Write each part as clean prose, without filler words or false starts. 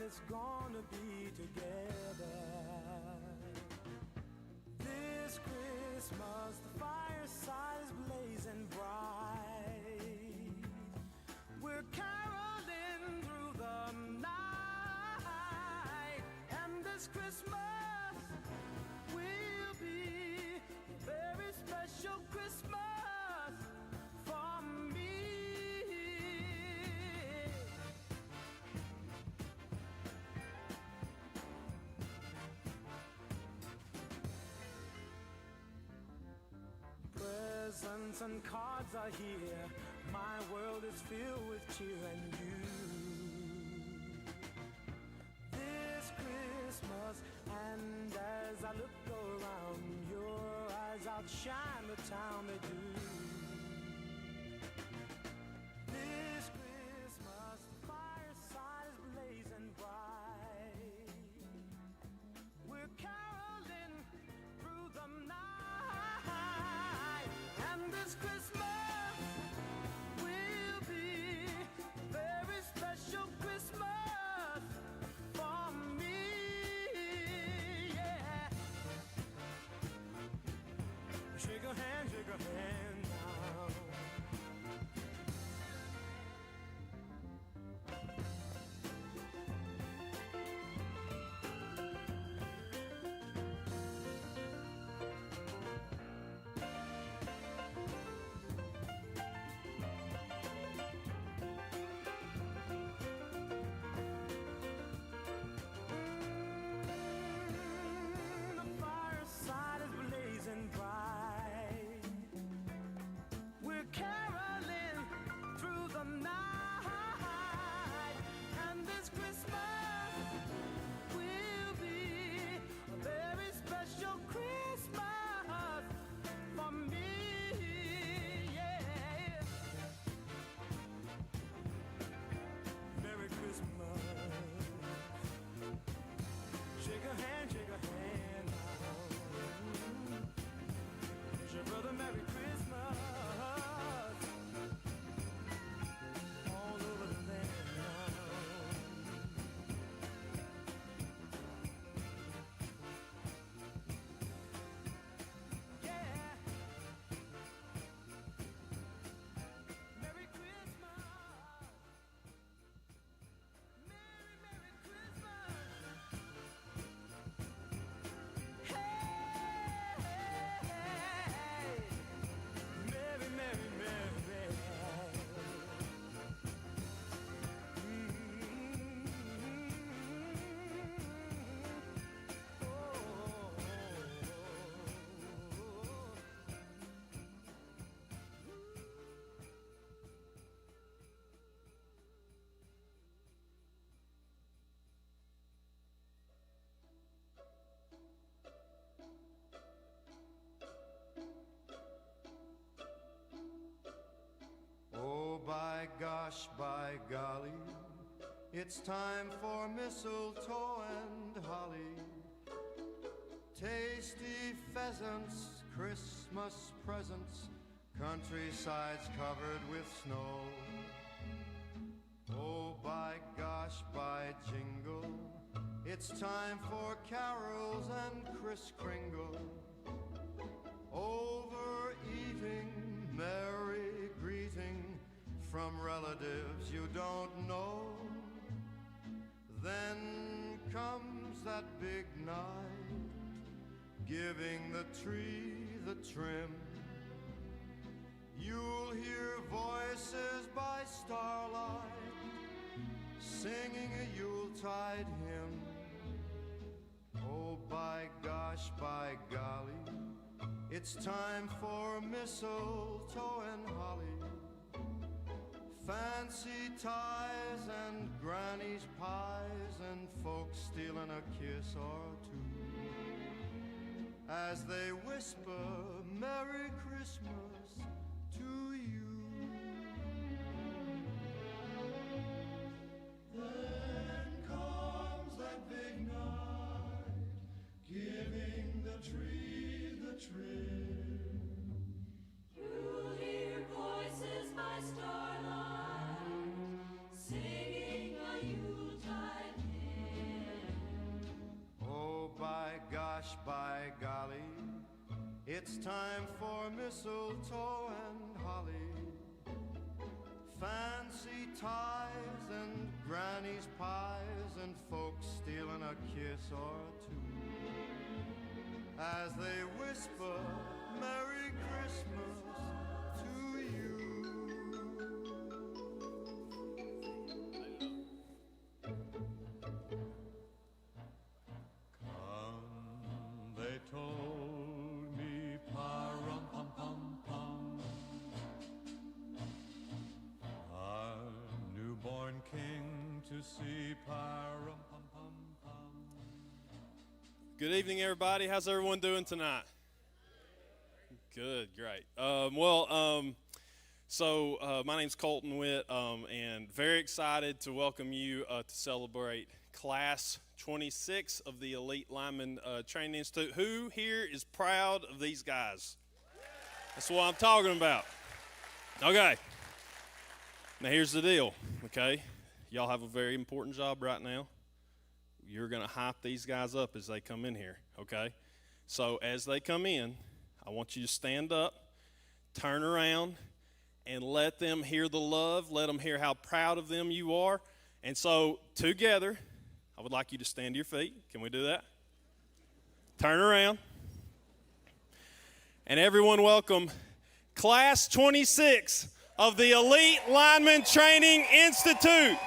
it's gonna be together. This Christmas the fireside is blazing bright. We're caroling through the night, and this Christmas will be a very special Christmas for me. Presents and cards are here. My world is filled with cheer and you. This Christmas, and as I look around, your eyes outshine the town they do. This Christmas, the fireside is blazing bright. We're caroling through the night, and this Christmas will be a very special Christmas for me. Yeah. Shake a hand now. The fireside is blazing bright. We're caroling through the night, and this Christmas will be a very special Christmas for me. Yeah. Merry Christmas. Shake a hand now. It's your brother, Merry Christmas. All over the land now. Yeah. Merry Christmas. Merry, Merry Christmas. Hey, Merry, Merry, Merry. Oh, by gosh, by golly, it's time for mistletoe and holly. Tasty pheasants, Christmas presents, countrysides covered with snow. Oh, by gosh, by jingle, it's time for carols and Kris Kringle. Overeating, merry greeting from relatives you don't know. Then comes that big night, giving the tree the trim. You'll hear voices by starlight, singing a Yuletide hymn. Oh, by gosh, by golly, it's time for mistletoe and holly. Fancy ties and granny's pies and folks stealing a kiss or two as they whisper Merry Christmas to you. Then comes that big night, giving the tree the trim. You'll hear voices by starlight, singing a Yuletide hymn. by golly, it's time for mistletoe and holly. Fancy ties and granny's pies and folks stealing a kiss or two as they whisper Merry Christmas to you. Come, they told me, pa-rum-pum-pum-pum, our newborn king to see, pa-rum-pum-pum-pum. Good evening, everybody. How's everyone doing tonight? Good, great. My name's Colton Witt, and very excited to welcome you to celebrate Class 26 of the Elite Linemen Training Institute. Who here is proud of these guys? That's what I'm talking about. Okay. Now, here's the deal, okay? Y'all have a very important job right now. You're going to hype these guys up as they come in here, okay? So as they come in, I want you to stand up, turn around, and let them hear the love. Let them hear how proud of them you are. And so together, I would like you to stand to your feet. Can we do that? Turn around. And everyone welcome Class 26 of the Elite Linemen Training Institute.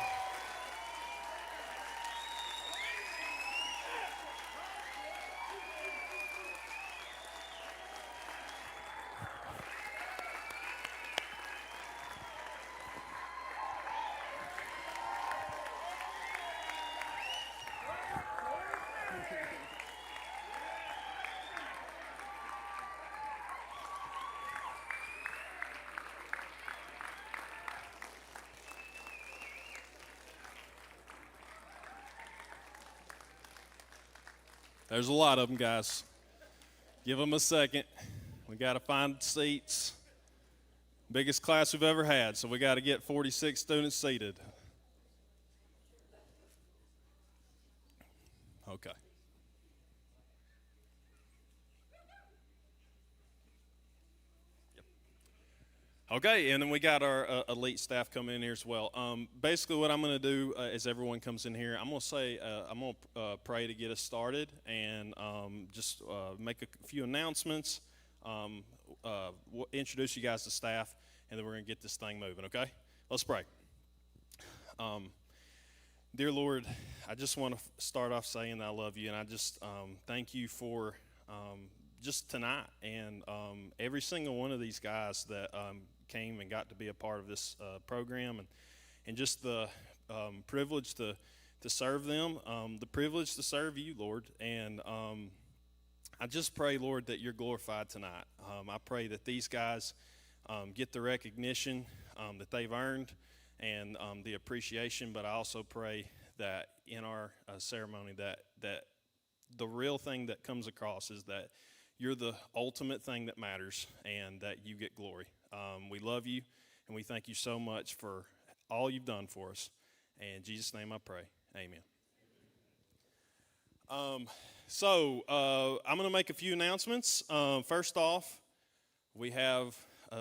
There's a lot of them, guys. Give them a second. We got to find seats. Biggest class we've ever had, so we got to get 46 students seated. Okay. Okay, and then we got our elite staff coming in here as well. Basically, what I'm going to do as everyone comes in here, I'm going to say, I'm going to pray to get us started and just make a few announcements, introduce you guys to staff, and then we're going to get this thing moving, okay? Let's pray. Dear Lord, I just want to start off saying that I love you, and I just thank you for just tonight and every single one of these guys that came and got to be a part of this program, and just the privilege to serve them, the privilege to serve you, Lord. And I just pray, Lord, that you're glorified tonight. I pray that these guys get the recognition that they've earned and the appreciation, but I also pray that in our ceremony that the real thing that comes across is that you're the ultimate thing that matters and that you get glory. We love you, and we thank you so much for all you've done for us. And in Jesus' name I pray. Amen. I'm going to make a few announcements. First off, we have,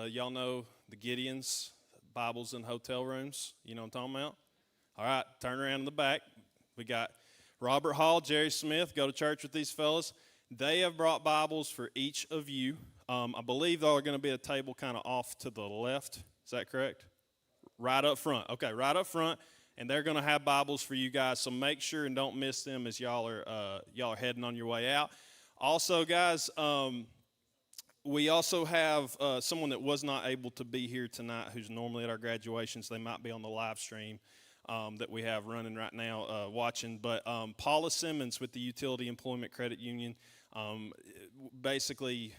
y'all know the Gideons, Bibles in hotel rooms. You know what I'm talking about? All right, turn around in the back. We got Robert Hall, Jerry Smith. Go to church with these fellas. They have brought Bibles for each of you. I believe there are going to be a table kind of off to the left. Is that correct? Right up front. Okay, right up front. And they're going to have Bibles for you guys, so make sure and don't miss them as y'all are heading on your way out. Also, guys, we also have someone that was not able to be here tonight who's normally at our graduations. They might be on the live stream that we have running right now watching. But Paula Simmons with the Utility Employment Credit Union, basically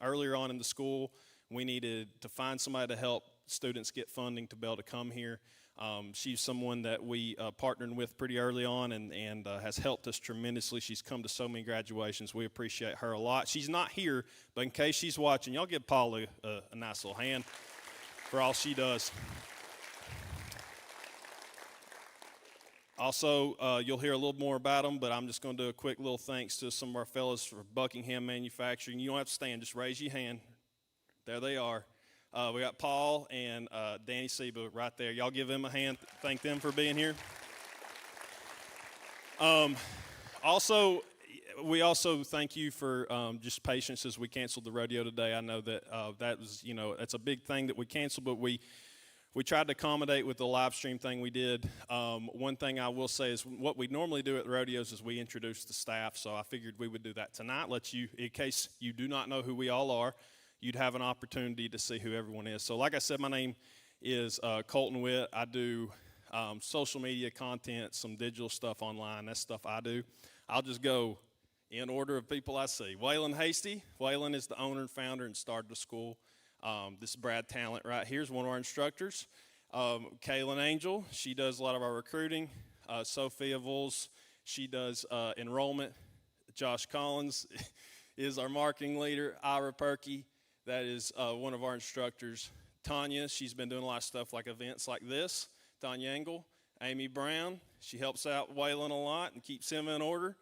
earlier on in the school, we needed to find somebody to help students get funding to be able to come here. She's someone that we partnered with pretty early on and has helped us tremendously. She's come to so many graduations. We appreciate her a lot. She's not here, but in case she's watching, y'all give Paula a nice little hand for all she does. Also, you'll hear a little more about them, but I'm just going to do a quick little thanks to some of our fellows for Buckingham Manufacturing. You don't have to stand, just raise your hand. There they are. We got Paul and Danny Seba right there. Y'all give them a hand. Thank them for being here. Also, we also thank you for just patience as we canceled the rodeo today. I know that that was, that's a big thing that we canceled, but we tried to accommodate with the live stream thing we did. One thing I will say is what we normally do at the rodeos is we introduce the staff, so I figured we would do that tonight, let you, in case you do not know who we all are, you'd have an opportunity to see who everyone is. So like I said, my name is Colton Witt. I do social media content, some digital stuff online. That's stuff I do. I'll just go in order of people I see. Waylon Hasty. Waylon is the owner and founder and started the school. This is Brad Talent right here is one of our instructors. Kaylin Angel, she does a lot of our recruiting. Sophia Vols, she does enrollment. Josh Collins is our marketing leader. Ira Perkey, that is one of our instructors. Tanya, she's been doing a lot of stuff like events like this. Tanya Engel. Amy Brown, she helps out Waylon a lot and keeps him in order.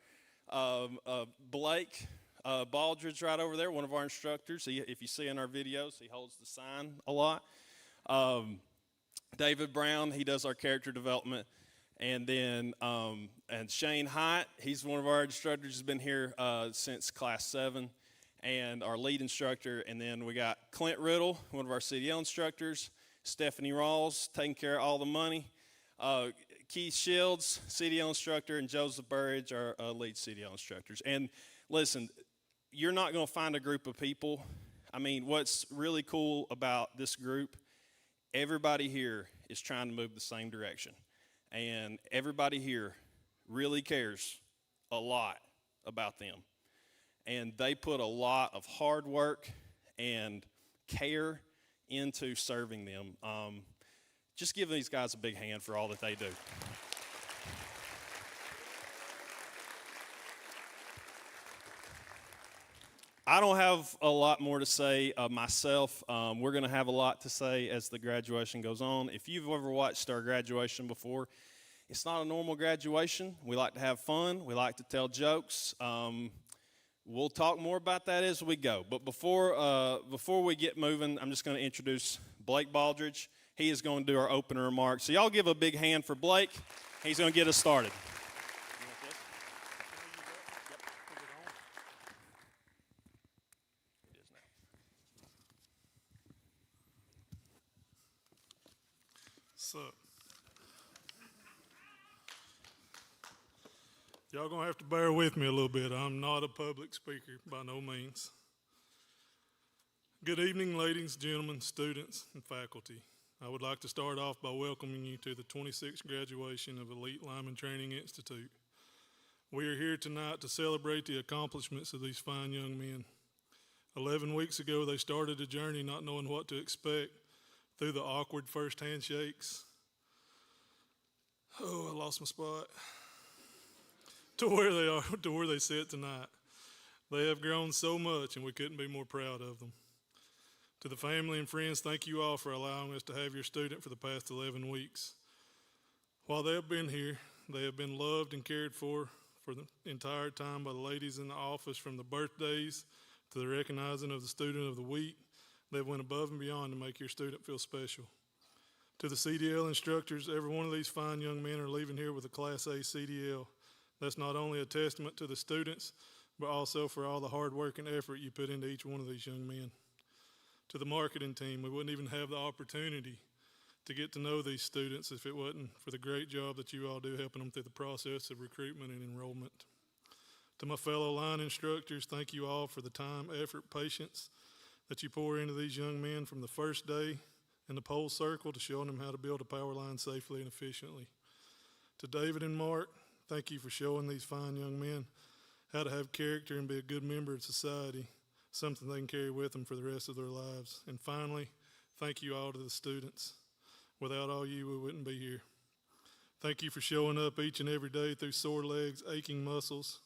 Blake Baldridge right over there, one of our instructors. If you see in our videos, he holds the sign a lot. David Brown, he does our character development. And then and Shane Hyatt, he's one of our instructors, has been here since class 7, and our lead instructor. And then we got Clint Riddle, one of our CDL instructors. Stephanie Rawls, taking care of all the money. Keith Shields, CDL instructor, and Joseph Burridge, our lead CDL instructors. And listen, you're not going to find a group of people. I mean, what's really cool about this group, everybody here is trying to move the same direction. And everybody here really cares a lot about them. And they put a lot of hard work and care into serving them. Just give these guys a big hand for all that they do. I don't have a lot more to say myself. We're going to have a lot to say as the graduation goes on. If you've ever watched our graduation before, it's not a normal graduation. We like to have fun. We like to tell jokes. We'll talk more about that as we go. But before we get moving, I'm just going to introduce Blake Baldridge. He is going to do our opening remarks. So y'all give a big hand for Blake. He's going to get us started. So, y'all going to have to bear with me a little bit. I'm not a public speaker by no means. Good evening, ladies, gentlemen, students, and faculty. I would like to start off by welcoming you to the 26th graduation of Elite Lineman Training Institute. We are here tonight to celebrate the accomplishments of these fine young men. 11 weeks ago, they started a journey not knowing what to expect through the awkward first handshakes. Oh, I lost my spot. To where they are, to where they sit tonight. They have grown so much, and we couldn't be more proud of them. To the family and friends, thank you all for allowing us to have your student for the past 11 weeks. While they have been here, they have been loved and cared for the entire time by the ladies in the office, from the birthdays to the recognizing of the student of the week. They went above and beyond to make your student feel special. To the CDL instructors, every one of these fine young men are leaving here with a Class A CDL. That's not only a testament to the students, but also for all the hard work and effort you put into each one of these young men. To the marketing team, we wouldn't even have the opportunity to get to know these students if it wasn't for the great job that you all do helping them through the process of recruitment and enrollment. To my fellow line instructors, thank you all for the time, effort, patience that you pour into these young men from the first day in the pole circle to showing them how to build a power line safely and efficiently. To David and Mark, thank you for showing these fine young men how to have character and be a good member of society, something they can carry with them for the rest of their lives. And finally, thank you all to the students. Without all you, we wouldn't be here. Thank you for showing up each and every day through sore legs, aching muscles,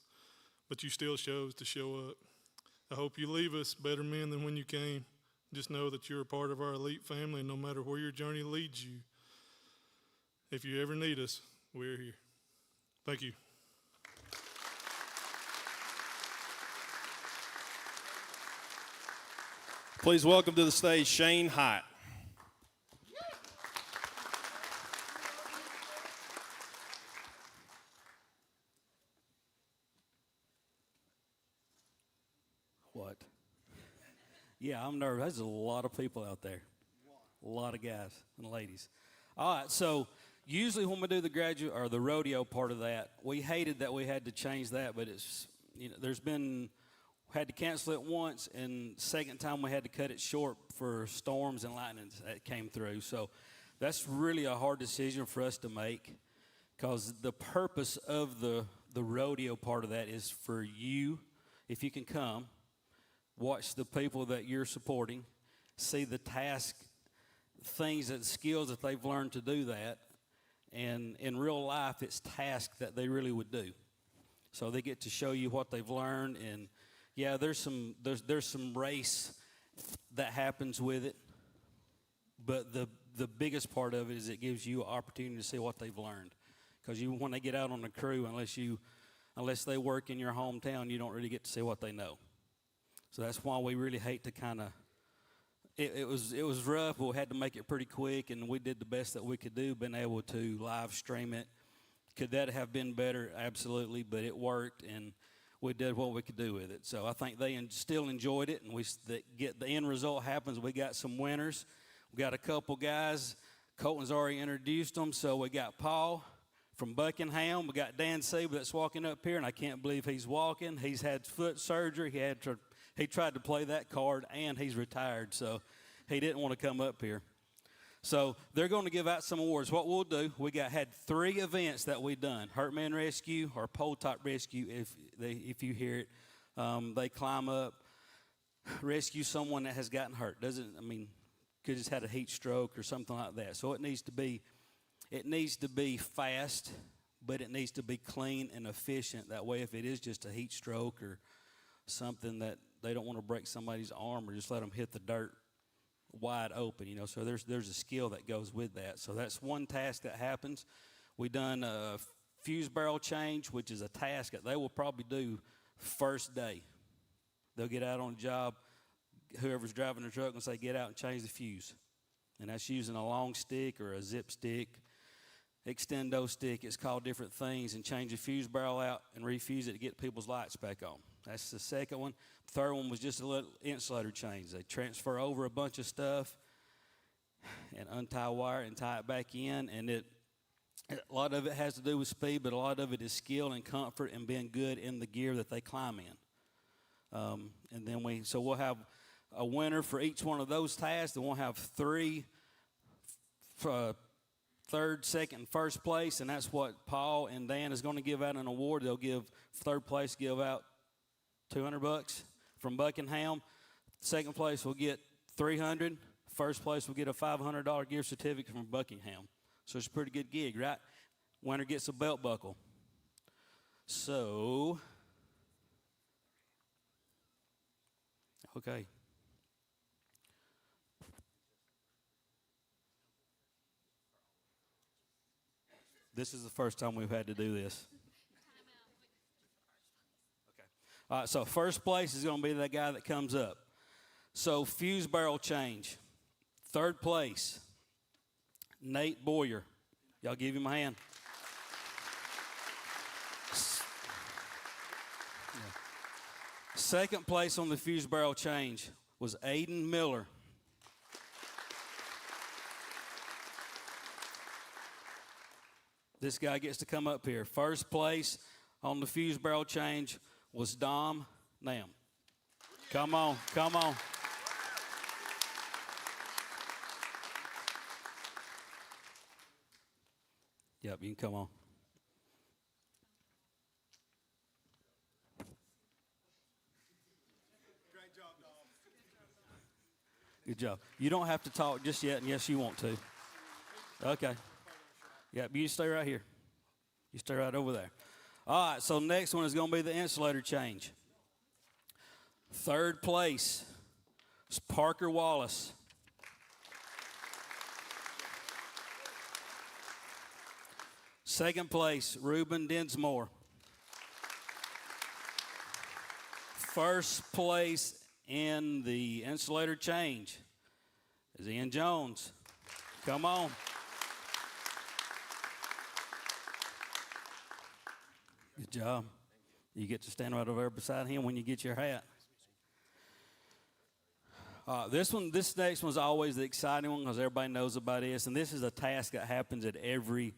but you still chose to show up. I hope you leave us better men than when you came. Just know that you're a part of our elite family, and no matter where your journey leads you, if you ever need us, we're here. Thank you. Please welcome to the stage Shane Hyatt. What? Yeah, I'm nervous. There's a lot of people out there. A lot of guys and ladies. All right, so usually when we do the graduate or the rodeo part of that, we hated that we had to change that, but it's, there's been, had to cancel it once, and second time we had to cut it short for storms and lightning that came through. So that's really a hard decision for us to make, because the purpose of the rodeo part of that is for you, if you can come, watch the people that you're supporting, see the task, things, that skills that they've learned to do that, and in real life, it's tasks that they really would do. So they get to show you what they've learned, and yeah, there's some race that happens with it, but the biggest part of it is it gives you an opportunity to see what they've learned, because when they get out on the crew, unless they work in your hometown, you don't really get to see what they know. So that's why we really hate to kind of, it was rough, but we had to make it pretty quick, and we did the best that we could do, been able to live stream it. Could that have been better? Absolutely, but it worked, and we did what we could do with it. So I think they still enjoyed it, and the end result happens. We got some winners. We got a couple guys. Colton's already introduced them, so we got Paul from Buckingham. We got Dan Sieber that's walking up here, and I can't believe he's walking. He's had foot surgery. He tried to play that card, and he's retired, so he didn't want to come up here. So they're going to give out some awards. What we'll do, had 3 events that we done: Hurt Man Rescue or Pole Top Rescue, if you hear it. They climb up, rescue someone that has gotten hurt. Could just had a heat stroke or something like that. So it needs to be fast, but it needs to be clean and efficient. That way, if it is just a heat stroke or something that they don't want to break somebody's arm or just let them hit the dirt wide open, so there's a skill that goes with that. So that's one task that happens. We done a fuse barrel change, which is a task that they will probably do first day. They'll get out on the job, whoever's driving the truck, and say, get out and change the fuse. And that's using a long stick or a zip stick, extendo stick. It's called different things, and change the fuse barrel out and refuse it to get people's lights back on. That's the second one. Third one was just a little insulator change. They transfer over a bunch of stuff and untie wire and tie it back in. And a lot of it has to do with speed, but a lot of it is skill and comfort and being good in the gear that they climb in. And then we'll have a winner for each one of those tasks. And we'll have 3 third, second, and first place, and that's what Paul and Dan is going to give out an award. They'll give third place, give out $200 from Buckingham. Second place will get $300. First place will get a $500 gift certificate from Buckingham. So it's a pretty good gig, right? Winner gets a belt buckle. So, okay. This is the first time we've had to do this. Okay. All right, so first place is going to be that guy that comes up. So fuse barrel change. Third place, Nate Boyer. Y'all give him a hand. Second place on the fuse barrel change was Aiden Miller. This guy gets to come up here. First place on the fuse barrel change was Dom Nam. Come on, come on. Yep, you can come on. Great job, Dom. Good job. You don't have to talk just yet, and yes, you want to. Okay. Yep, you stay right here. You stay right over there. All right, so next one is going to be the insulator change. Third place is Parker Wallace. Second place, Reuben Dinsmore. First place in the insulator change is Ian Jones. Come on. Good job. You get to stand right over there beside him when you get your hat. This next one's always the exciting one because everybody knows about this, and this is a task that happens at every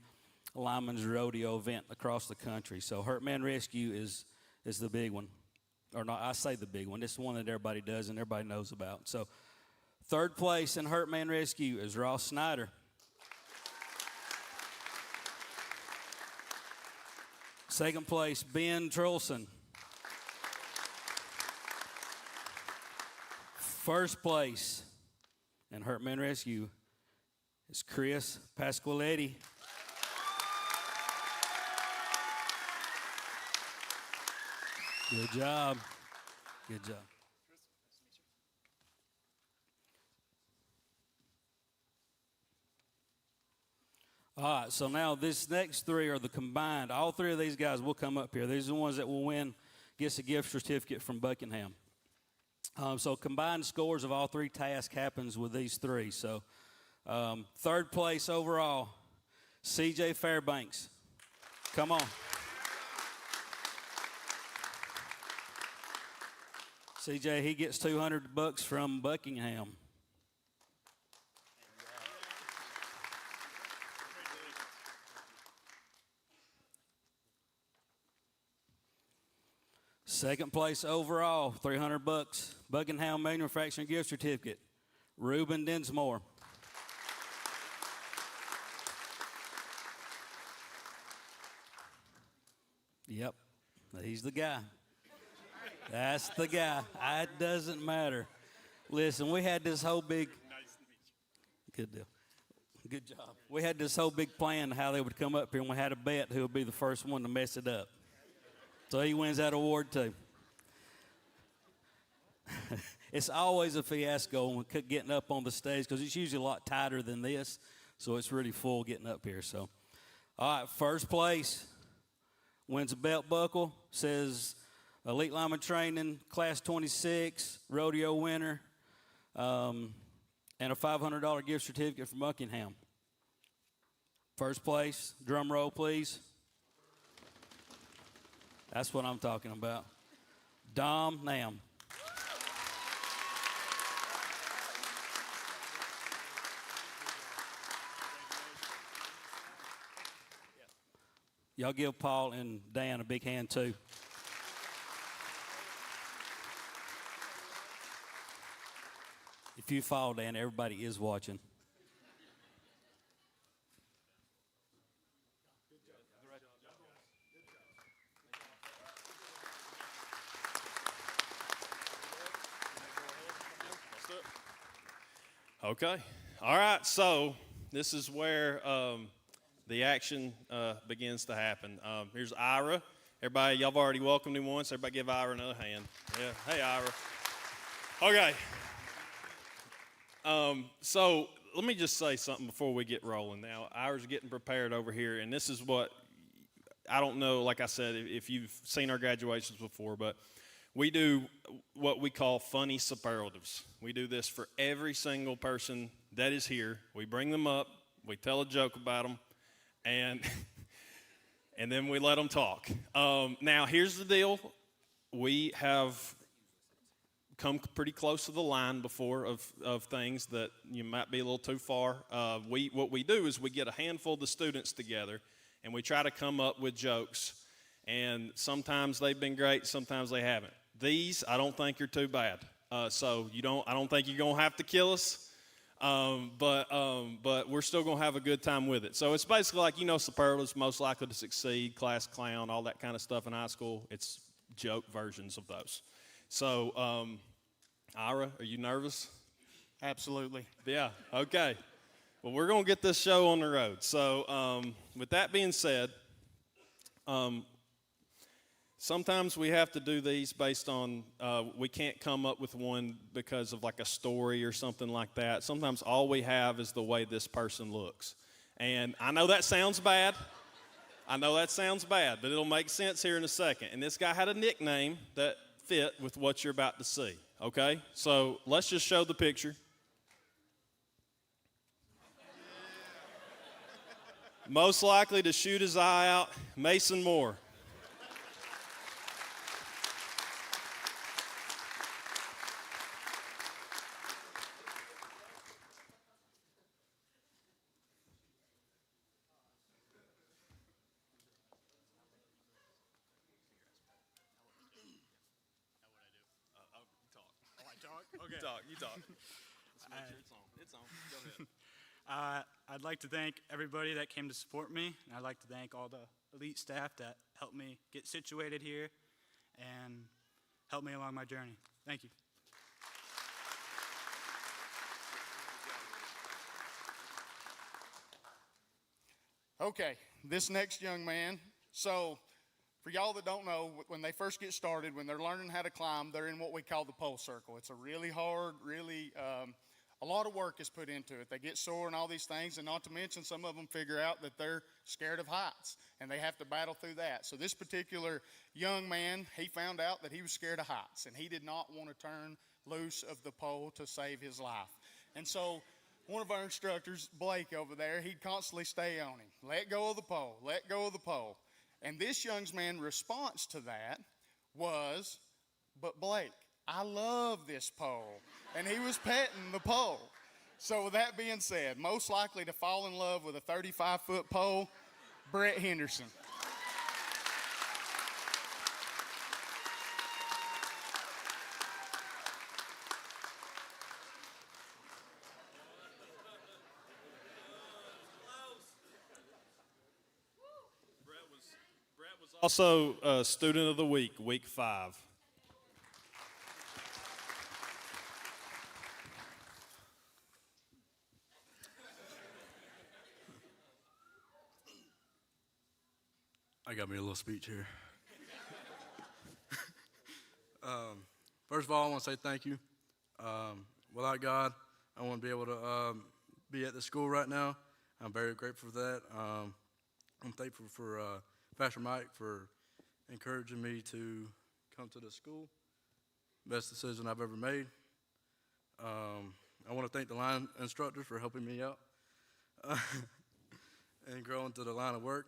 Linemen's Rodeo event across the country. So Hurt-Man Rescue is the big one. Or not, I say the big one. It's the one that everybody does and everybody knows about. So third place in Hurt-Man Rescue is Ross Snyder. Second place, Ben Trolson. First place in Hurt-Man Rescue is Chris Pasqualetti. Good job. Good job. All right, so now this next three are the combined. All three of these guys will come up here. These are the ones that will win, gets a gift certificate from Buckingham. So combined scores of all three tasks happens with these three. So third place overall, C.J. Fairbanks. Come on. C.J., he gets $200 from Buckingham. Second place overall, $300, Buckingham Manufacturing Gift Certificate, Reuben Dinsmore. Yep, he's the guy. That's the guy. It doesn't matter. Listen, we had this whole big. Good deal. Good job. We had this whole big plan how they would come up here, and we had a bet who would be the first one to mess it up. So he wins that award too. It's always a fiasco getting up on the stage because it's usually a lot tighter than this, so it's really full getting up here. So, all right, first place wins a belt buckle, says Elite Lineman Training, Class 26, rodeo winner, and a $500 gift certificate from Buckingham. First place, drum roll, please. That's what I'm talking about. Dom Nam. Y'all give Paul and Dan a big hand, too. If you fall, Dan, everybody is watching. Okay. All right. So this is where the action begins to happen. Here's Ira. Everybody, y'all have already welcomed him once. Everybody give Ira another hand. Yeah. Hey, Ira. Okay. So let me just say something before we get rolling. Now, Ira's getting prepared over here, and this is what, I don't know, like I said, if you've seen our graduations before, but we do what we call funny superlatives. We do this for every single person that is here. We bring them up, we tell a joke about them, and then we let them talk. Now, here's the deal. We have come pretty close to the line before of things that you might be a little too far. What we do is we get a handful of the students together, and we try to come up with jokes. And sometimes they've been great, sometimes they haven't. These, I don't think are too bad. So I don't think you're going to have to kill us. But we're still going to have a good time with it. So it's basically like, superlatives, most likely to succeed, class clown, all that kind of stuff in high school. It's joke versions of those. So, Ira, are you nervous? Absolutely. Yeah, okay. Well, we're going to get this show on the road. So, with that being said, sometimes we have to do these based on, we can't come up with one because of like a story or something like that. Sometimes all we have is the way this person looks. And I know that sounds bad, I know that sounds bad, but it'll make sense here in a second. And this guy had a nickname that fit with what you're about to see, okay? So let's just show the picture. Most likely to shoot his eye out, Mason Moore. Okay. You talk. Let's make sure it's on. Go ahead. I'd like to thank everybody that came to support me. And I'd like to thank all the elite staff that helped me get situated here and helped me along my journey. Thank you. Okay, this next young man. So, for y'all that don't know, when they first get started, when they're learning how to climb, they're in what we call the pole circle. It's a really hard, a lot of work is put into it. They get sore and all these things, and not to mention some of them figure out that they're scared of heights, and they have to battle through that. So this particular young man, he found out that he was scared of heights, and he did not want to turn loose of the pole to save his life. And so one of our instructors, Blake over there, he'd constantly stay on him. Let go of the pole, let go of the pole. And this young man's response to that was, but Blake, I love this pole. And he was petting the pole. So with that being said, most likely to fall in love with a 35-foot pole, Brett Henderson. Also, Student of the Week, week 5. I got me a little speech here. First of all, I want to say thank you. Without God, I wouldn't be able to be at the school right now. I'm very grateful for that. I'm thankful for Pastor Mike for encouraging me to come to the school. Best decision I've ever made. I want to thank the line instructors for helping me out and growing to the line of work.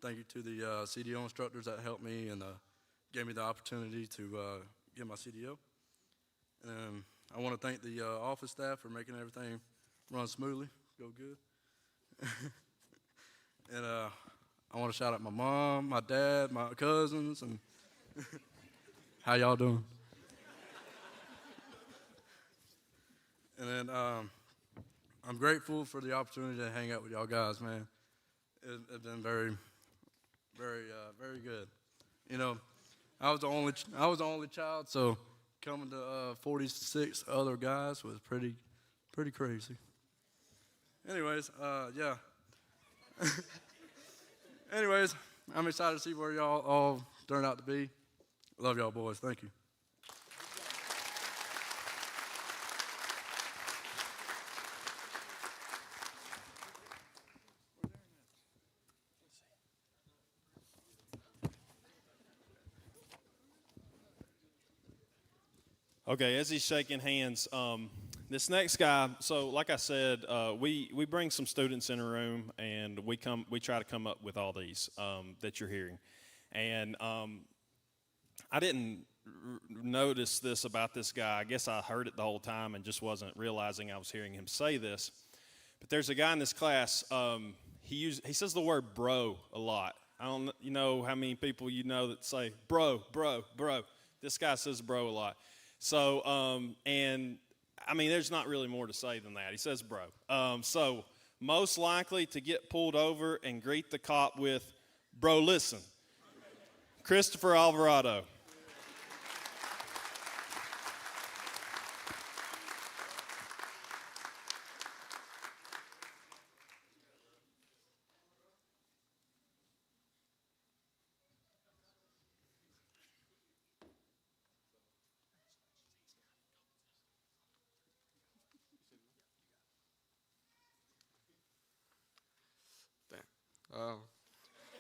Thank you to the CDO instructors that helped me and gave me the opportunity to get my CDO. And I want to thank the office staff for making everything run smoothly, go good. And I want to shout out my mom, my dad, my cousins, and how y'all doing? And then I'm grateful for the opportunity to hang out with y'all guys, man. It's been very good. You know, I was the only child, so coming to 46 other guys was pretty crazy. Anyways, yeah. Anyways, I'm excited to see where y'all all turn out to be. Love y'all boys. Thank you. Okay, as he's shaking hands, this next guy. So, like I said, we bring some students in a room, and we try to come up with all these that you're hearing. And I didn't notice this about this guy. I guess I heard it the whole time and just wasn't realizing I was hearing him say this. But there's a guy in this class. He says the word "bro" a lot. I don't, you know, how many people you know that say "bro, bro, bro." This guy says "bro" a lot. So, and I mean, there's not really more to say than that. He says bro. So, most likely to get pulled over and greet the cop with, bro, listen. Christopher Alvarado.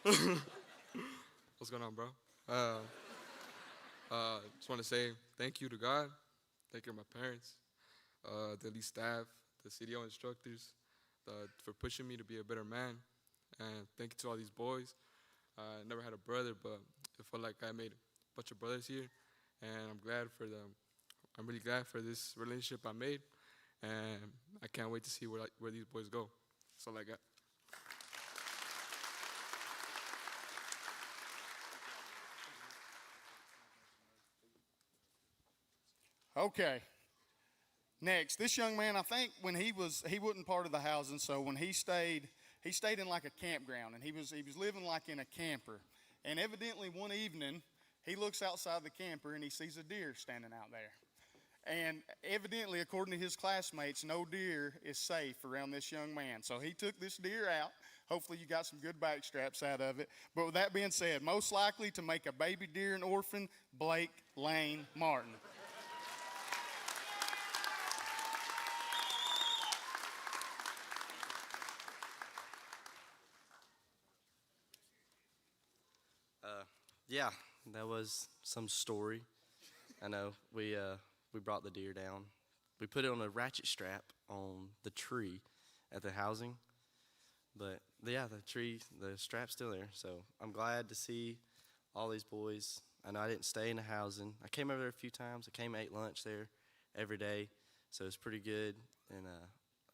What's going on, bro? Just want to say thank you to God, thank you to my parents, the elite staff, the CDO instructors, for pushing me to be a better man, and thank you to all these boys. I never had a brother, but it felt like I made a bunch of brothers here, and I'm glad for them. I'm really glad for this relationship I made, and I can't wait to see where these boys go. That's all I got. Okay. Next, this young man, I think when he wasn't part of the housing, so when he stayed in like a campground, and he was living like in a camper. And evidently one evening, he looks outside the camper and he sees a deer standing out there. And evidently, according to his classmates, no deer is safe around this young man. So he took this deer out. Hopefully you got some good back straps out of it. But with that being said, most likely to make a baby deer an orphan, Blake Lane Martin. Yeah, that was some story. I know we brought the deer down. We put it on a ratchet strap on the tree at the housing. But yeah, the strap's still there. So I'm glad to see all these boys. I know I didn't stay in the housing. I came over there a few times. I came and ate lunch there every day. So it's pretty good. And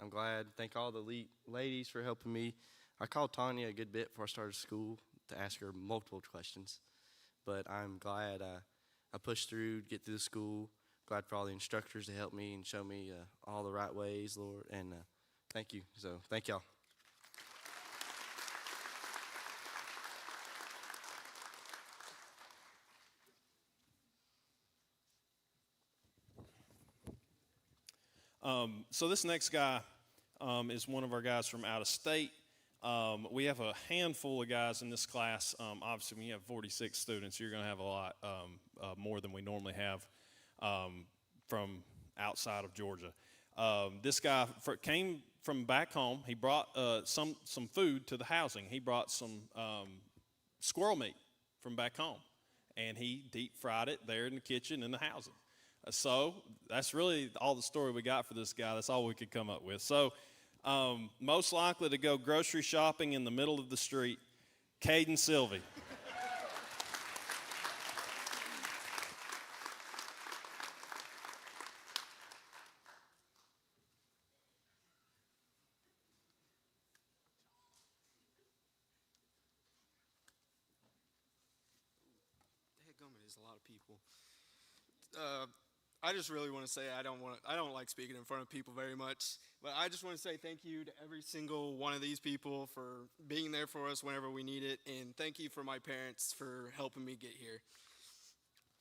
I'm glad. Thank all the elite ladies for helping me. I called Tanya a good bit before I started school to ask her multiple questions. But I'm glad I pushed through to get through the school. Glad for all the instructors to help me and show me all the right ways, Lord. And thank you. So thank y'all. So this next guy is one of our guys from out of state. We have a handful of guys in this class. Obviously, when you have 46 students, you're going to have a lot more than we normally have from outside of Georgia. This guy came from back home. He brought some food to the housing. He brought some squirrel meat from back home, and he deep fried it there in the kitchen in the housing. So that's really all the story we got for this guy. That's all we could come up with. So most likely to go grocery shopping in the middle of the street, Caden Sylvie. There's a lot of people. I just really want to say I don't like speaking in front of people very much, but I just want to say thank you to every single one of these people for being there for us whenever we need it, and thank you for my parents for helping me get here.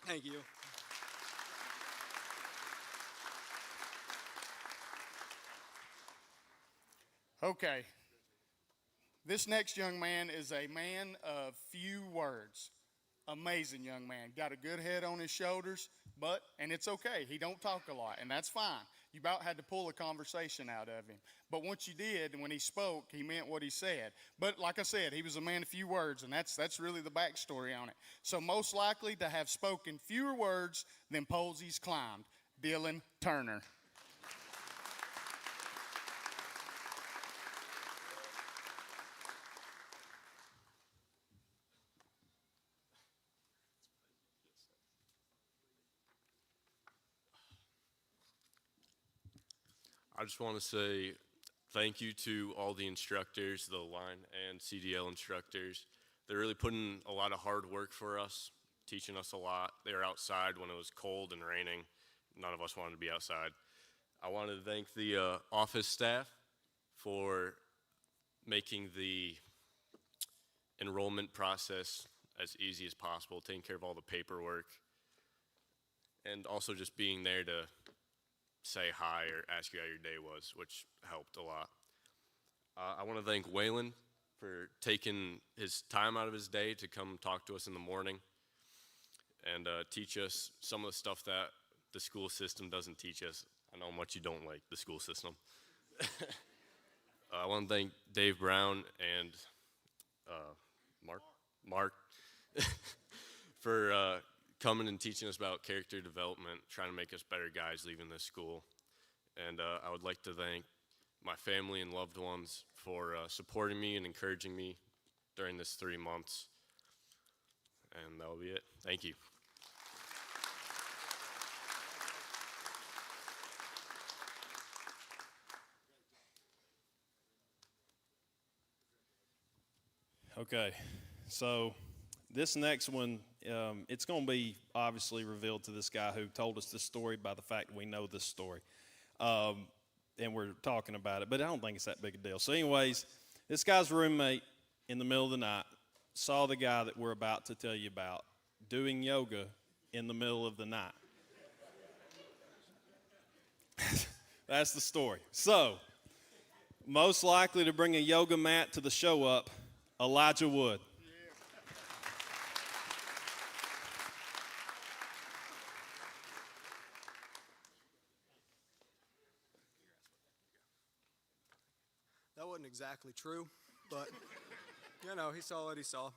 Thank you. Okay. This next young man is a man of few words. Amazing young man. Got a good head on his shoulders, and it's okay. He don't talk a lot, and that's fine. You about had to pull a conversation out of him. But once you did, and when he spoke, he meant what he said. But like I said, he was a man of few words, and that's really the backstory on it. So most likely to have spoken fewer words than poles he's climbed, Dylan Turner. I just want to say thank you to all the instructors, the line and CDL instructors. They're really putting a lot of hard work for us, teaching us a lot. They were outside when it was cold and raining. None of us wanted to be outside. I wanted to thank the office staff for making the enrollment process as easy as possible, taking care of all the paperwork, and also just being there to say hi or ask you how your day was, which helped a lot. I want to thank Waylon for taking his time out of his day to come talk to us in the morning and teach us some of the stuff that the school system doesn't teach us. I know how much you don't like the school system. I want to thank Dave Brown and Mark. Mark, for coming and teaching us about character development, trying to make us better guys leaving this school. And I would like to thank my family and loved ones for supporting me and encouraging me during this 3 months. And that'll be it. Thank you. Okay, so this next one, it's going to be obviously revealed to this guy who told us this story by the fact we know this story. And we're talking about it, but I don't think it's that big a deal. So anyways, this guy's roommate in the middle of the night saw the guy that we're about to tell you about doing yoga in the middle of the night. That's the story. So, most likely to bring a yoga mat to the show up, Elijah Wood. That wasn't exactly true, but, you know, he saw what he saw.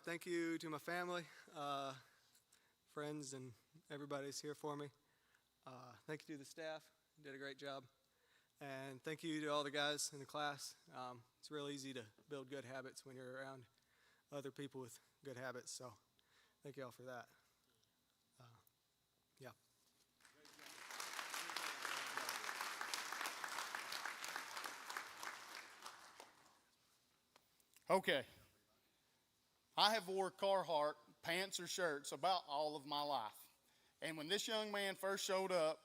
Thank you to my family, friends, and everybody's here for me. Thank you to the staff. You did a great job. And thank you to all the guys in the class. It's real easy to build good habits when you're around other people with good habits, so thank you all for that. Yeah. Okay. I have wore Carhartt pants or shirts about all of my life. And when this young man first showed up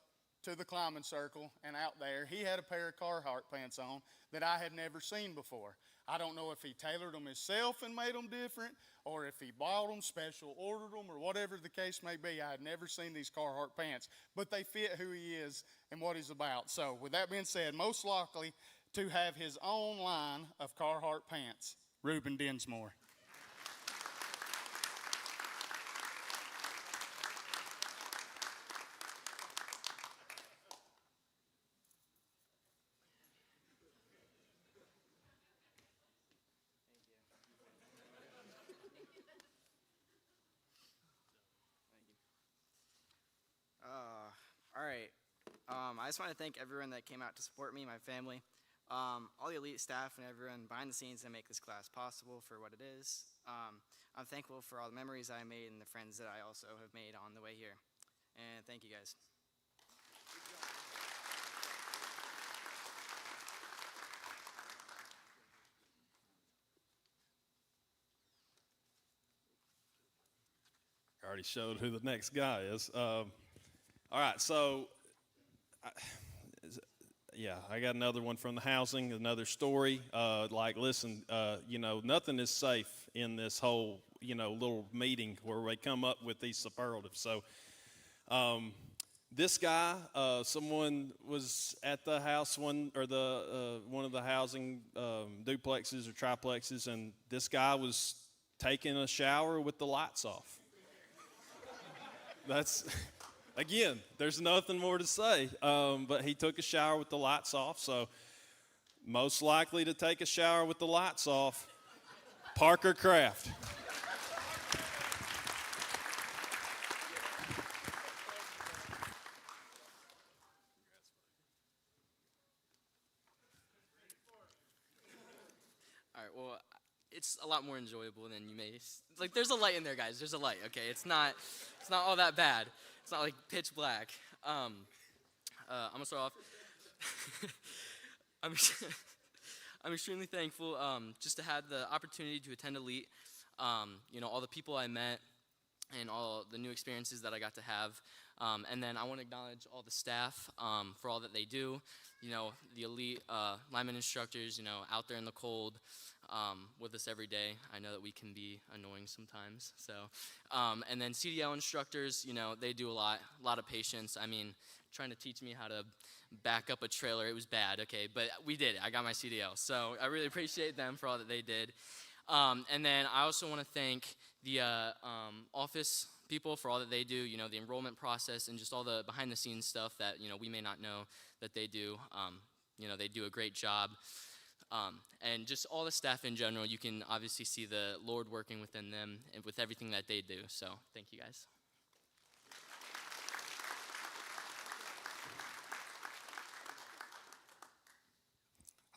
to the climbing circle and out there, he had a pair of Carhartt pants on that I had never seen before. I don't know if he tailored them himself and made them different, or if he bought them, special ordered them, or whatever the case may be. I had never seen these Carhartt pants, but they fit who he is and what he's about. So with that being said, most likely to have his own line of Carhartt pants, Reuben Dinsmore. All right. I just want to thank everyone that came out to support me, my family, all the elite staff, and everyone behind the scenes that make this class possible for what it is. I'm thankful for all the memories I made and the friends that I also have made on the way here. And thank you guys. I already showed who the next guy is. All right, so I got another one from the housing, another story. Listen, nothing is safe in this whole, little meeting where we come up with these superlatives. So this guy, someone was at the house one of the housing duplexes or triplexes, and this guy was taking a shower with the lights off. Again, there's nothing more to say, but he took a shower with the lights off, so most likely to take a shower with the lights off, Parker Kraft. All right, well, it's a lot more enjoyable than you may. There's a light in there, guys. There's a light, okay? It's not all that bad. It's not like pitch black. I'm going to start off. I'm extremely thankful just to have the opportunity to attend Elite. All the people I met and all the new experiences that I got to have. And then I want to acknowledge all the staff for all that they do. The Elite lineman instructors, out there in the cold with us every day. I know that we can be annoying sometimes. So, and then CDL instructors, they do a lot of patience. I mean, trying to teach me how to back up a trailer, it was bad, okay, but we did it. I got my CDL. So I really appreciate them for all that they did. And then I also want to thank the office people for all that they do, the enrollment process and just all the behind the scenes stuff that, we may not know that they do. They do a great job. And just all the staff in general, you can obviously see the Lord working within them and with everything that they do. So thank you guys.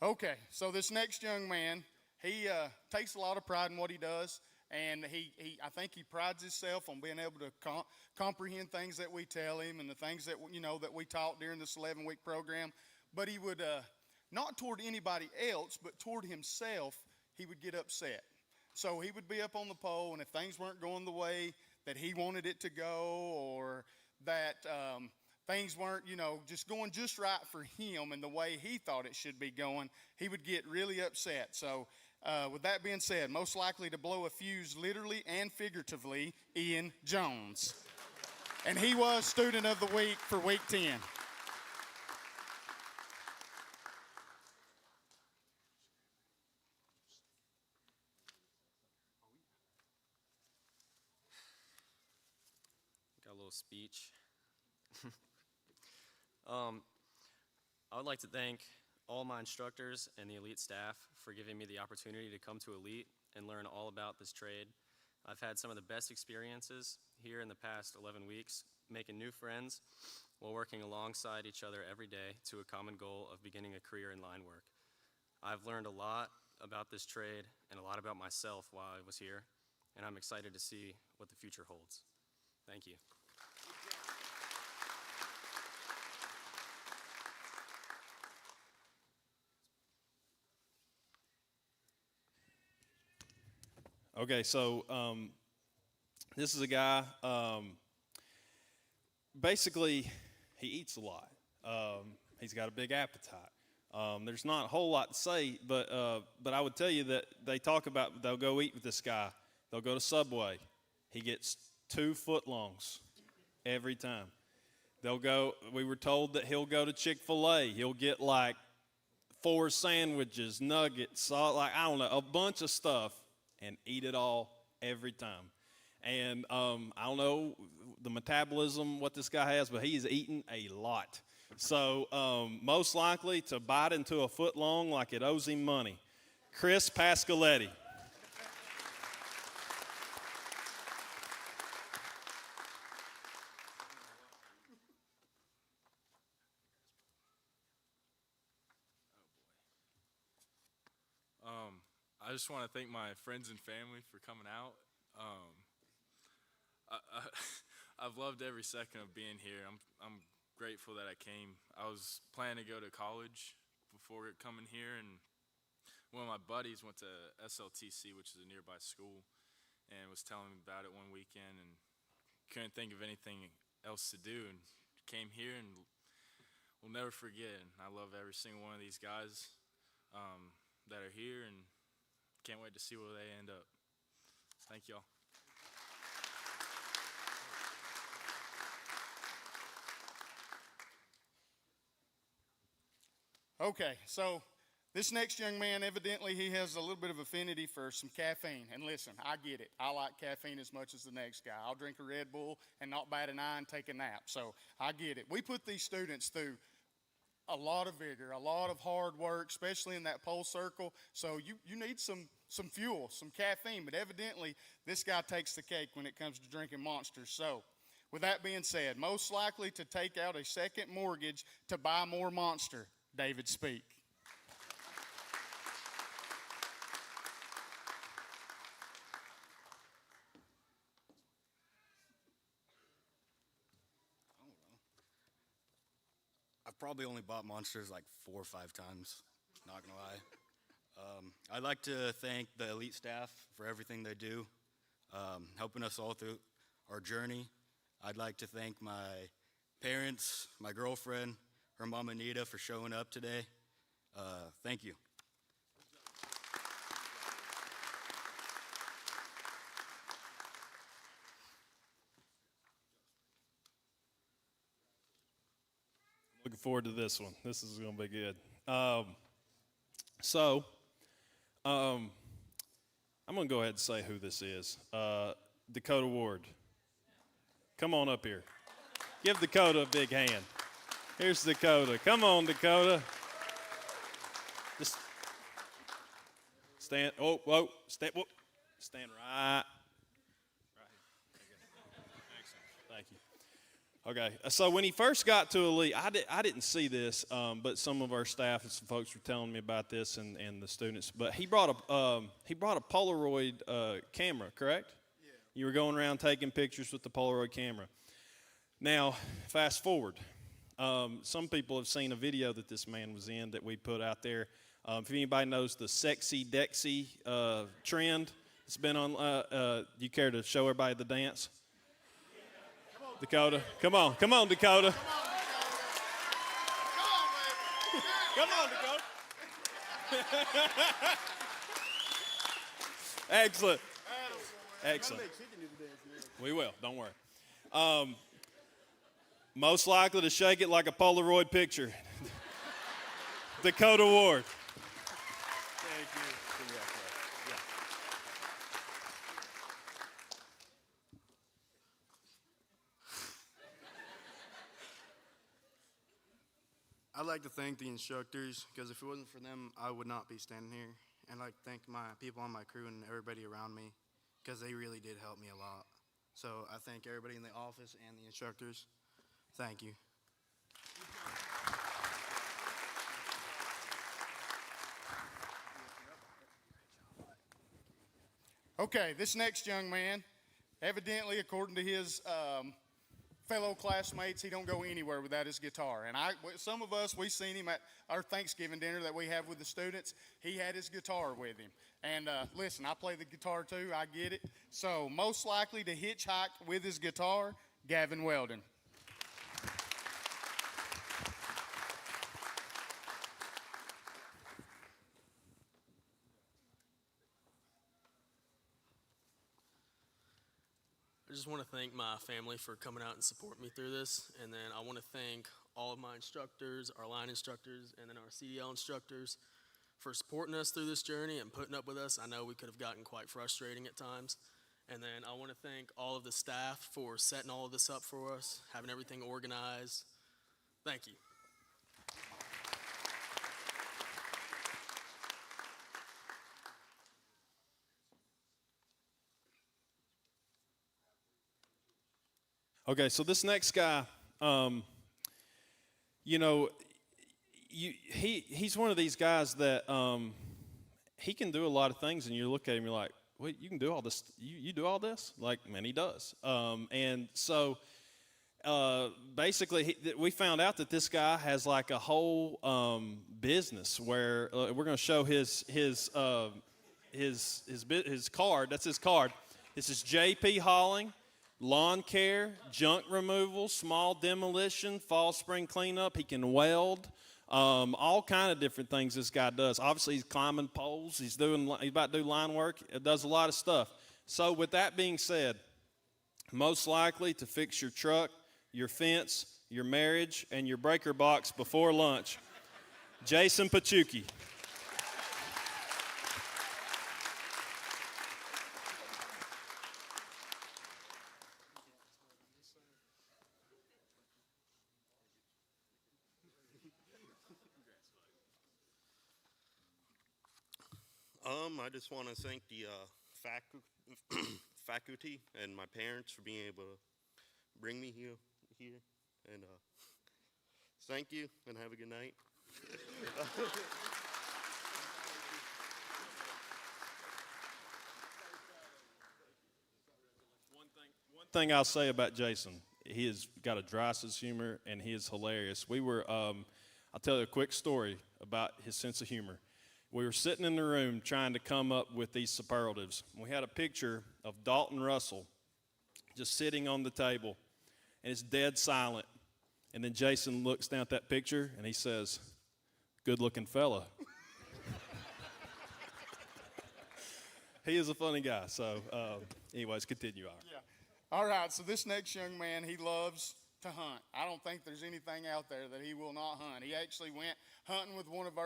Okay, so this next young man, he takes a lot of pride in what he does, and I think he prides himself on being able to comprehend things that we tell him and the things that that we taught during this 11-week program. But he would not toward anybody else, but toward himself, he would get upset. So he would be up on the pole, and if things weren't going the way that he wanted it to go, or that things weren't, just going just right for him and the way he thought it should be going, he would get really upset. So with that being said, most likely to blow a fuse literally and figuratively, Ian Jones. And he was Student of the Week for Week 10. Got a little speech. I would like to thank all my instructors and the Elite staff for giving me the opportunity to come to Elite and learn all about this trade. I've had some of the best experiences here in the past 11 weeks, making new friends while working alongside each other every day to a common goal of beginning a career in line work. I've learned a lot about this trade and a lot about myself while I was here, and I'm excited to see what the future holds. Thank you. Okay, so this is a guy, basically, he eats a lot. He's got a big appetite. There's not a whole lot to say, but I would tell you that they talk about they'll go eat with this guy. They'll go to Subway. He gets 2 footlongs every time. We were told that he'll go to Chick-fil-A. He'll get like 4 sandwiches, nuggets, salt, a bunch of stuff, and eat it all every time. And I don't know the metabolism, what this guy has, but he's eating a lot. So most likely to bite into a foot long like it owes him money. Chris Pascaletti. I just want to thank my friends and family for coming out. I've loved every second of being here. I'm grateful that I came. I was planning to go to college before coming here, and one of my buddies went to SLTC, which is a nearby school, and was telling me about it one weekend, and couldn't think of anything else to do, and came here, and we'll never forget. And I love every single one of these guys that are here, and can't wait to see where they end up. Thank y'all. Okay, so this next young man, evidently he has a little bit of affinity for some caffeine. And listen, I get it. I like caffeine as much as the next guy. I'll drink a Red Bull and not bat an eye and take a nap. So I get it. We put these students through a lot of vigor, a lot of hard work, especially in that pole circle. So you need some fuel, some caffeine. But evidently, this guy takes the cake when it comes to drinking Monsters. So with that being said, most likely to take out a second mortgage to buy more Monster, David Speak. I've probably only bought Monsters like 4 or 5 times, not gonna lie. I'd like to thank the Elite staff for everything they do, helping us all through our journey. I'd like to thank my parents, my girlfriend, her mom Anita for showing up today. Thank you. Looking forward to this one. This is going to be good. I'm going to go ahead and say who this is. Dakota Ward. Come on up here. Give Dakota a big hand. Here's Dakota. Come on, Dakota. Stand. Oh, whoa. Stand. Whoa. Stand right. Thank you. Okay, so when he first got to Elite, I didn't see this, but some of our staff and some folks were telling me about this and the students. But he brought a Polaroid camera, correct? Yeah. You were going around taking pictures with the Polaroid camera. Now, fast forward. Some people have seen a video that this man was in that we put out there. If anybody knows the sexy Dexy trend, it's been on. Do you care to show everybody the dance? Dakota, come on, Dakota. Come on, Dakota. Excellent. We will, don't worry. Most likely to shake it like a Polaroid picture. Dakota Ward. Thank you. I'd like to thank the instructors, because if it wasn't for them, I would not be standing here. And I'd like to thank my people on my crew and everybody around me, because they really did help me a lot. So I thank everybody in the office and the instructors. Thank you. Okay, this next young man, evidently, according to his fellow classmates, he don't go anywhere without his guitar. And some of us, we seen him at our Thanksgiving dinner that we have with the students. He had his guitar with him. And listen, I play the guitar too. I get it. So most likely to hitchhike with his guitar, Gavin Weldon. I just want to thank my family for coming out and supporting me through this. And then I want to thank all of my instructors, our line instructors, and then our CDL instructors for supporting us through this journey and putting up with us. I know we could have gotten quite frustrating at times. And then I want to thank all of the staff for setting all of this up for us, having everything organized. Thank you. Okay, so this next guy, he's one of these guys that he can do a lot of things, and you look at him, you're like, wait, you can do all this? You do all this? Like, man, he does. And so basically, we found out that this guy has like a whole business where we're going to show his card. That's his card. This is JP Hauling. Lawn care, junk removal, small demolition, fall spring cleanup. He can weld, all kind of different things this guy does. Obviously, he's climbing poles. He's about to do line work. It does a lot of stuff. So with that being said, most likely to fix your truck, your fence, your marriage, and your breaker box before lunch, Jason Pachuki. I just want to thank the faculty and my parents for being able to bring me here, and thank you, and have a good night. One thing I'll say about Jason, he has got a dry sense of humor, and he is hilarious. We were, I'll tell you a quick story about his sense of humor. We were sitting in the room trying to come up with these superlatives. We had a picture of Dalton Russell just sitting on the table, and it's dead silent. And then Jason looks down at that picture, and he says, "Good-looking fella." He is a funny guy. So anyways, continue on. Yeah. All right, so this next young man, he loves to hunt. I don't think there's anything out there that he will not hunt. He actually went hunting with one of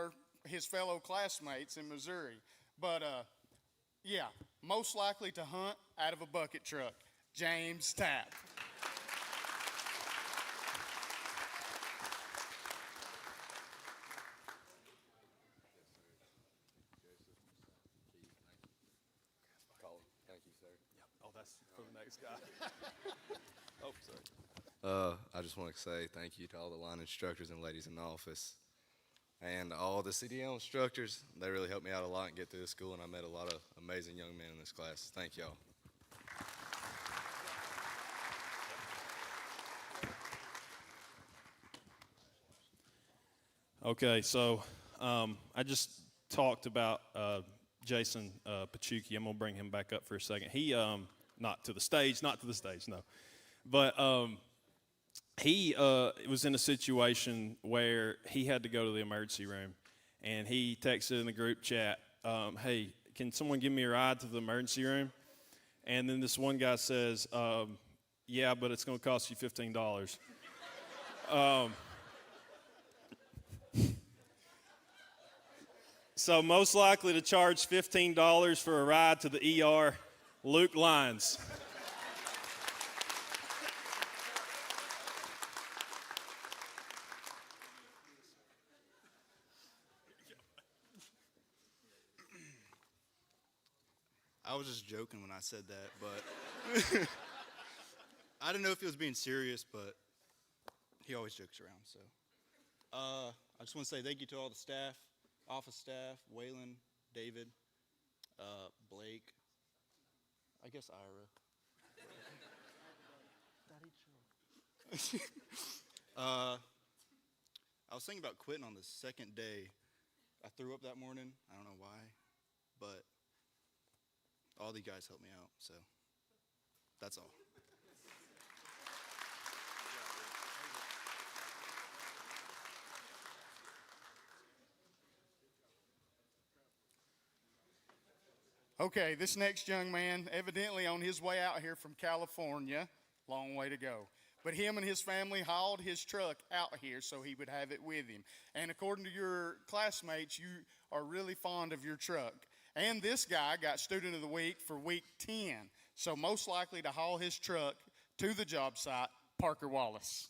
his fellow classmates in Missouri. But, yeah, most likely to hunt out of a bucket truck, James Tapp. next guy. Oh, sorry. I just want to say thank you to all the line instructors and ladies in the office and all the CDL instructors. They really helped me out a lot and get through the school, and I met a lot of amazing young men in this class. Thank y'all. Okay, so I just talked about Jason Pachuki. I'm going to bring him back up for a second. He, not to the stage, no. But he was in a situation where he had to go to the emergency room, and he texted in the group chat, hey, can someone give me a ride to the emergency room? And then this one guy says, yeah, but it's going to cost you $15. So most likely to charge $15 for a ride to the ER, Luke Lyons. I was just joking when I said that, but I didn't know if he was being serious, but he always jokes around. So I just want to say thank you to all the staff, office staff, Waylon, David, Blake, I guess Ira. I was thinking about quitting on the second day. I threw up that morning. I don't know why, but all the guys helped me out, so that's all. Okay, this next young man, evidently on his way out here from California, long way to go. But him and his family hauled his truck out here so he would have it with him. And according to your classmates, you are really fond of your truck. And this guy got Student of the Week for week 10. So most likely to haul his truck to the job site, Parker Wallace.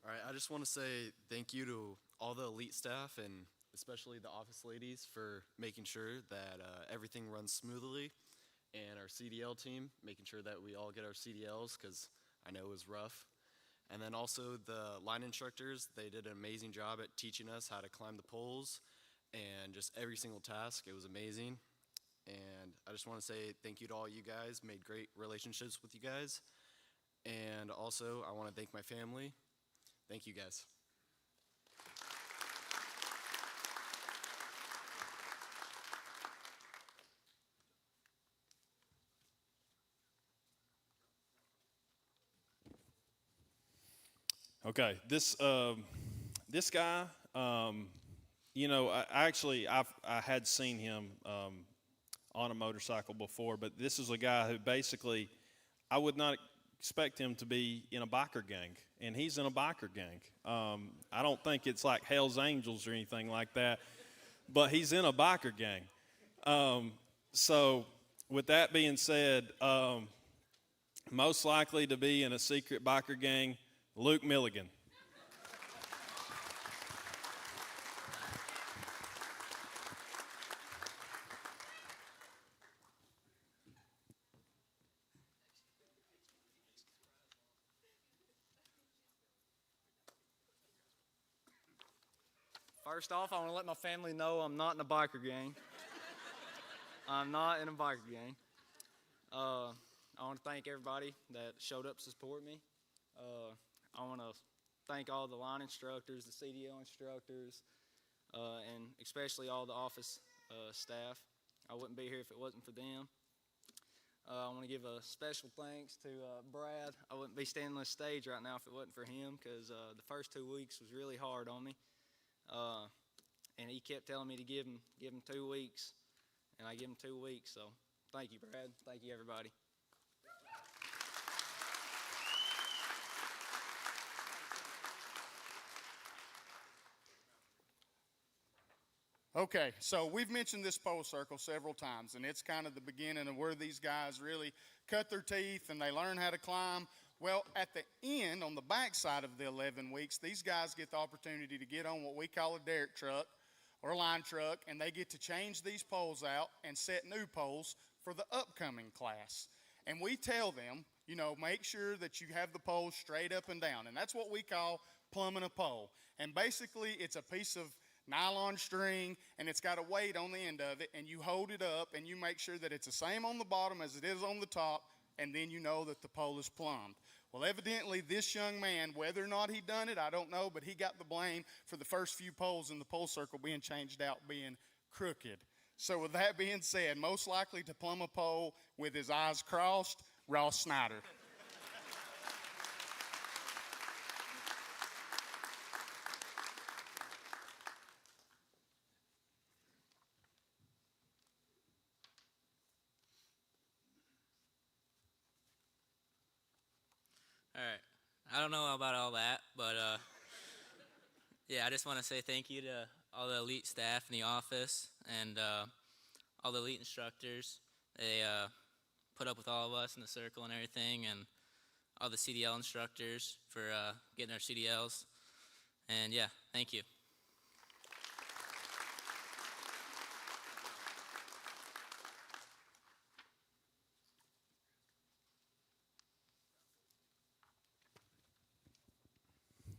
All right, I just want to say thank you to all the elite staff and especially the office ladies for making sure that everything runs smoothly, and our CDL team, making sure that we all get our CDLs because I know it was rough. And then also the line instructors, they did an amazing job at teaching us how to climb the poles and just every single task. It was amazing. And I just want to say thank you to all you guys, made great relationships with you guys. And also I want to thank my family. Thank you guys. Okay, this guy, you know, I had seen him on a motorcycle before, but this is a guy who basically I would not expect him to be in a biker gang, and he's in a biker gang. I don't think it's like Hell's Angels or anything like that, but he's in a biker gang. So with that being said, most likely to be in a secret biker gang, Luke Milligan. First off, I want to let my family know I'm not in a biker gang. I'm not in a biker gang. I want to thank everybody that showed up to support me. I want to thank all the line instructors, the CDL instructors, and especially all the office staff. I wouldn't be here if it wasn't for them. I want to give a special thanks to Brad. I wouldn't be standing on the stage right now if it wasn't for him, because the first 2 weeks was really hard on me. And he kept telling me to give him 2 weeks, and I give him 2 weeks. So thank you, Brad. Thank you, everybody. Okay, so we've mentioned this pole circle several times, and it's kind of the beginning of where these guys really cut their teeth and they learn how to climb. Well, at the end, on the back side of the 11 weeks, these guys get the opportunity to get on what we call a derrick truck or a line truck, and they get to change these poles out and set new poles for the upcoming class. And we tell them, you know, make sure that you have the poles straight up and down, and that's what we call plumbing a pole. And basically, it's a piece of nylon string, and it's got a weight on the end of it, and you hold it up, and you make sure that it's the same on the bottom as it is on the top, and then you know that the pole is plumbed. Well, evidently, this young man, whether or not he done it, I don't know, but he got the blame for the first few poles in the pole circle being changed out, being crooked. So with that being said, most likely to plumb a pole with his eyes crossed, Ross Snyder. All right. I don't know about all that, but yeah, I just want to say thank you to all the elite staff in the office and all the elite instructors. They put up with all of us in the circle and everything, and all the CDL instructors for getting our CDLs. And yeah, thank you.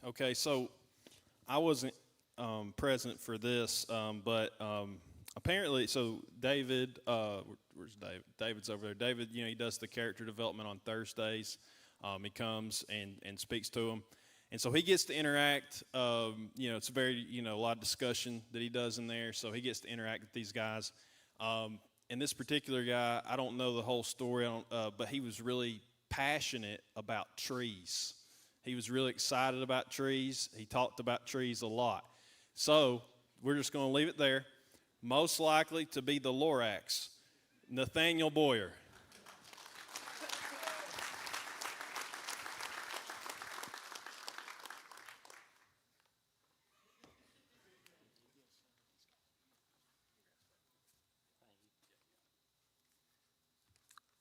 Okay, so I wasn't present for this, but apparently, so David, where's David? David's over there. David, you know, he does the character development on Thursdays. He comes and speaks to them. And so he gets to interact. You know, it's a very, you know, a lot of discussion that he does in there. So he gets to interact with these guys. And this particular guy, I don't know the whole story, but he was really passionate about trees. He was really excited about trees. He talked about trees a lot. So we're just going to leave it there. Most likely to be the Lorax, Nathaniel Boyer.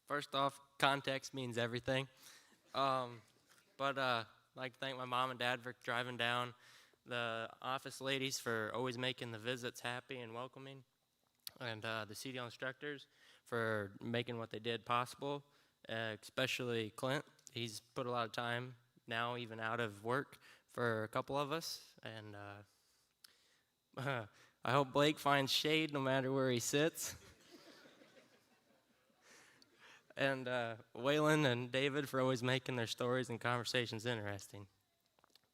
First off, context means everything. I'd like to thank my mom and dad for driving down, the office ladies for always making the visits happy and welcoming, and the CDL instructors for making what they did possible, especially Clint. He's put a lot of time now, even out of work, for a couple of us, and I hope Blake finds shade no matter where he sits. And Waylon and David for always making their stories and conversations interesting.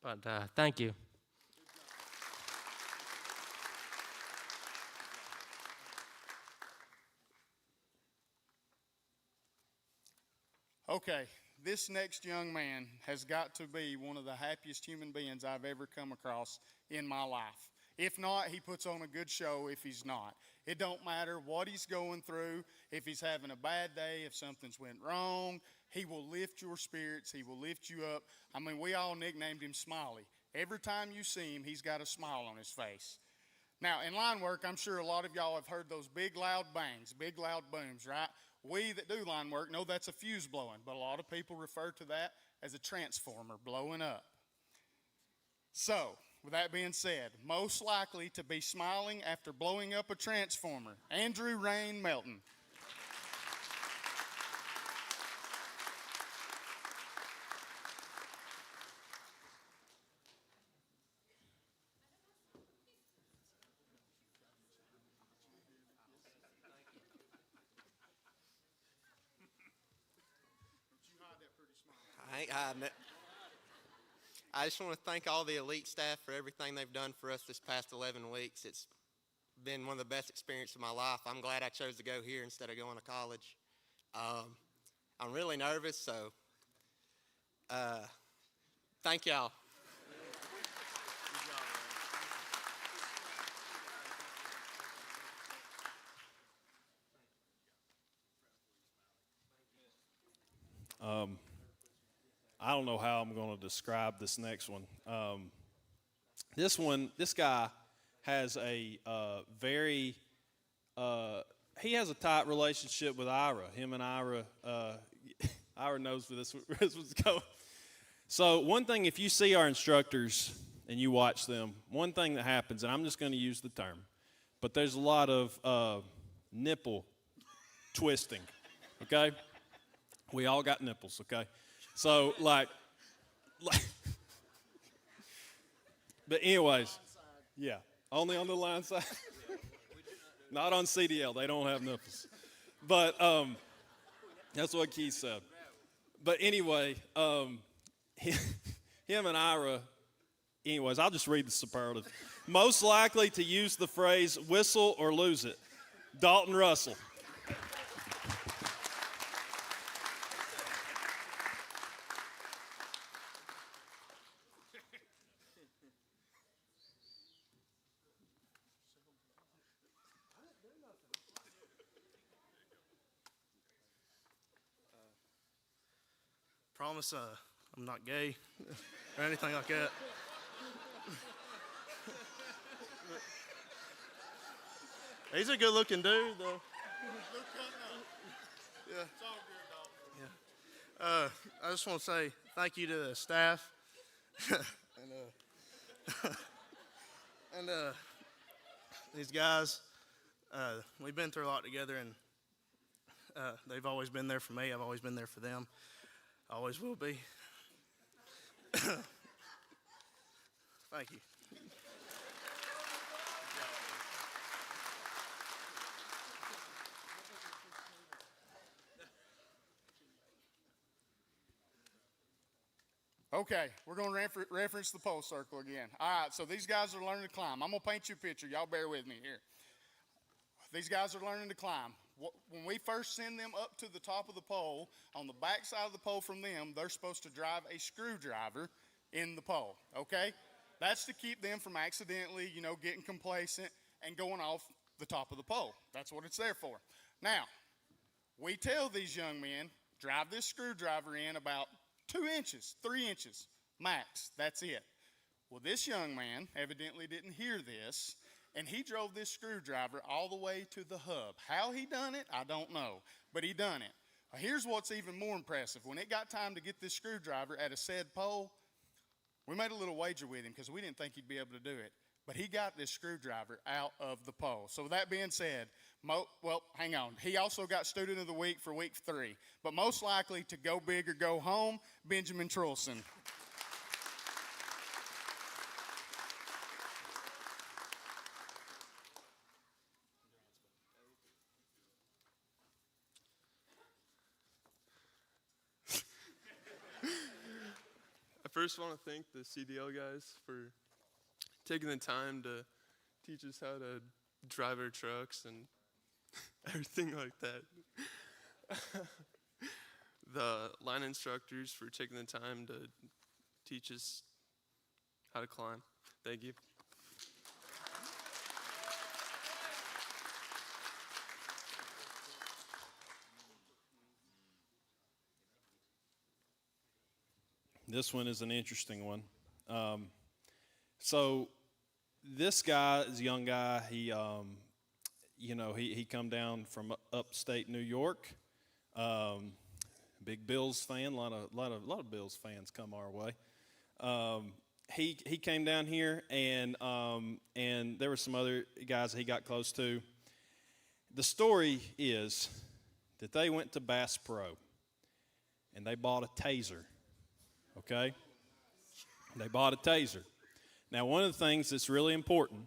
But thank you. Okay, this next young man has got to be one of the happiest human beings I've ever come across in my life. If not, he puts on a good show if he's not. It don't matter what he's going through, if he's having a bad day, if something's went wrong, he will lift your spirits, he will lift you up. I mean, we all nicknamed him Smiley. Every time you see him, he's got a smile on his face. Now, in line work, I'm sure a lot of y'all have heard those big loud bangs, big loud booms, right? We that do line work know that's a fuse blowing, but a lot of people refer to that as a transformer blowing up. So, with that being said, most likely to be smiling after blowing up a transformer, Andrew Rain Melton. I ain't hiding it. I just want to thank all the elite staff for everything they've done for us this past 11 weeks. It's been one of the best experiences of my life. I'm glad I chose to go here instead of going to college. I'm really nervous, so thank y'all. I don't know how I'm going to describe this next one. This guy has a he has a tight relationship with Ira. Him and Ira, Ira knows where this was going. So one thing, if you see our instructors and you watch them, one thing that happens, and I'm just going to use the term, but there's a lot of nipple twisting, okay? We all got nipples, okay? So, like but anyways, yeah, only on the line side. Not on CDL, they don't have nipples. But that's what Keith said. But anyway, him and Ira, anyways, I'll just read the superlative. Most likely to use the phrase whistle or lose it, Dalton Russell. Promise I'm not gay or anything like that. He's a good-looking dude, though. Yeah. Yeah. I just want to say thank you to the staff and these guys. We've been through a lot together, and they've always been there for me. I've always been there for them. I always will be. Thank you. Okay, we're going to reference the pole circle again. All right, so these guys are learning to climb. I'm going to paint you a picture. Y'all bear with me here. These guys are learning to climb. When we first send them up to the top of the pole, on the back side of the pole from them, they're supposed to drive a screwdriver in the pole, okay? That's to keep them from accidentally, getting complacent and going off the top of the pole. That's what it's there for. Now, we tell these young men, drive this screwdriver in about 2 inches, 3 inches, max. That's it. Well, this young man evidently didn't hear this, and he drove this screwdriver all the way to the hub. How he done it, I don't know, but he done it. Here's what's even more impressive. When it got time to get this screwdriver at a said pole, we made a little wager with him because we didn't think he'd be able to do it. But he got this screwdriver out of the pole. So with that being said, well, hang on. He also got Student of the Week for week 3. But most likely to go big or go home, Benjamin Trulson. I first want to thank the CDL guys for taking the time to teach us how to drive our trucks and everything like that. The line instructors for taking the time to teach us how to climb. Thank you. This one is an interesting one. So this guy is a young guy. He come down from upstate New York. Big Bills fan. A lot of Bills fans come our way. He came down here, and there were some other guys he got close to. The story is that they went to Bass Pro, and they bought a taser. Okay? They bought a taser. Now, one of the things that's really important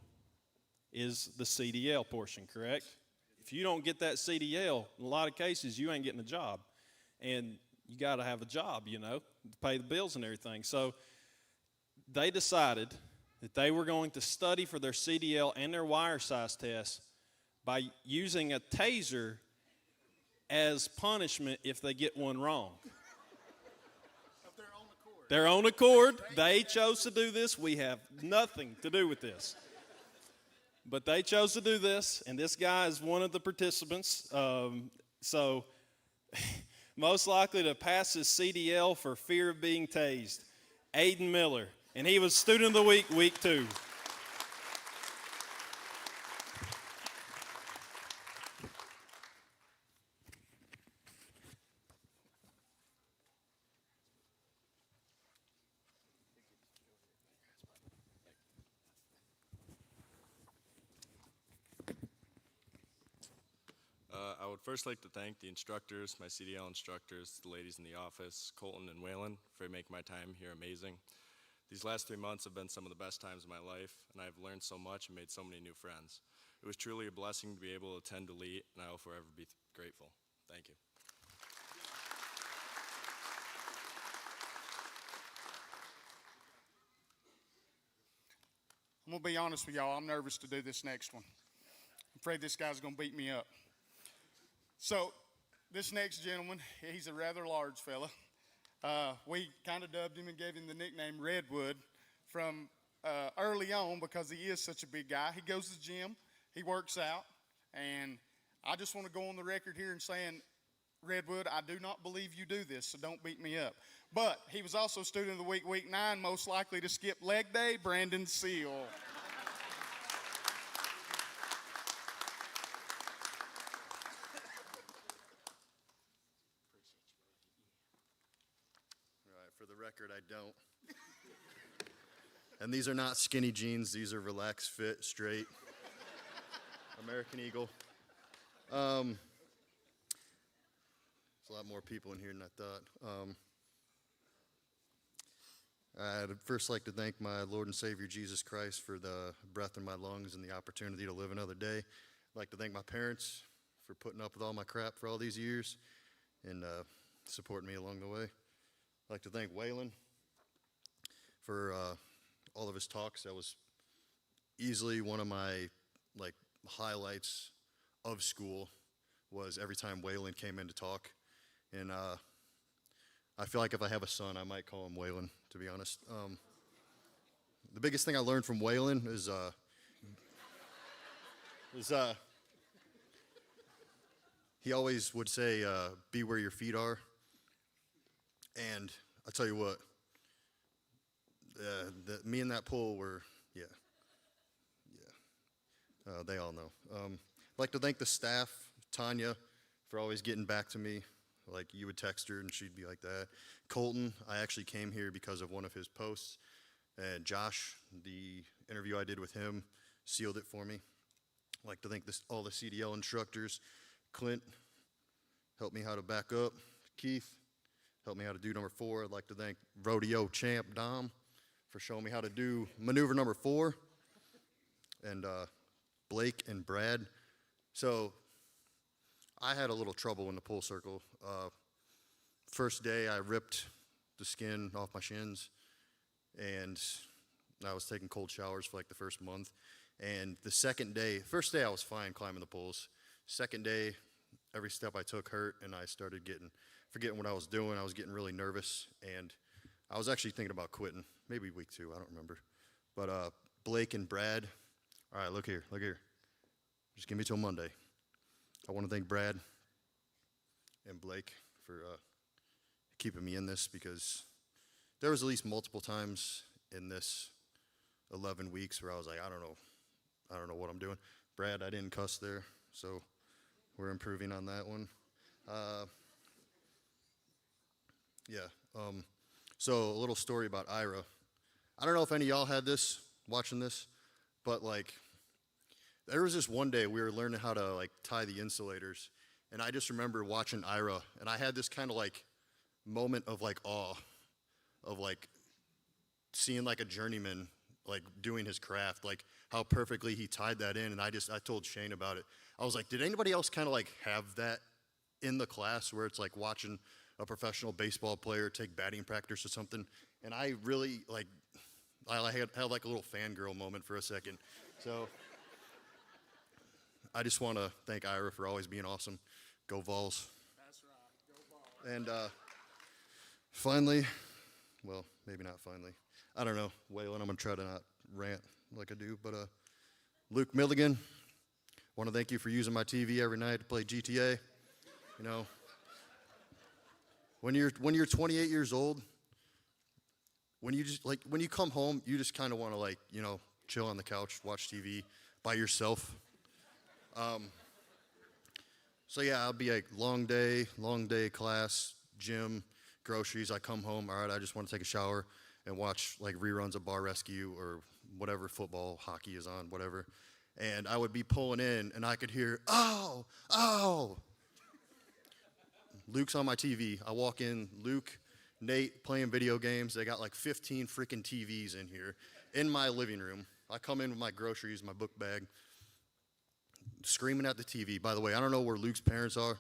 is the CDL portion, correct? If you don't get that CDL, in a lot of cases, you ain't getting a job. And you got to have a job, to pay the bills and everything. So they decided that they were going to study for their CDL and their wire size test by using a taser as punishment if they get one wrong. Their own accord. They chose to do this. We have nothing to do with this. But they chose to do this, and this guy is one of the participants. So most likely to pass his CDL for fear of being tased, Aiden Miller. And he was Student of the Week, week 2. would first like to thank the instructors, my CDL instructors, the ladies in the office, Colton and Waylon, for making my time here amazing. These last 3 months have been some of the best times of my life, and I've learned so much and made so many new friends. It was truly a blessing to be able to attend Elite, and I will forever be grateful. Thank you. I'm going to be honest with y'all. I'm nervous to do this next one. I'm afraid this guy's going to beat me up. So, this next gentleman, he's a rather large fella. We kind of dubbed him and gave him the nickname Redwood from early on because he is such a big guy. He goes to the gym, he works out, and I just want to go on the record here and saying, Redwood, I do not believe you do this, so don't beat me up. But he was also Student of the Week, Week 9, most likely to skip leg day, Brandon Seal. All right, for the record, I don't. And these are not skinny jeans. These are relaxed, fit, straight, American Eagle. There's a lot more people in here than I thought. I'd first like to thank my Lord and Savior Jesus Christ for the breath in my lungs and the opportunity to live another day. I'd like to thank my parents for putting up with all my crap for all these years and supporting me along the way. I'd like to thank Waylon for all of his talks. That was easily one of my highlights of school, was every time Waylon came in to talk. And I feel like if I have a son, I might call him Waylon, to be honest. The biggest thing I learned from Waylon is he always would say, be where your feet are. And I'll tell you what, me and that pool were, they all know. I'd like to thank the staff, Tanya, for always getting back to me. Like, you would text her and she'd be like that. Colton, I actually came here because of one of his posts. And Josh, the interview I did with him, sealed it for me. I'd like to thank all the CDL instructors. Clint helped me how to back up. Keith helped me how to do number 4. I'd like to thank rodeo champ Dom for showing me how to do maneuver number 4. And Blake and Brad. So I had a little trouble in the pull circle. First day, I ripped the skin off my shins, and I was taking cold showers for like the first month. And the second day, first day I was fine climbing the poles. Second day, every step I took hurt, and I started forgetting what I was doing. I was getting really nervous, and I was actually thinking about quitting. Maybe week 2, I don't remember. But Blake and Brad, all right, look here. Just give me till Monday. I want to thank Brad and Blake for keeping me in this, because there was at least multiple times in this 11 weeks where I was like, I don't know what I'm doing. Brad, I didn't cuss there, so we're improving on that one. So a little story about Ira. I don't know if any of y'all had this, watching this, but there was this one day we were learning how to tie the insulators, and I just remember watching Ira, and I had this kind of moment of awe of seeing a journeyman doing his craft, how perfectly he tied that in. And I told Shane about it. I was like, did anybody else kind of have that in the class, where it's watching a professional baseball player take batting practice or something? And I really I had a little fangirl moment for a second. So I just want to thank Ira for always being awesome. Go Vols. That's right. Go Vols. And finally, well, maybe not finally, I don't know, Waylon, I'm going to try to not rant like I do, but Luke Milligan, want to thank you for using my TV every night to play GTA. You know, when you're 28 years old, when you just when you come home, you just kind of want to chill on the couch, watch TV by yourself. So yeah, I'll be long day class, gym, groceries. I come home, all right, I just want to take a shower and watch reruns of Bar Rescue or whatever football, hockey is on, whatever. And I would be pulling in, and I could hear, oh, Luke's on my TV. I walk in, Luke, Nate playing video games. They got like 15 freaking TVs in here in my living room. I come in with my groceries, my book bag, screaming at the TV. By the way, I don't know where Luke's parents are,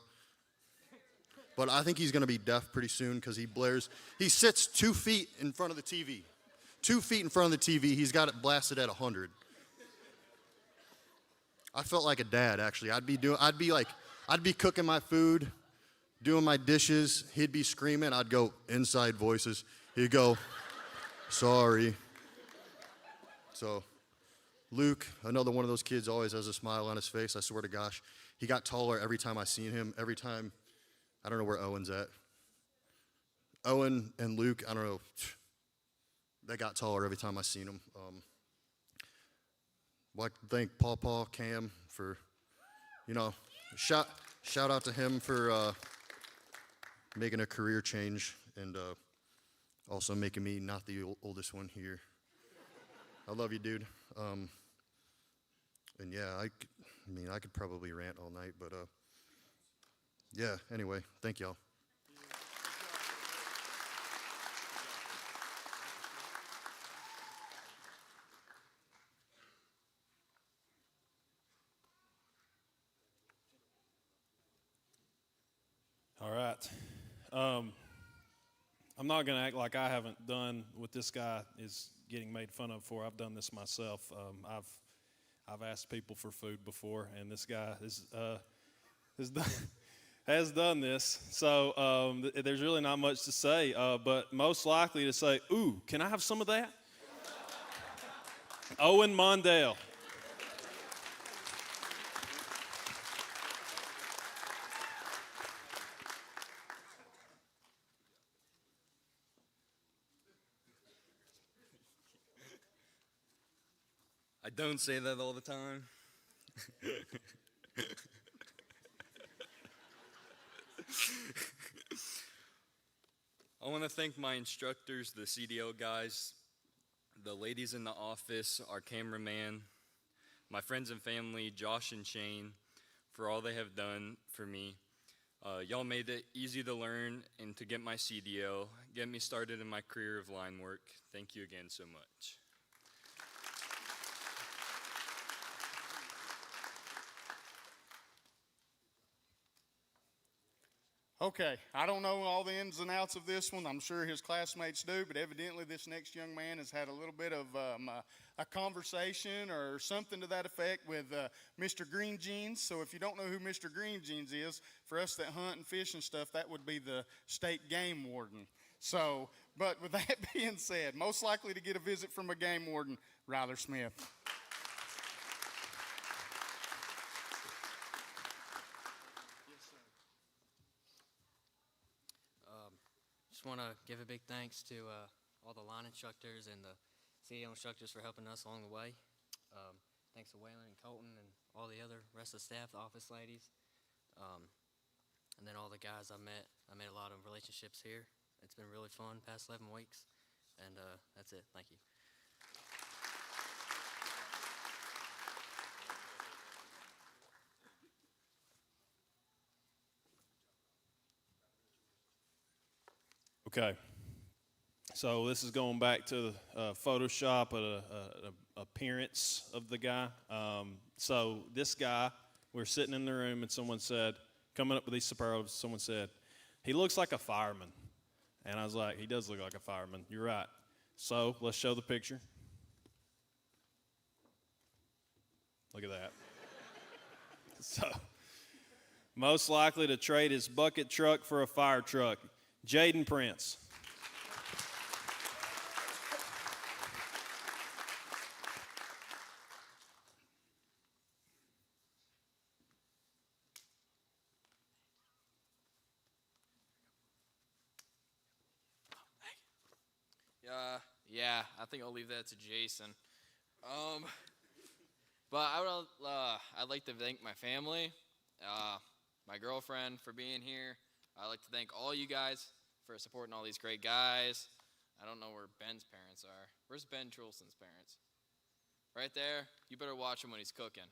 but I think he's going to be deaf pretty soon because he blares. He sits 2 feet in front of the TV. 2 feet in front of the TV. He's got it blasted at 100. I felt like a dad, actually. I'd be cooking my food, doing my dishes. He'd be screaming. I'd go inside voices. He'd go, sorry. So Luke, another one of those kids, always has a smile on his face. I swear to gosh. He got taller every time I seen him. Every time, I don't know where Owen's at. Owen and Luke, I don't know. They got taller every time I seen them. I'd like to thank Paw Cam for, shout out to him for making a career change and also making me not the oldest one here. I love you, dude. And yeah, I could probably rant all night, but yeah, anyway, thank y'all. All right. I'm not going to act like I haven't done what this guy is getting made fun of for. I've done this myself. I've asked people for food before, and this guy has done this. So there's really not much to say, but most likely to say, ooh, can I have some of that? Owen Mondale. I don't say that all the time. I want to thank my instructors, the CDL guys, the ladies in the office, our cameraman, my friends and family, Josh and Shane, for all they have done for me. Y'all made it easy to learn and to get my CDL, get me started in my career of line work. Thank you again so much. Okay, I don't know all the ins and outs of this one. I'm sure his classmates do, but evidently this next young man has had a little bit of a conversation or something to that effect with Mr. Green Jeans. So if you don't know who Mr. Green Jeans is, for us that hunt and fish and stuff, that would be the state game warden. So, but with that being said, most likely to get a visit from a game warden, Ryler Smith. Just want to give a big thanks to all the line instructors and the CDL instructors for helping us along the way. Thanks to Waylon and Colton and all the other rest of the staff, the office ladies, and then all the guys I met. I made a lot of relationships here. It's been really fun past 11 weeks, and that's it. Thank you. Okay, so this is going back to Photoshop, an appearance of the guy. So this guy, we're sitting in the room and someone said, coming up with these superlatives, someone said, he looks like a fireman. And I was like, he does look like a fireman. You're right. So let's show the picture. Look at that. So, most likely to trade his bucket truck for a fire truck. Jaden Prince. Yeah, I think I'll leave that to Jason. But I'd like to thank my family, my girlfriend for being here. I'd like to thank all you guys for supporting all these great guys. I don't know where Ben's parents are. Where's Ben Trulson's parents? Right there. You better watch him when he's cooking.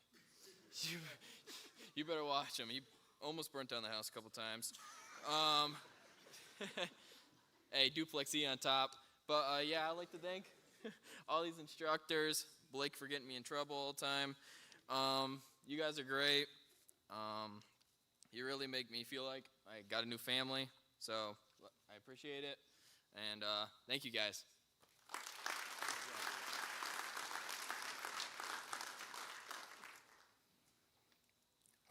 You better watch him. He almost burnt down the house a couple times. Um, hey, duplex E on top. But yeah, I'd like to thank all these instructors. Blake for getting me in trouble all the time. You guys are great. You really make me feel like I got a new family. So I appreciate it. And thank you guys.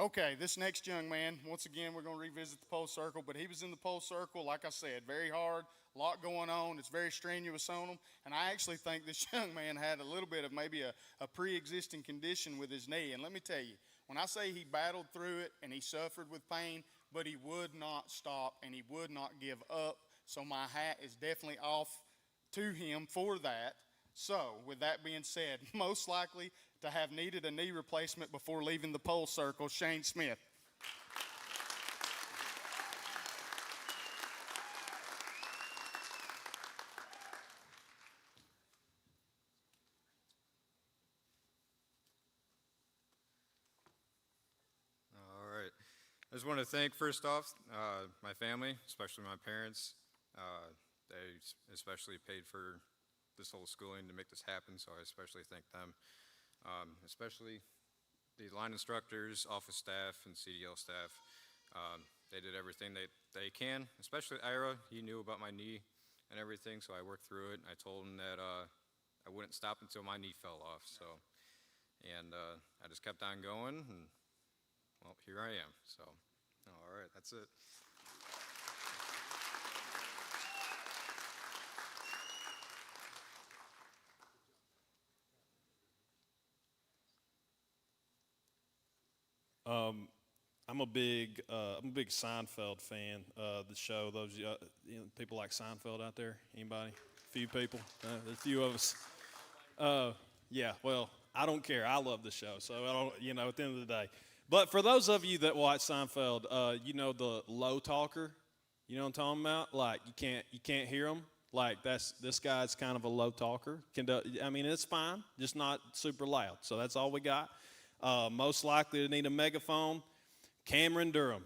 Okay, this next young man, once again, we're going to revisit the pole circle, but he was in the pole circle, like I said, very hard, a lot going on. It's very strenuous on him. And I actually think this young man had a little bit of maybe a pre-existing condition with his knee. And let me tell you, when I say he battled through it and he suffered with pain, but he would not stop and he would not give up. So my hat is definitely off to him for that. So, with that being said, most likely to have needed a knee replacement before leaving the pole circle, Shane Smith. All right. I just want to thank, first off, my family, especially my parents. They especially paid for this whole schooling to make this happen, so I especially thank them. Especially the line instructors, office staff, and CDL staff. They did everything they can, especially Ira. He knew about my knee and everything, so I worked through it. I told him that I wouldn't stop until my knee fell off. And I just kept on going, and well, here I am. So, all right, that's it. I'm a big Seinfeld fan. The show, those people like Seinfeld out there. Anybody? A few people. There's a few of us. Yeah. Well, I don't care. I love the show. So I don't. At the end of the day. But for those of you that watch Seinfeld, the low talker. You know what I'm talking about? Like you can't hear him. Like this guy's kind of a low talker. It's fine, just not super loud. So that's all we got. Most likely to need a megaphone, Cameron Durham.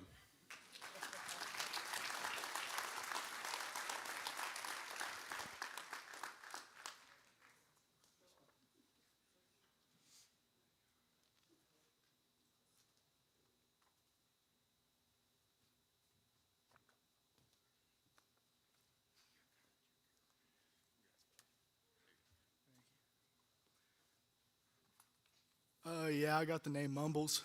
Yeah, I got the name Mumbles.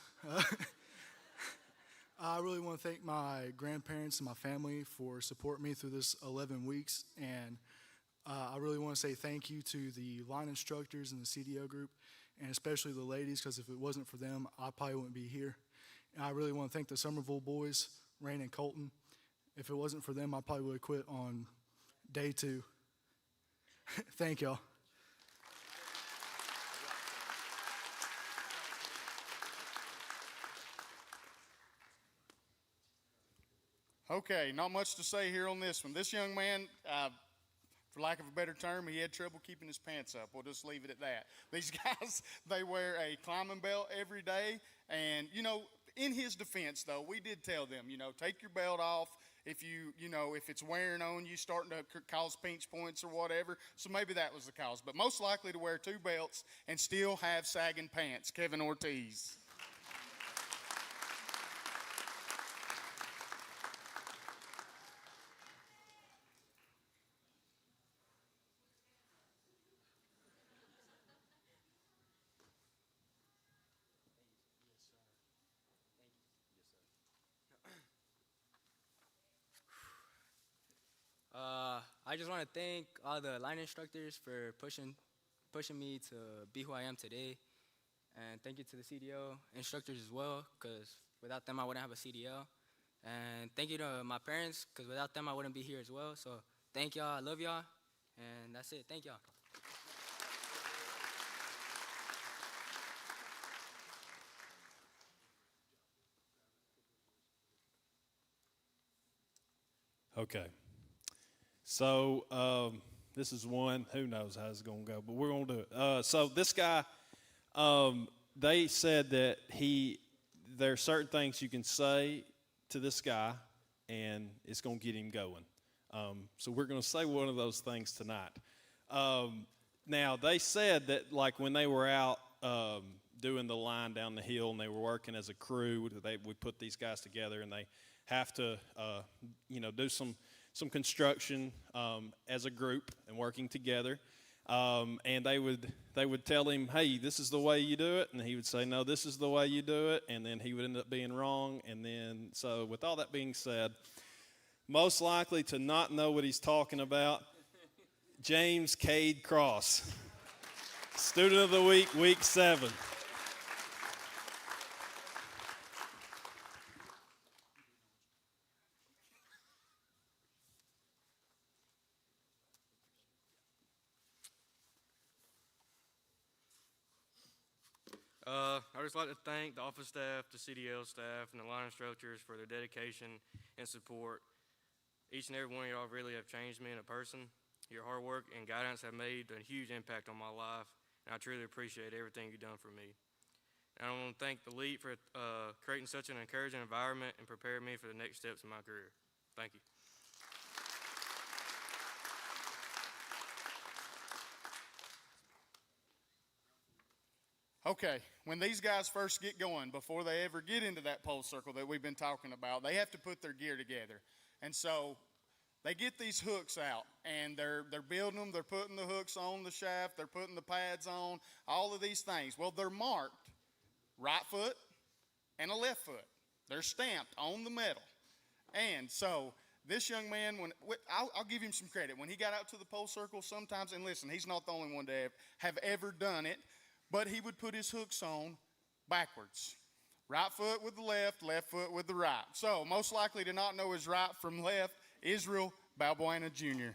I really want to thank my grandparents and my family for supporting me through this 11 weeks. And I really want to say thank you to the line instructors and the CDO group, and especially the ladies, because if it wasn't for them, I probably wouldn't be here. And I really want to thank the Somerville boys, Rain and Colton. If it wasn't for them, I probably would have quit on day 2. Thank y'all. Okay, not much to say here on this one. This young man, for lack of a better term, he had trouble keeping his pants up. We'll just leave it at that. These guys, they wear a climbing belt every day. And, in his defense, though, we did tell them, take your belt off. If if it's wearing on you, starting to cause pinch points or whatever. So maybe that was the cause. But most likely to wear 2 belts and still have sagging pants, Kevin Ortiz. I just want to thank all the line instructors for pushing me to be who I am today. And thank you to the CDO instructors as well, because without them I wouldn't have a CDL. And thank you to my parents, because without them I wouldn't be here as well. So thank y'all, I love y'all, and that's it, thank y'all. Okay. So this is one, who knows how it's going to go, but we're going to do it. So this guy, they said that there are certain things you can say to this guy and it's going to get him going. So we're going to say one of those things tonight. Now, they said that, like, when they were out doing the line down the hill and they were working as a crew, we put these guys together, and they have to, do some construction as a group and working together. And they would tell him, hey, this is the way you do it. And he would say, no, this is the way you do it. And then he would end up being wrong. And then, so with all that being said, most likely to not know what he's talking about, James Cade Cross, Student of the Week, Week 7. I just like to thank the office staff, the CDL staff, and the line instructors for their dedication and support. Each and every one of y'all really have changed me in a person. Your hard work and guidance have made a huge impact on my life, and I truly appreciate everything you've done for me. And I want to thank the Elite for creating such an encouraging environment and preparing me for the next steps in my career. Thank you. Okay, when these guys first get going, before they ever get into that pole circle that we've been talking about, they have to put their gear together. And so they get these hooks out, and they're building them. They're putting the hooks on the shaft. They're putting the pads on, all of these things. Well, they're marked right foot and a left foot. They're stamped on the metal. And so this young man, I'll give him some credit. When he got out to the pole circle sometimes, and listen, he's not the only one to have ever done it, but he would put his hooks on backwards. Right foot with the left foot with the right. So most likely to not know his right from left, Israel Balbuena Jr.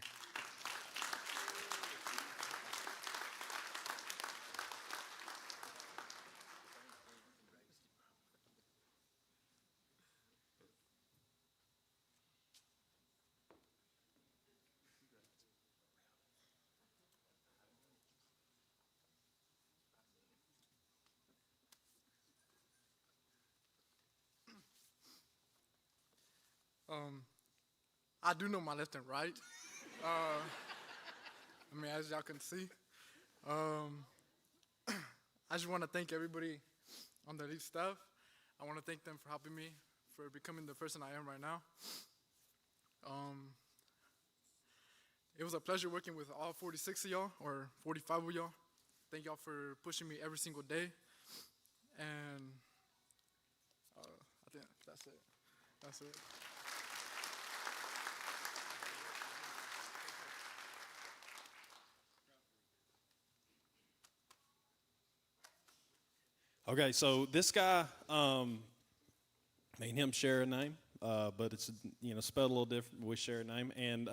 I do know my left and right. As y'all can see. I just want to thank everybody on the elite staff. I want to thank them for helping me, for becoming the person I am right now. It was a pleasure working with all 46 of y'all, or 45 of y'all. Thank y'all for pushing me every single day. And I think that's it. That's it. Okay, so this guy, me and him share a name, but it's spelled a little different. We share a name, and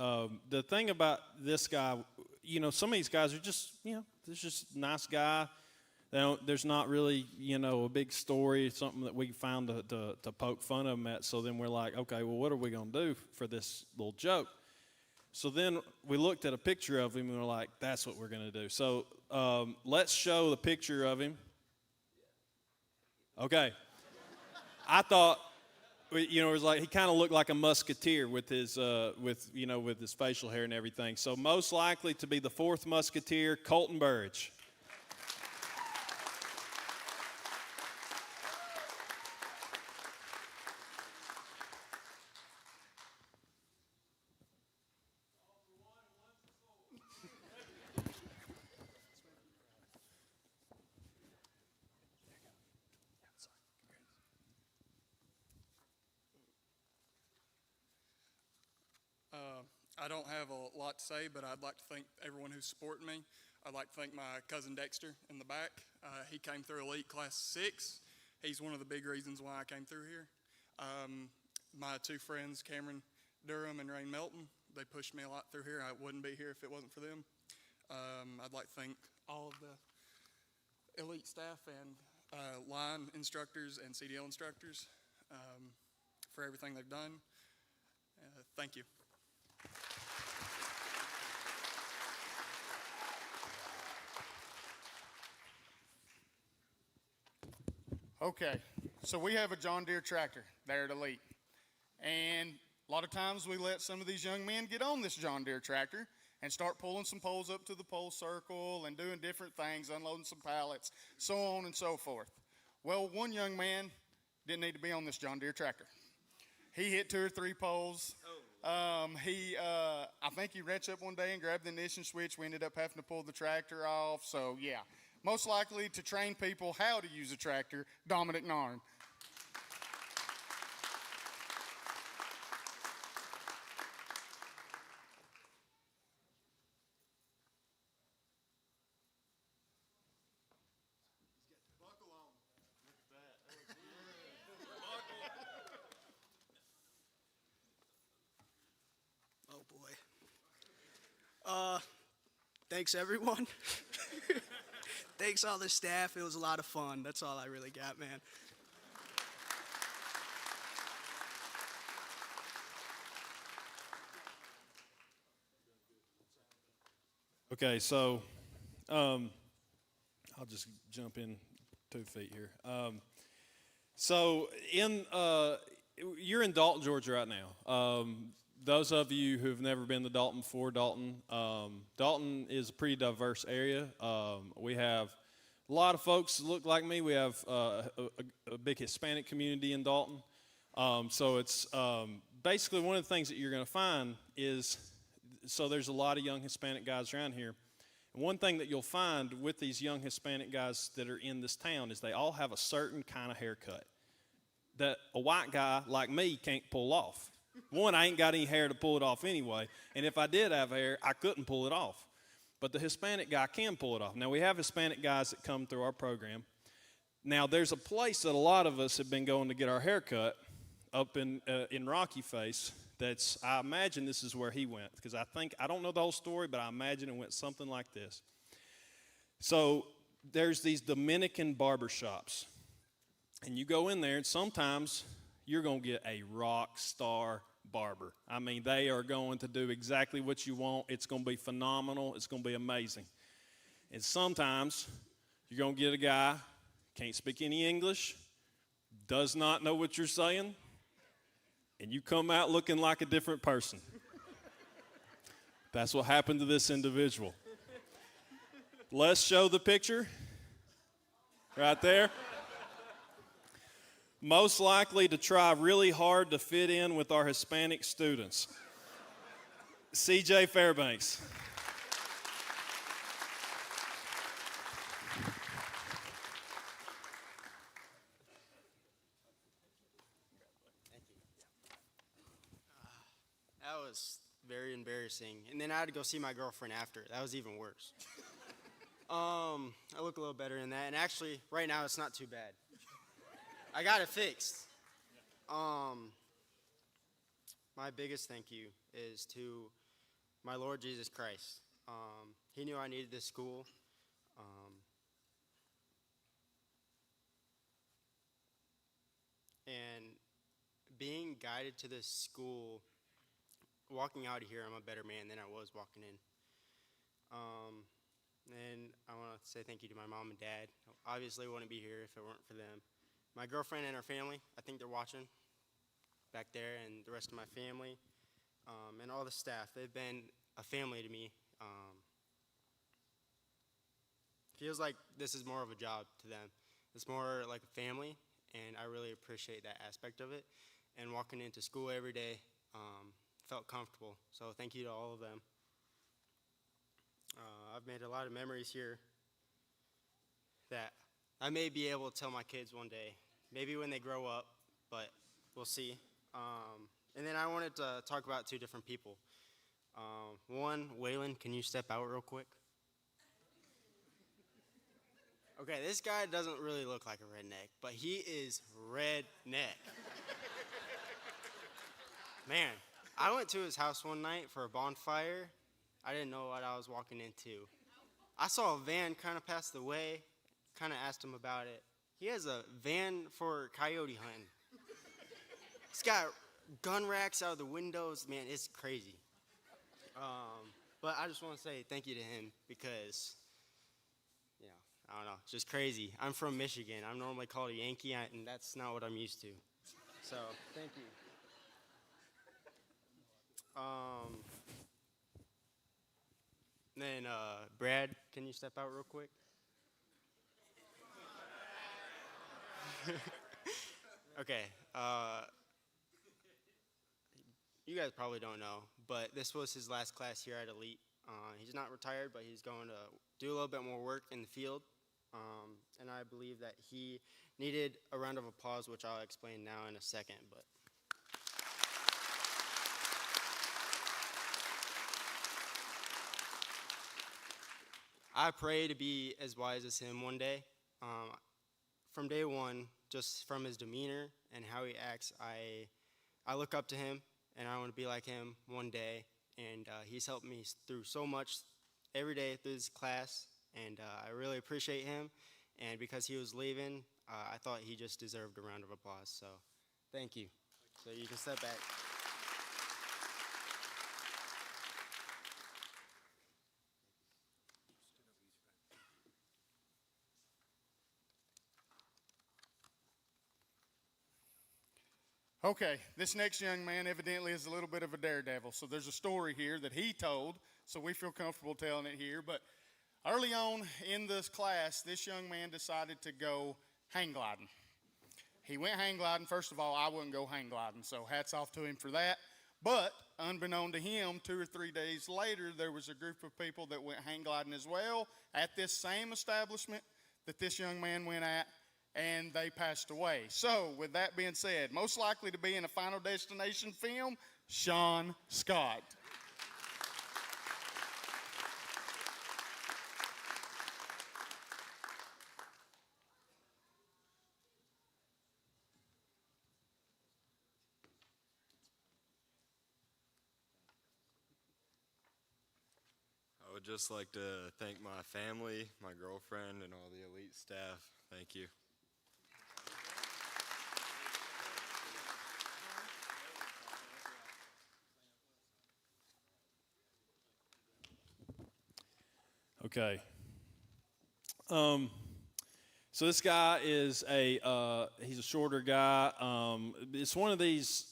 the thing about this guy, some of these guys are just, there's just a nice guy. There's not really, a big story, something that we found to poke fun of him at. So then we're like, okay, well, what are we gonna do for this little joke? So then we looked at a picture of him and we're like, that's what we're gonna do. So let's show the picture of him. Okay. I thought, it was like he kind of looked like a musketeer with his with his facial hair and everything. So most likely to be the fourth musketeer, Colton Burridge. I don't have a lot to say, but I'd like to thank everyone who's supporting me. I'd like to thank my cousin Dexter in the back. He came through Elite Class 6. He's one of the big reasons why I came through here. My two friends, Cameron Durham and Rain Melton, they pushed me a lot through here. I wouldn't be here if it wasn't for them. I'd like to thank all of the Elite staff and line instructors and CDL instructors for everything they've done. Thank you. Okay, so we have a John Deere tractor there at Elite. And A lot of times we let some of these young men get on this John Deere tractor and start pulling some poles up to the pole circle and doing different things, unloading some pallets, so on and so forth. Well, one young man didn't need to be on this John Deere tractor. He hit 2 or 3 poles. I think he wrenched up one day and grabbed the ignition switch. We ended up having to pull the tractor off. So, yeah, most likely to train people how to use a tractor, Dominic Narn. Oh boy. Thanks everyone. Thanks all the staff. It was a lot of fun. That's all I really got, man. Okay, so I'll just jump in 2 feet here. You're in Dalton, Georgia right now. Those of you who've never been to Dalton before, Dalton is a pretty diverse area. We have a lot of folks that look like me. We have a big Hispanic community in Dalton. So it's basically one of the things that you're going to find is, so there's a lot of young Hispanic guys around here. And one thing that you'll find with these young Hispanic guys that are in this town is they all have a certain kind of haircut that a white guy like me can't pull off. One, I ain't got any hair to pull it off anyway, and if I did have hair, I couldn't pull it off. But the Hispanic guy can pull it off. Now, we have Hispanic guys that come through our program. Now, there's a place that a lot of us have been going to get our hair cut up in Rocky Face. I imagine this is where he went, because I don't know the whole story, but I imagine it went something like this. So there's these Dominican barber shops, and you go in there, and sometimes you're going to get a rock star barber. I mean, they are going to do exactly what you want. It's going to be phenomenal. It's going to be amazing. And sometimes you're going to get a guy, can't speak any English, does not know what you're saying, and you come out looking like a different person. That's what happened to this individual. Let's show the picture right there. Most likely to try really hard to fit in with our Hispanic students. CJ Fairbanks. That was very embarrassing. And then I had to go see my girlfriend after. That was even worse. I look a little better in that. And actually, right now, it's not too bad. I got it fixed. My biggest thank you is to my Lord Jesus Christ. He knew I needed this school. And being guided to this school, walking out of here, I'm a better man than I was walking in. And I want to say thank you to my mom and dad. Obviously, I wouldn't be here if it weren't for them. My girlfriend and her family, I think they're watching back there, and the rest of my family, and all the staff. They've been a family to me. Feels like this is more of a job to them. It's more like a family, and I really appreciate that aspect of it. And walking into school every day felt comfortable. So thank you to all of them. I've made a lot of memories here that I may be able to tell my kids one day, maybe when they grow up, but we'll see. And then I wanted to talk about 2 different people. One, Waylon, can you step out real quick? Okay, this guy doesn't really look like a redneck, but he is redneck. Man, I went to his house one night for a bonfire. I didn't know what I was walking into. I saw a van kind of pass the way, kind of asked him about it. He has a van for coyote hunting. He's got gun racks out of the windows. Man, it's crazy. But I just want to say thank you to him because, I don't know, it's just crazy. I'm from Michigan. I'm normally called a Yankee, and that's not what I'm used to. So, thank you. Then Brad, can you step out real quick? Okay. You guys probably don't know, but this was his last class here at Elite. He's not retired, but he's going to do a little bit more work in the field. And I believe that he needed a round of applause, which I'll explain now in a second. But I pray to be as wise as him one day. From day one, just from his demeanor and how he acts, I look up to him, and I want to be like him one day. And he's helped me through so much every day through this class, and I really appreciate him. And because he was leaving, I thought he just deserved a round of applause. So thank you. So you can step back. Okay, this next young man evidently is a little bit of a daredevil. So there's a story here that he told, so we feel comfortable telling it here. But early on in this class, this young man decided to go hang gliding. He went hang gliding. First of all, I wouldn't go hang gliding, so hats off to him for that. But unbeknown to him, 2 or 3 days later, there was a group of people that went hang gliding as well at this same establishment that this young man went at, and they passed away. So, with that being said, most likely to be in a Final Destination film, Sean Scott. I would just like to thank my family, my girlfriend, and all the elite staff. Thank you. Okay. So this guy is he's a shorter guy. It's one of these,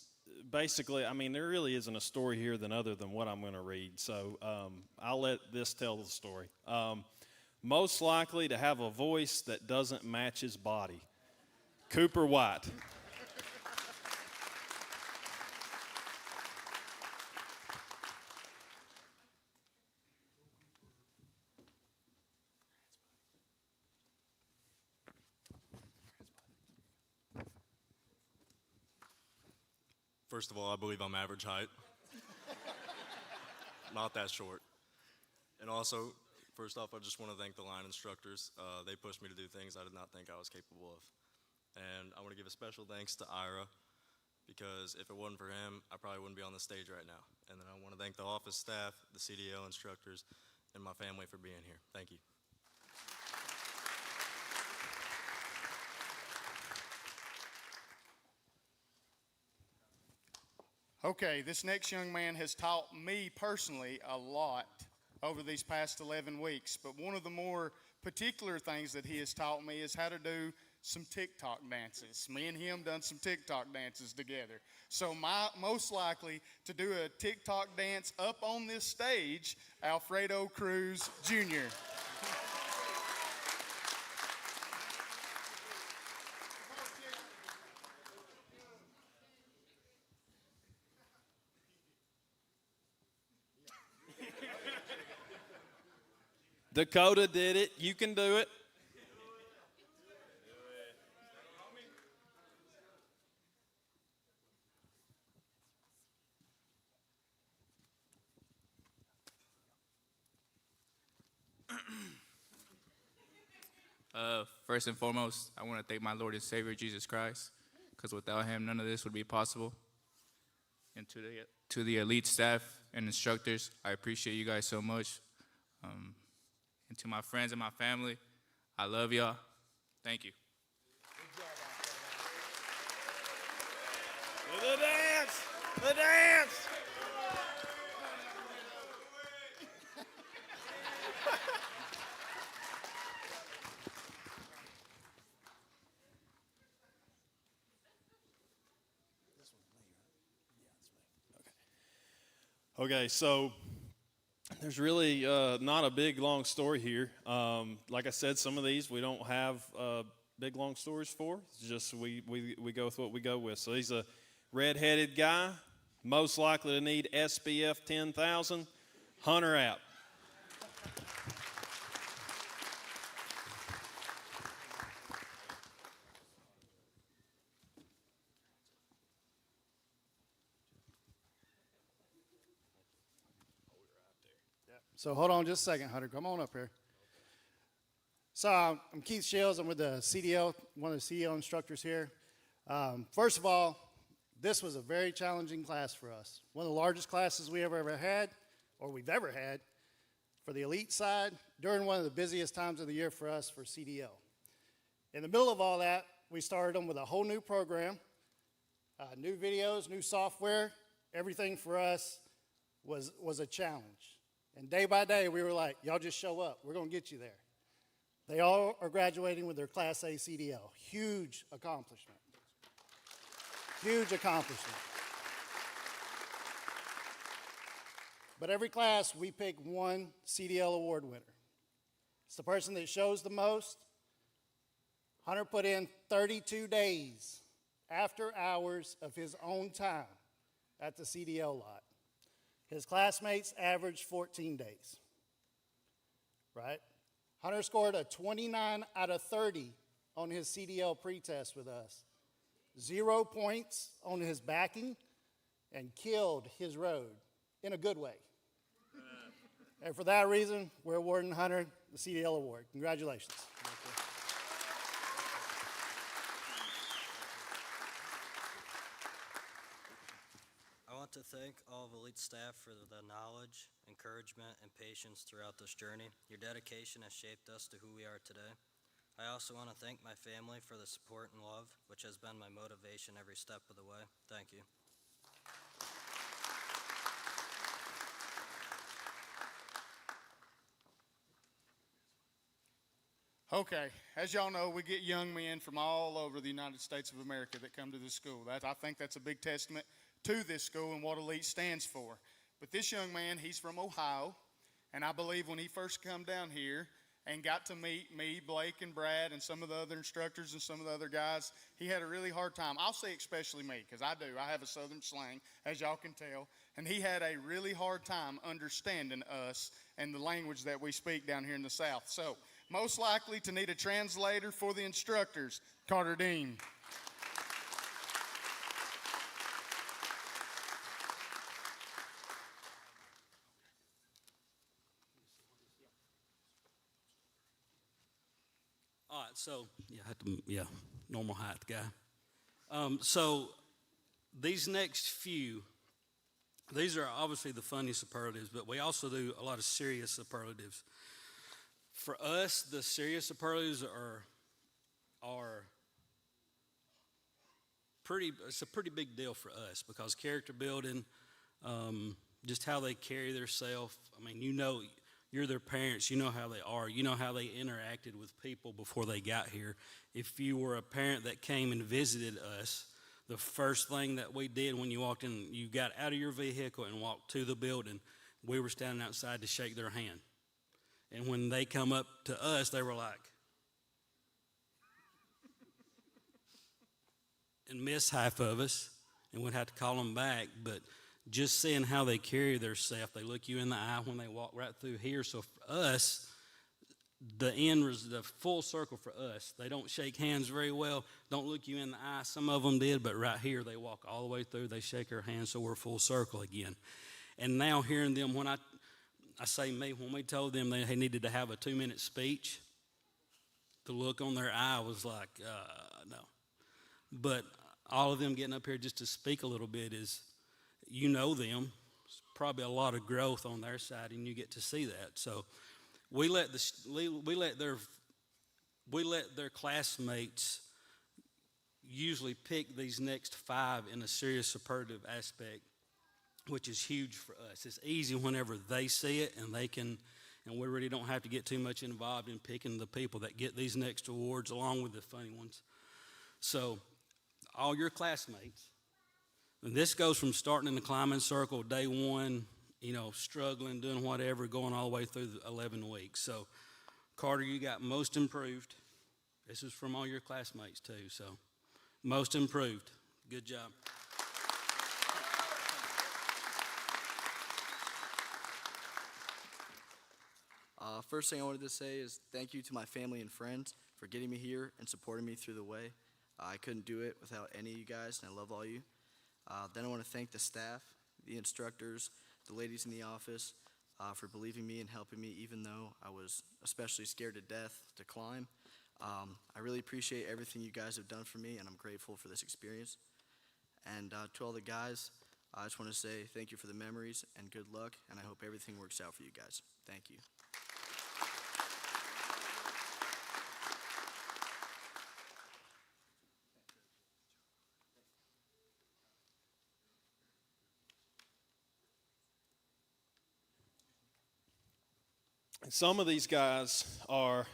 basically, I mean, there really isn't a story here other than what I'm going to read. So I'll let this tell the story. Most likely to have a voice that doesn't match his body. Cooper White. First of all, I believe I'm average height. Not that short. And also, first off, I just want to thank the line instructors. They pushed me to do things I did not think I was capable of. And I want to give a special thanks to Ira, because if it wasn't for him, I probably wouldn't be on the stage right now. And then I want to thank the office staff, the CDL instructors, and my family for being here. Thank you. Okay, this next young man has taught me personally a lot over these past 11 weeks, but one of the more particular things that he has taught me is how to do some TikTok dances. Me and him done some TikTok dances together. So most likely to do a TikTok dance up on this stage, Alfredo Cruz Jr. Dakota did it. You can do it. First and foremost, I want to thank my Lord and Savior, Jesus Christ, because without him, none of this would be possible. And to the elite staff and instructors, I appreciate you guys so much. And to my friends and my family, I love y'all. Thank you. The dance! The dance! Okay, so there's really not a big long story here. Like I said, some of these we don't have big long stories for. It's just we go with what we go with. So he's a red-headed guy, most likely to need SPF 10,000. Hunter out. So hold on just a second, Hunter. Come on up here. So I'm Keith Shields. I'm with the CDL, one of the CDL instructors here. First of all, this was a very challenging class for us. One of the largest classes we ever had, or we've ever had, for the elite side, during one of the busiest times of the year for us for CDL. In the middle of all that, we started them with a whole new program, new videos, new software. Everything for us was a challenge. And day by day, we were like, y'all just show up. We're going to get you there. They all are graduating with their Class A CDL. Huge accomplishment. Huge accomplishment. But every class, we pick one CDL award winner. It's the person that shows the most. Hunter put in 32 days after hours of his own time at the CDL lot. His classmates averaged 14 days, right? Hunter scored a 29 out of 30 on his CDL pretest with us. 0 points on his backing and killed his road in a good way. And for that reason, we're awarding Hunter the CDL award. Congratulations. I want to thank all of Elite staff for the knowledge, encouragement, and patience throughout this journey. Your dedication has shaped us to who we are today. I also want to thank my family for the support and love, which has been my motivation every step of the way. Thank you. Okay, as y'all know, we get young men from all over the United States of America that come to this school. I think that's a big testament to this school and what Elite stands for. But this young man, he's from Ohio, and I believe when he first come down here and got to meet me, Blake, and Brad, and some of the other instructors and some of the other guys, he had a really hard time. I'll say especially me, because I do. I have a southern slang, as y'all can tell, and he had a really hard time understanding us and the language that we speak down here in the South. So, most likely to need a translator for the instructors, Carter Dean. All right, so normal height guy. So these next few, these are obviously the funny superlatives, but we also do a lot of serious superlatives. For us, the serious superlatives are pretty. It's a pretty big deal for us because character building, just how they carry themselves. I mean, you know, you're their parents. You know how they are. You know how they interacted with people before they got here. If you were a parent that came and visited us, the first thing that we did when you walked in, you got out of your vehicle and walked to the building. We were standing outside to shake their hand. And when they come up to us, they were like, and miss half of us, and we'd have to call them back. But just seeing how they carry themselves, they look you in the eye when they walk right through here. So for us, the end was the full circle for us. They don't shake hands very well, don't look you in the eye. Some of them did, but right here, they walk all the way through. They shake our hands, so we're full circle again. And now hearing them, when I say me, when we told them they needed to have a 2-minute speech, the look on their eye was like, no. But all of them getting up here just to speak a little bit is, you know them. It's probably a lot of growth on their side, and you get to see that. So we let their classmates usually pick these next 5 in a serious superlative aspect, which is huge for us. It's easy whenever they see it and we really don't have to get too much involved in picking the people that get these next awards along with the funny ones. So all your classmates, and this goes from starting in the climbing circle day 1 struggling, doing whatever, going all the way through the 11 weeks. So, Carter, you got most improved. This is from all your classmates, too. So, most improved. Good job. First thing I wanted to say is thank you to my family and friends for getting me here and supporting me through the way. I couldn't do it without any of you guys, and I love all you. Then I want to thank the staff, the instructors, the ladies in the office for believing me and helping me, even though I was especially scared to death to climb. I really appreciate everything you guys have done for me, and I'm grateful for this experience. And to all the guys, I just want to say thank you for the memories and good luck, and I hope everything works out for you guys. Thank you. Some of these guys are,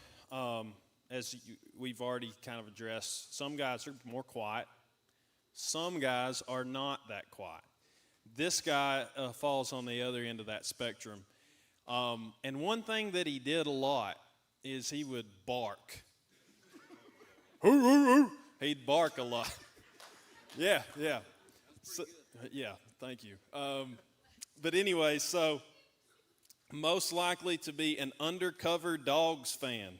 we've already kind of addressed, some guys are more quiet. Some guys are not that quiet. This guy falls on the other end of that spectrum. And one thing that he did a lot is he would bark. He'd bark a lot. Yeah. So, yeah, thank you. But anyway, so most likely to be an undercover dogs fan,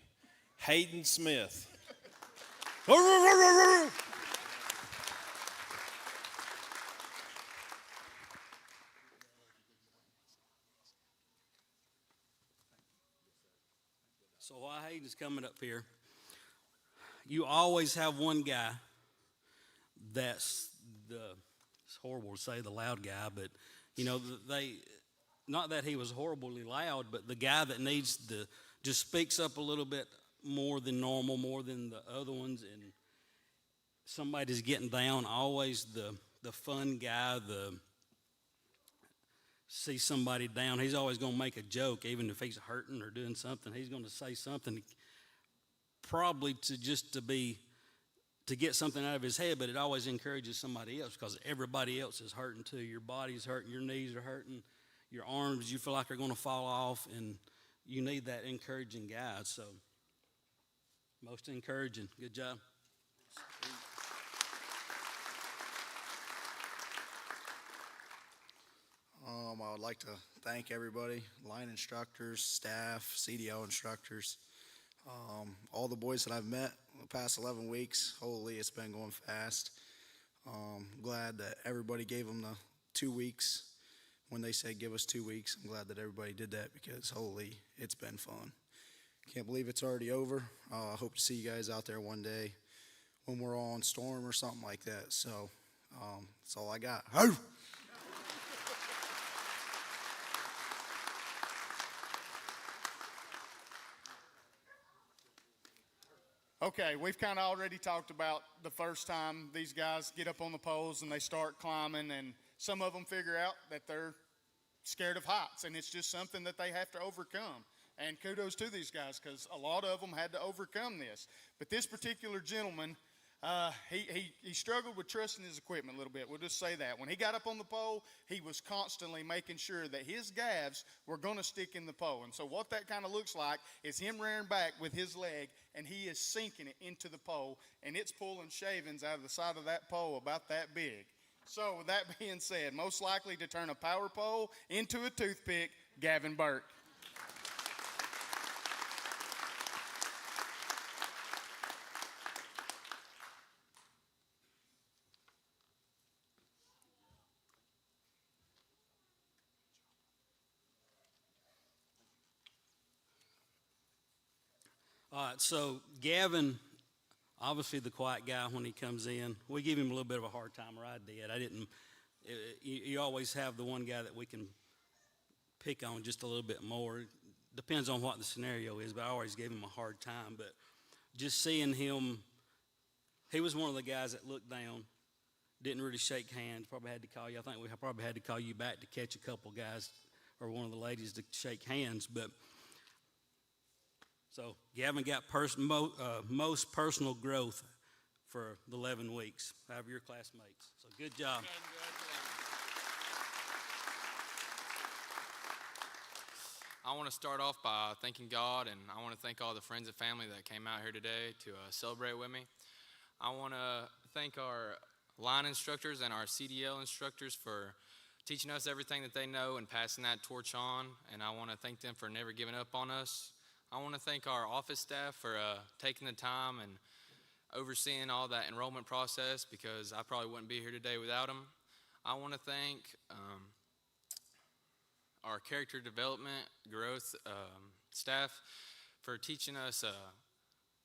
Hayden Smith. So while Hayden's coming up here, you always have one guy that's it's horrible to say the loud guy, but not that he was horribly loud, but the guy that just speaks up a little bit more than normal, more than the other ones, and somebody's getting down, always the fun guy, see somebody down, he's always going to make a joke, even if he's hurting or doing something, he's going to say something probably to get something out of his head, but it always encourages somebody else because everybody else is hurting too. Your body's hurting, your knees are hurting, your arms, you feel like they're going to fall off, and you need that encouraging guy. So, most encouraging. Good job. I would like to thank everybody, line instructors, staff, CDO instructors, all the boys that I've met the past 11 weeks. Holy, it's been going fast. Glad that everybody gave them the 2 weeks. When they said give us 2 weeks, I'm glad that everybody did that because holy, it's been fun. Can't believe it's already over. I hope to see you guys out there one day when we're all on storm or something like that. So that's all I got. Okay, we've kind of already talked about the first time these guys get up on the poles and they start climbing, and some of them figure out that they're scared of heights, and it's just something that they have to overcome. And kudos to these guys because a lot of them had to overcome this. But this particular gentleman, he struggled with trusting his equipment a little bit. We'll just say that. When he got up on the pole, he was constantly making sure that his gaffs were going to stick in the pole. And so what that kind of looks like is him rearing back with his leg, and he is sinking it into the pole, and it's pulling shavings out of the side of that pole about that big. So with that being said, most likely to turn a power pole into a toothpick, Gavin Burke. All right, so Gavin, obviously the quiet guy when he comes in. We give him a little bit of a hard time, or I did. You always have the one guy that we can pick on just a little bit more. Depends on what the scenario is, but I always gave him a hard time. But just seeing him, he was one of the guys that looked down, didn't really shake hands, probably had to call you. I think we probably had to call you back to catch a couple guys or one of the ladies to shake hands. But so Gavin got most personal growth for the 11 weeks out of your classmates. So good job. I want to start off by thanking God, and I want to thank all the friends and family that came out here today to celebrate with me. I want to thank our line instructors and our CDL instructors for teaching us everything that they know and passing that torch on, and I want to thank them for never giving up on us. I want to thank our office staff for taking the time and overseeing all that enrollment process, because I probably wouldn't be here today without them. I want to thank our character development growth staff for teaching us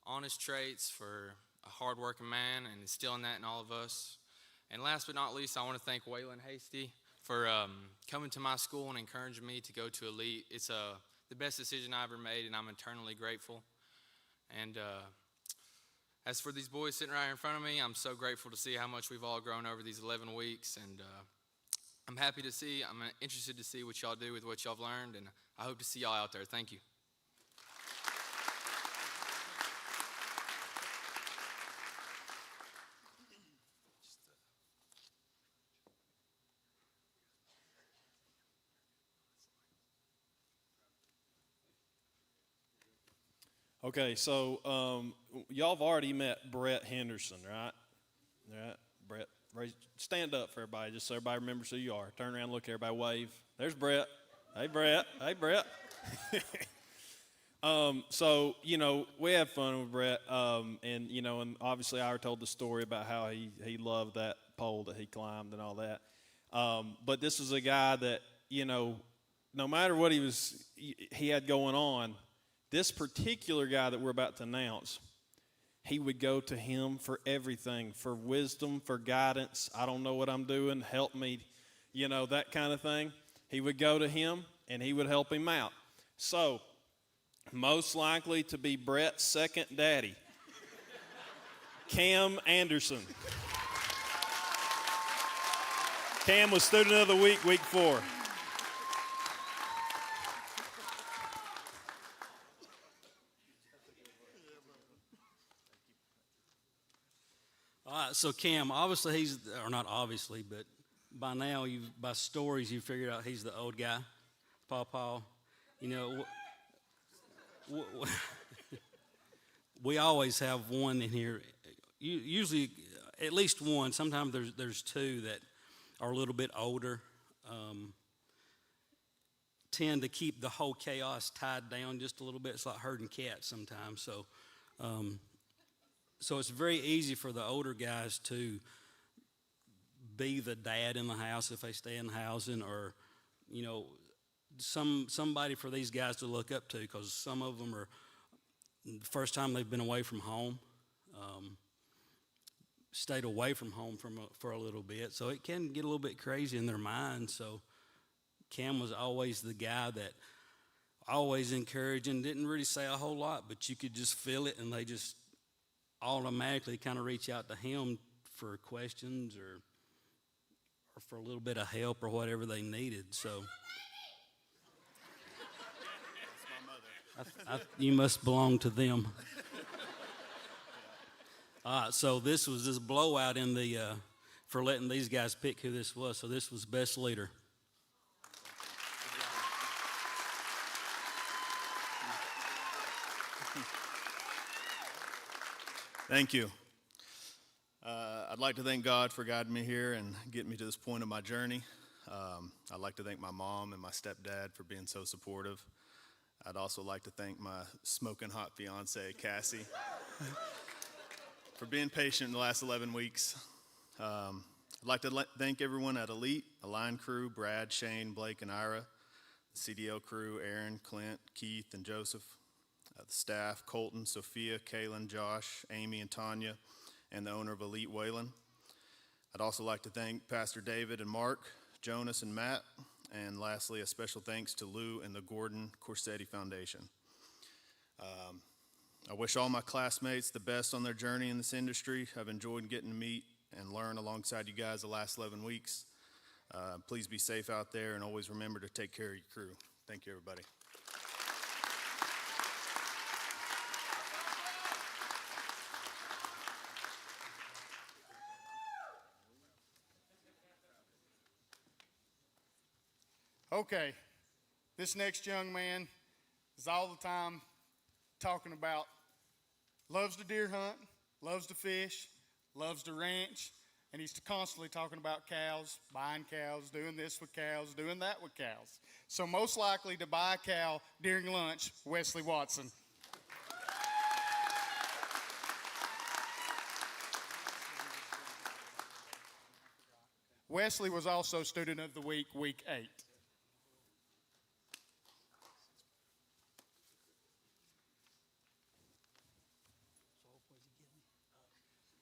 honest traits, for a hardworking man and instilling that in all of us. And last but not least, I want to thank Waylon Hasty for coming to my school and encouraging me to go to Elite. It's the best decision I ever made, and I'm eternally grateful. And as for these boys sitting right here in front of me, I'm so grateful to see how much we've all grown over these 11 weeks, and I'm interested to see what y'all do with what y'all have learned, and I hope to see y'all out there. Thank you. Okay, so y'all have already met Brett Henderson, right? Right, Brett. Stand up for everybody, just so everybody remembers who you are. Turn around, look at everybody, wave. There's Brett. Hey, Brett. Hey, Brett. So, we had fun with Brett, and obviously I told the story about how he loved that pole that he climbed and all that. But this was a guy that, no matter what he had going on, this particular guy that we're about to announce, he would go to him for everything, for wisdom, for guidance. I don't know what I'm doing. Help me, that kind of thing. He would go to him, and he would help him out. So, most likely to be Brett's second daddy, Cam Anderson. Cam was student of the week 4. All right, so Cam, obviously not obviously, but by now, by stories, you figured out he's the old guy, Paw. We always have one in here, usually at least one. Sometimes there's two that are a little bit older, tend to keep the whole chaos tied down just a little bit. It's like herding cats sometimes. So it's very easy for the older guys to be the dad in the house if they stay in housing, or, somebody for these guys to look up to, because some of them are the first time they've been away from home, stayed away from home for a little bit. So it can get a little bit crazy in their mind. So Cam was always the guy that always encouraged and didn't really say a whole lot, but you could just feel it, and they just automatically kind of reach out to him for questions or for a little bit of help or whatever they needed. So you must belong to them. So this was this blowout in the for letting these guys pick who this was. So this was best leader. Thank you. I'd like to thank God for guiding me here and getting me to this point of my journey. I'd like to thank my mom and my stepdad for being so supportive. I'd also like to thank my smoking hot fiance, Cassie, for being patient in the last 11 weeks. I'd like to thank everyone at Elite, the line crew, Brad, Shane, Blake, and Ira, the CDL crew, Aaron, Clint, Keith, and Joseph, the staff, Colton, Sophia, Kaylin, Josh, Amy, and Tanya, and the owner of Elite, Waylon. I'd also like to thank Pastor David and Mark, Jonas, and Matt, and lastly, a special thanks to Lou and the Gordon Corsetti Foundation. I wish all my classmates the best on their journey in this industry. I've enjoyed getting to meet and learn alongside you guys the last 11 weeks. Please be safe out there, and always remember to take care of your crew. Thank you, everybody. Okay, This next young man is all the time talking about loves to deer hunt, loves to fish, loves to ranch, and he's constantly talking about cows, buying cows, doing this with cows, doing that with cows. So most likely to buy a cow during lunch, Wesley Watson. Wesley was also Student of the Week, Week 8.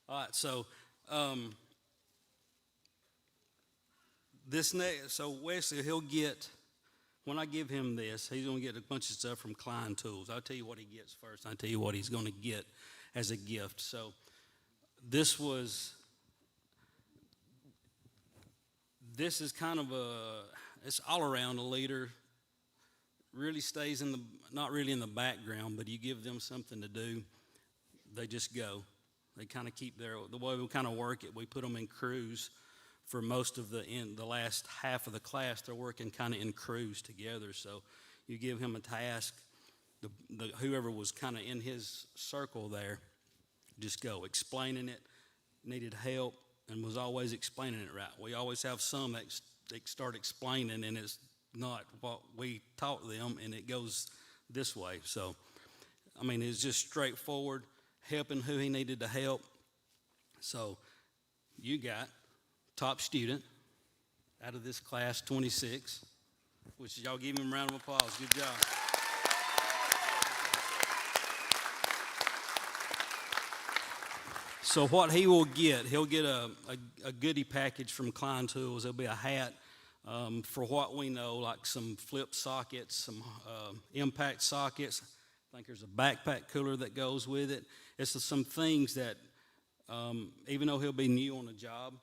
All right, so so Wesley, he'll get, when I give him this, he's going to get a bunch of stuff from Klein Tools. I'll tell you what he gets first. I'll tell you what he's going to get as a gift. So this is kind of it's all around a leader. Really stays not really in the background, but you give them something to do, they just go. They kind of keep the way we kind of work it, we put them in crews for most of the last half of the class. They're working kind of in crews together. So you give him a task, whoever was kind of in his circle there, just go. Explaining it, needed help, and was always explaining it right. We always have some that start explaining, and it's not what we taught them, and it goes this way. So, I mean, it's just straightforward, helping who he needed to help. So, you got top student out of this class, 26, which y'all give him a round of applause. Good job. So what he will get, he'll get a goodie package from Klein Tools. There'll be a hat, for what we know, like some flip sockets, some impact sockets. I think there's a backpack cooler that goes with it. It's some things that, even though he'll be new on the job,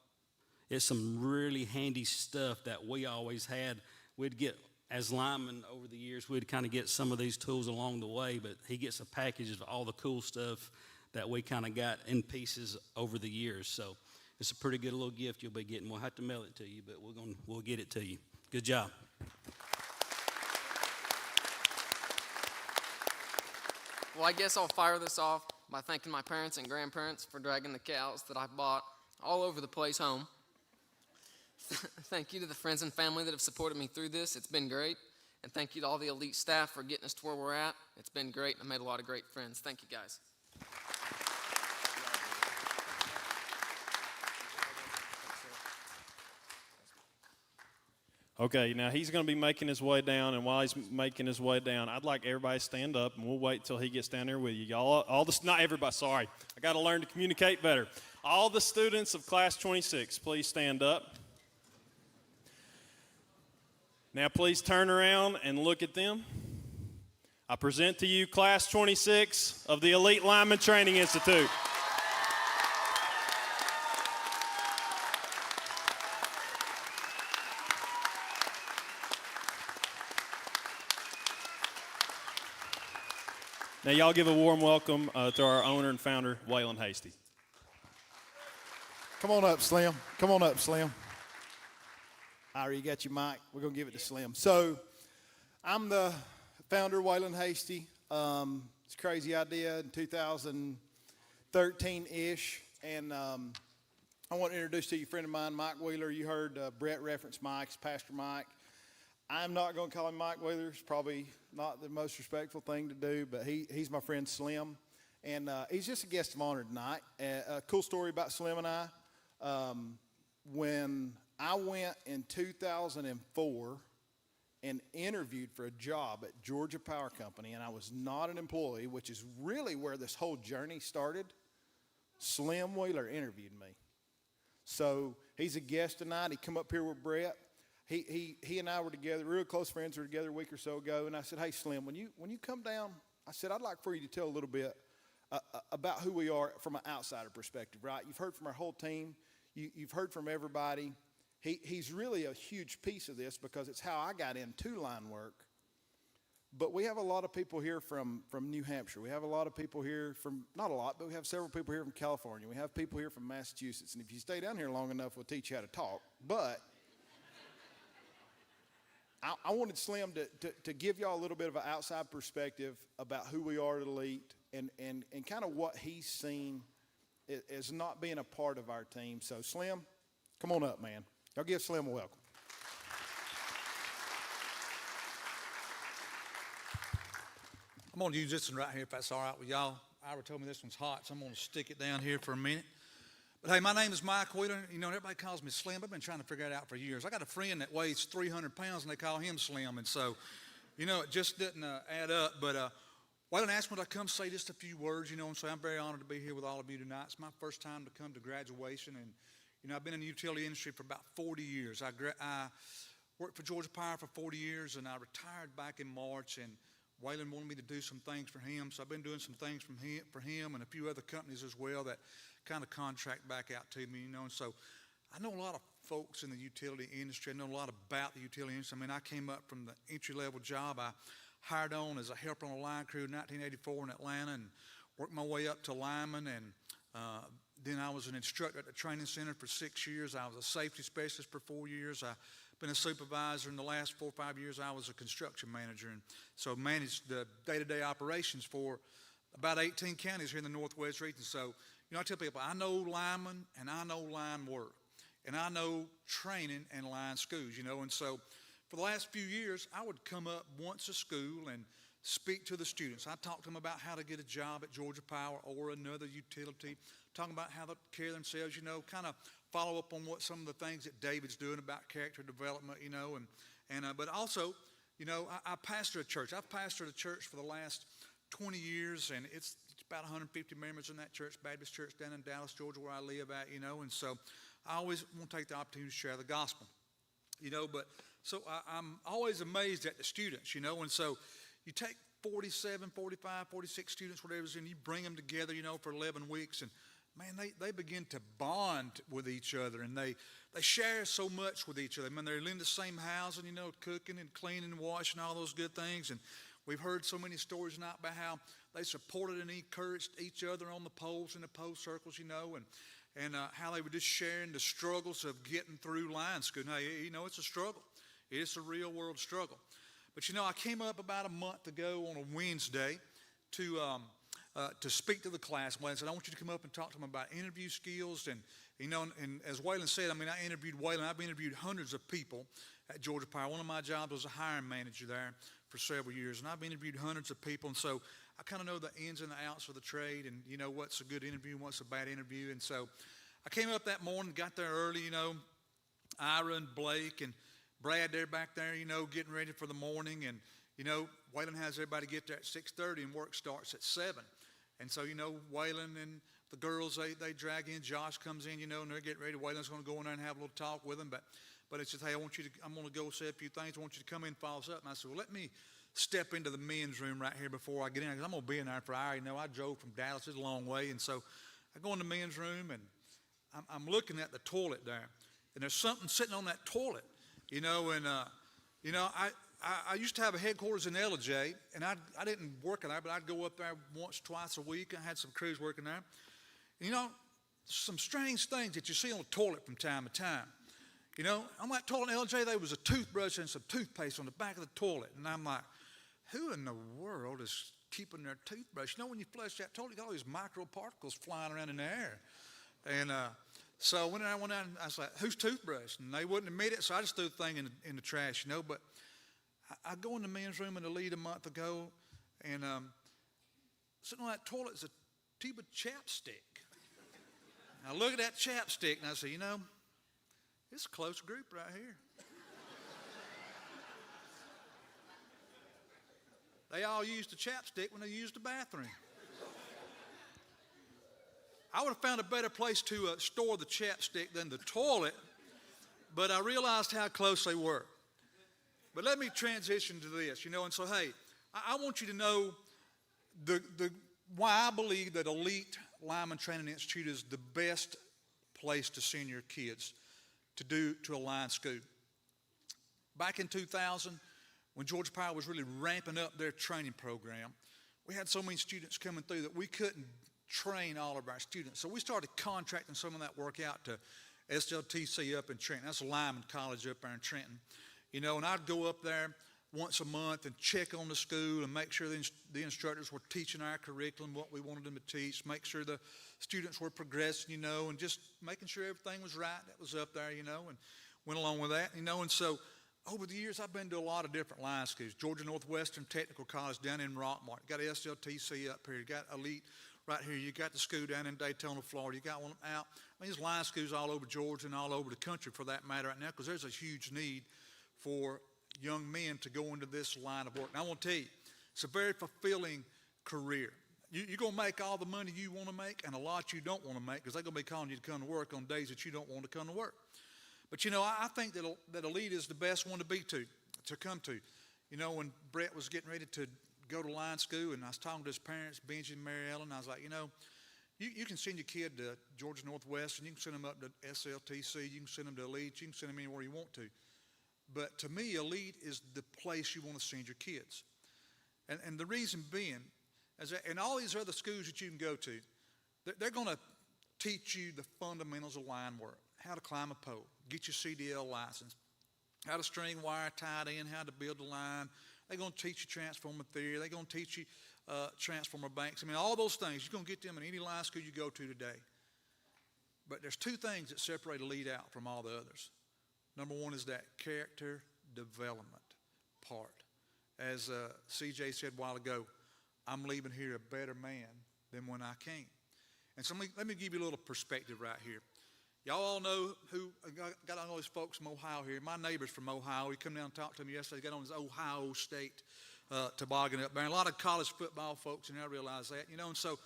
it's some really handy stuff that we always had. We'd get, as linemen over the years, we'd kind of get some of these tools along the way, but he gets a package of all the cool stuff that we kind of got in pieces over the years. So it's a pretty good little gift you'll be getting. We'll have to mail it to you, but we'll get it to you. Good job. Well, I guess I'll fire this off by thanking my parents and grandparents for dragging the cows that I bought all over the place home. Thank you to the friends and family that have supported me through this. It's been great. And thank you to all the elite staff for getting us to where we're at. It's been great. I made a lot of great friends. Thank you, guys. Okay, now he's going to be making his way down, and while he's making his way down, I'd like everybody to stand up, and we'll wait till he gets down there with you. Y'all, not everybody, sorry. I got to learn to communicate better. All the students of Class 26, please stand up. Now please turn around and look at them. I present to you Class 26 of the Elite Lineman Training Institute. Now, y'all give a warm welcome to our owner and founder, Waylon Hasty. Come on up, Slim. Come on up, Slim. Ira, you got your mic. We're going to give it to Slim. So, I'm the founder, Waylon Hasty. It's a crazy idea in 2013-ish. And I want to introduce to you a friend of mine, Mike Wheeler. You heard Brett reference Mike, it's Pastor Mike. I'm not going to call him Mike Wheeler. It's probably not the most respectful thing to do, but he's my friend Slim. And he's just a guest of honor tonight. A cool story about Slim and I. When I went in 2004 and interviewed for a job at Georgia Power Company, and I was not an employee, which is really where this whole journey started, Slim Wheeler interviewed me. So he's a guest tonight. He come up here with Brett. He and I were together, real close friends, were together a week or so ago, and I said, hey, Slim, when you come down, I said, I'd like for you to tell a little bit about who we are from an outsider perspective, right? You've heard from our whole team. You've heard from everybody. He's really a huge piece of this because it's how I got into line work. But we have a lot of people here from New Hampshire. We have a lot of people here from, not a lot, but we have several people here from California. We have people here from Massachusetts. And if you stay down here long enough, we'll teach you how to talk. But I wanted Slim to give y'all a little bit of an outside perspective about who we are at Elite and kind of what he's seen as not being a part of our team. So, Slim, come on up, man. Y'all give Slim a welcome. I'm going to use this one right here if that's all right with y'all. Ira told me this one's hot, so I'm going to stick it down here for a minute. But hey, my name is Mike Wheeler. You know, everybody calls me Slim. I've been trying to figure it out for years. I got a friend that weighs 300 pounds, and they call him Slim. And so, you know, it just didn't add up. But Waylon asked me to come say just a few words, you know, and so I'm very honored to be here with all of you tonight. It's my first time to come to graduation. And, you know, I've been in the utility industry for about 40 years. I worked for Georgia Power for 40 years, and I retired back in March. And Waylon wanted me to do some things for him, so I've been doing some things for him and a few other companies as well that kind of contract back out to me, you know. And so I know a lot of folks in the utility industry. I know a lot about the utility industry. I mean, I came up from the entry-level job. I hired on as a helper on a line crew in 1984 in Atlanta and worked my way up to lineman. And then I was an instructor at the training center for 6 years. I was a safety specialist for 4 years. I've been a supervisor in the last 4 or 5 years. I was a construction manager, and so managed the day-to-day operations for about 18 counties here in the Northwest region. So, you know, I tell people, I know linemen and I know line work, and I know training and line schools, you know. And so for the last few years, I would come up once a school and speak to the students. I talk to them about how to get a job at Georgia Power or another utility, talking about how to care themselves, you know, kind of follow up on what some of the things that David's doing about character development, you know, but also, you know, I pastor a church. I've pastored a church for the last 20 years, and it's about 150 members in that church, Baptist church down in Dallas, Georgia, where I live at, you know. And so I always want to take the opportunity to share the gospel, you know. But so I'm always amazed at the students, you know. And so you take 47, 45, 46 students, whatever it is, and you bring them together, you know, for 11 weeks, and man, they begin to bond with each other, and they share so much with each other. I mean, they're in the same housing, you know, cooking and cleaning and washing, all those good things. And we've heard so many stories tonight about how they supported and encouraged each other on the poles and the post circles, you know, and how they were just sharing the struggles of getting through line school. Now, you know, it's a struggle. It's a real world struggle. But, you know, I came up about a month ago on a Wednesday to speak to the class. Waylon said, I want you to come up and talk to them about interview skills. And, you know, and as Waylon said, I mean, I interviewed Waylon. I've interviewed hundreds of people at Georgia Power. One of my jobs was a hiring manager there for several years, and I've interviewed hundreds of people. And so I kind of know the ins and the outs of the trade, and, you know, what's a good interview and what's a bad interview. And so I came up that morning, got there early, you know, Ira and Blake and Brad, they're back there, you know, getting ready for the morning. And, you know, Waylon has everybody get there at 6:30, and work starts at 7. And so, you know, Waylon and the girls, they drag in. Josh comes in, you know, and they're getting ready. Waylon's going to go in there and have a little talk with them. But it's just, hey, I'm going to go say a few things. I want you to come in and follow us up. And I said, well, let me step into the men's room right here before I get in, because I'm going to be in there for an hour. You know, I drove from Dallas. It's a long way. And so I go in the men's room, and I'm looking at the toilet there. And there's something sitting on that toilet, you know, and, you know, I used to have a headquarters in LJ, and I didn't work there, but I'd go up there once, twice a week. I had some crews working there. And, you know, some strange things that you see on the toilet from time to time. You know, on that toilet in LJ, there was a toothbrush and some toothpaste on the back of the toilet. And I'm like, who in the world is keeping their toothbrush? You know, when you flush that toilet, you got all these microparticles flying around in the air. And so when I went out, I was like, whose toothbrush? And they wouldn't admit it, so I just threw the thing in the trash, you know. But I go in the men's room in the lead a month ago, and sitting on that toilet is a tube of chapstick. I look at that chapstick, and I say, you know, it's a close group right here. They all used the chapstick when they used the bathroom. I would have found a better place to store the chapstick than the toilet, but I realized how close they were. But let me transition to this, you know, and so, hey, I want you to know why I believe that Elite Lineman Training Institute is the best place to send your kids to a line school. Back in 2000, when Georgia Power was really ramping up their training program, we had so many students coming through that we couldn't train all of our students. So we started contracting some of that work out to SLTC up in Trenton. That's Lineman College up there in Trenton. You know, and I'd go up there once a month and check on the school and make sure the instructors were teaching our curriculum, what we wanted them to teach, make sure the students were progressing, you know, and just making sure everything was right that was up there, you know, and went along with that, you know. And so over the years, I've been to a lot of different line schools. Georgia Northwestern Technical College down in Rockmart. You got SLTC up here. You got Elite right here. You got the school down in Daytona, Florida. You got one out. I mean, there's line schools all over Georgia and all over the country for that matter right now, because there's a huge need for young men to go into this line of work. And I want to tell you, it's a very fulfilling career. You're going to make all the money you want to make and a lot you don't want to make, because they're going to be calling you to come to work on days that you don't want to come to work. But, you know, I think that Elite is the best one to come to. You know, when Brett was getting ready to go to line school, and I was talking to his parents, Benji and Mary Ellen, I was like, you know, you can send your kid to Georgia Northwestern, you can send them up to SLTC, you can send them to Elite, you can send them anywhere you want to. But to me, Elite is the place you want to send your kids. And the reason being, is that in all these other schools that you can go to, they're going to teach you the fundamentals of line work, how to climb a pole, get your CDL license, how to string wire tied in, how to build a line. They're going to teach you transformer theory. They're going to teach you transformer banks. I mean, all those things, you're going to get them in any line school you go to today. But there's two things that separate Elite out from all the others. Number one is that character development part. As CJ said a while ago, I'm leaving here a better man than when I came. And so let me give you a little perspective right here. Y'all all know who, got all these folks from Ohio here. My neighbor's from Ohio. He come down and talked to me yesterday. He got on his Ohio State toboggan up there. And a lot of college football folks, and I realize that, you know. And so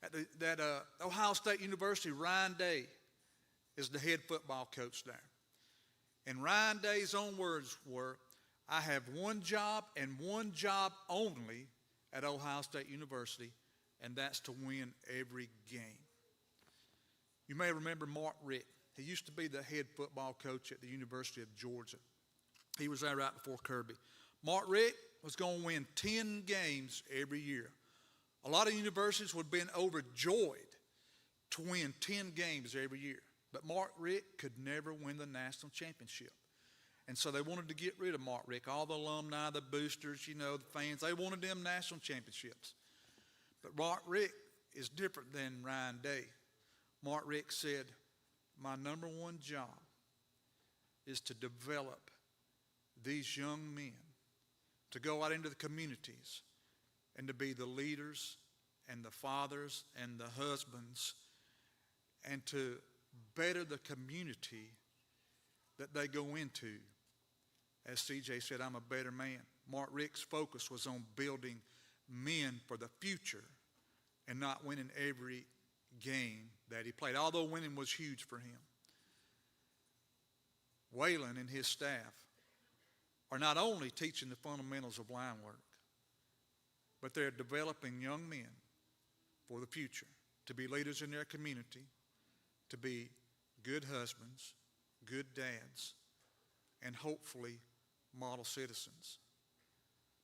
at that Ohio State University, Ryan Day is the head football coach there. And Ryan Day's own words were, I have one job and one job only at Ohio State University, and that's to win every game. You may remember Mark Richt. He used to be the head football coach at the University of Georgia. He was there right before Kirby. Mark Richt was going to win 10 games every year. A lot of universities would have been overjoyed to win 10 games every year. But Mark Richt could never win the national championship. And so they wanted to get rid of Mark Richt. All the alumni, the boosters, you know, the fans, they wanted them national championships. But Mark Richt is different than Ryan Day. Mark Richt said, my number one job is to develop these young men to go out into the communities and to be the leaders and the fathers and the husbands and to better the community that they go into. As CJ said, I'm a better man. Mark Richt's focus was on building men for the future and not winning every game that he played, although winning was huge for him. Waylon and his staff are not only teaching the fundamentals of line work, but they're developing young men for the future to be leaders in their community, to be good husbands, good dads, and hopefully model citizens.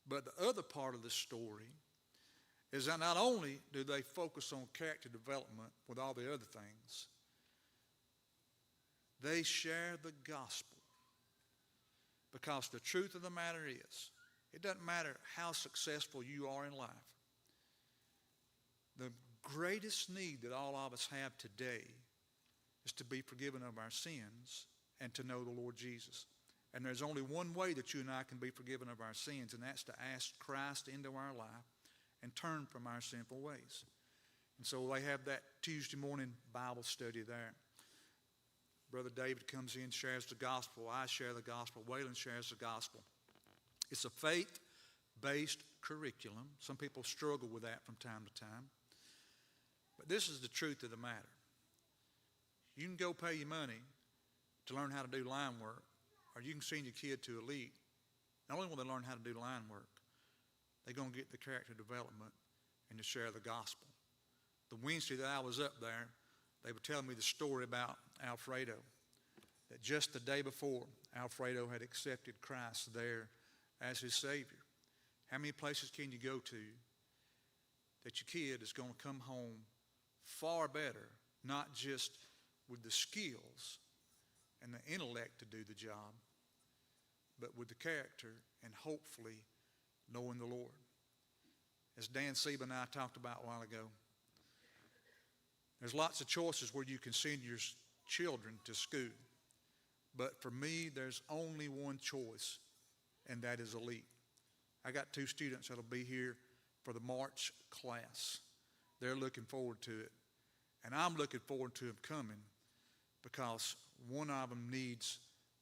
But the other part of the story is that not only do they focus on character development with all the other things, they share the gospel. Because the truth of the matter is, it doesn't matter how successful you are in life. The greatest need that all of us have today is to be forgiven of our sins and to know the Lord Jesus. And there's only one way that you and I can be forgiven of our sins, and that's to ask Christ into our life and turn from our sinful ways. And so they have that Tuesday morning Bible study there. Brother David comes in, shares the gospel. I share the gospel. Waylon shares the gospel. It's a faith-based curriculum. Some people struggle with that from time to time. But this is the truth of the matter. You can go pay your money to learn how to do line work, or you can send your kid to Elite. Not only will they learn how to do line work, they're going to get the character development and to share the gospel. The Wednesday that I was up there, they were telling me the story about Alfredo, that just the day before, Alfredo had accepted Christ there as his Savior. How many places can you go to that your kid is going to come home far better, not just with the skills and the intellect to do the job, but with the character and hopefully knowing the Lord. As Dan Seba and I talked about a while ago, there's lots of choices where you can send your children to school. But for me, there's only one choice, and that is elite. I got 2 students that'll be here for the March class. They're looking forward to it. And I'm looking forward to them coming because one of them needs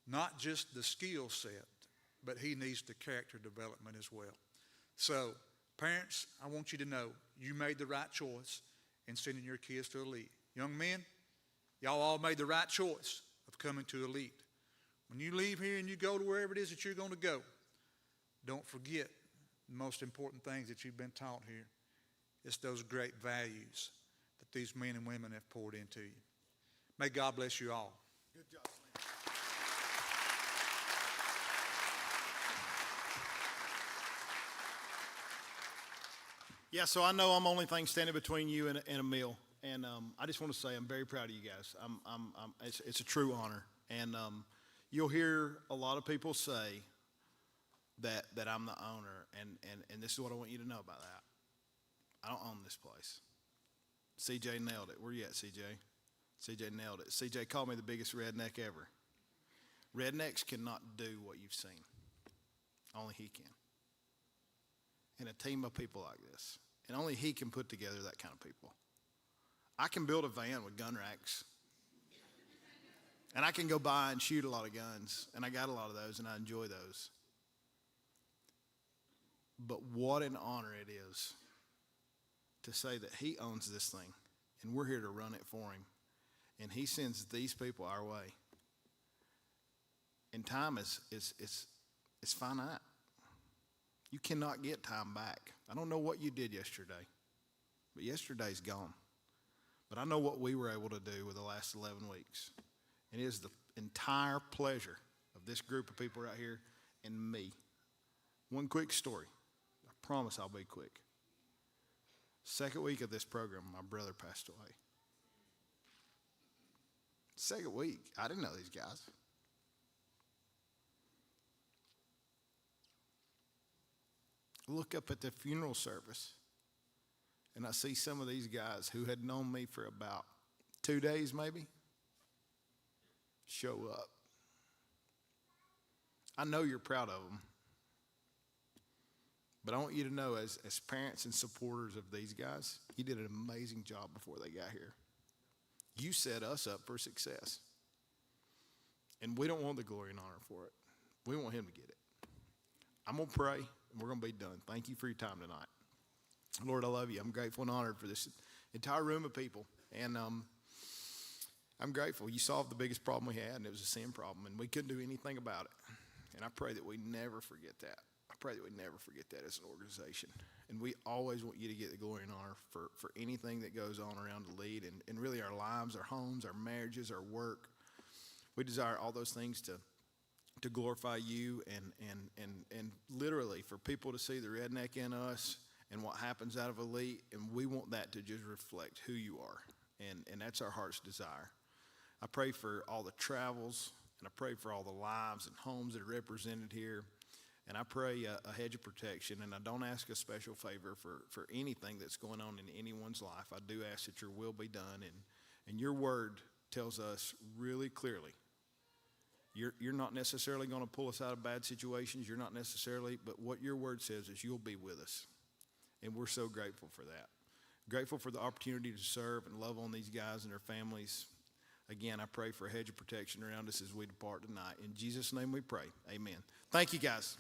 not just the skill set, but he needs the character development as well. So, parents, I want you to know you made the right choice in sending your kids to elite. Young men, y'all all made the right choice of coming to elite. When you leave here and you go to wherever it is that you're going to go, don't forget the most important things that you've been taught here. It's those great values that these men and women have poured into you. May God bless you all. Good job, Yeah, so I know I'm the only thing standing between you and a meal, and I just want to say I'm very proud of you guys. It's a true honor, and you'll hear a lot of people say that I'm the owner, and this is what I want you to know about that. I don't own this place. CJ nailed it. Where you at, CJ? CJ nailed it. CJ called me the biggest redneck ever. Rednecks cannot do what you've seen. Only he can. And a team of people like this. And only he can put together that kind of people. I can build a van with gun racks. And I can go buy and shoot a lot of guns. And I got a lot of those, and I enjoy those. But what an honor it is to say that he owns this thing, and we're here to run it for him. And he sends these people our way. And time is finite. You cannot get time back. I don't know what you did yesterday, but yesterday's gone. But I know what we were able to do with the last 11 weeks. And it is the entire pleasure of this group of people right here and me. One quick story. I promise I'll be quick. Second week of this program, my brother passed away. Second week. I didn't know these guys. Look up at the funeral service, and I see some of these guys who had known me for about 2 days maybe show up. I know you're proud of them, but I want you to know as parents and supporters of these guys, you did an amazing job before they got here. You set us up for success, and we don't want the glory and honor for it. We want him to get it. I'm going to pray, and we're going to be done. Thank you for your time tonight. Lord, I love you. I'm grateful and honored for this entire room of people. And I'm grateful. You solved the biggest problem we had, and it was a sin problem, and we couldn't do anything about it. And I pray that we never forget that. I pray that we never forget that as an organization. And we always want you to get the glory and honor for anything that goes on around the lead and really our lives, our homes, our marriages, our work. We desire all those things to glorify you and literally for people to see the redneck in us and what happens out of elite, and we want that to just reflect who you are, and that's our heart's desire. I pray for all the travels, and I pray for all the lives and homes that are represented here, and I pray a hedge of protection, and I don't ask a special favor for anything that's going on in anyone's life. I do ask that your will be done, and your word tells us really clearly you're not necessarily going to pull us out of bad situations. You're not necessarily, but what your word says is you'll be with us. And we're so grateful for that. Grateful for the opportunity to serve and love on these guys and their families. Again, I pray for a hedge of protection around us as we depart tonight. In Jesus' name we pray. Amen. Thank you, guys.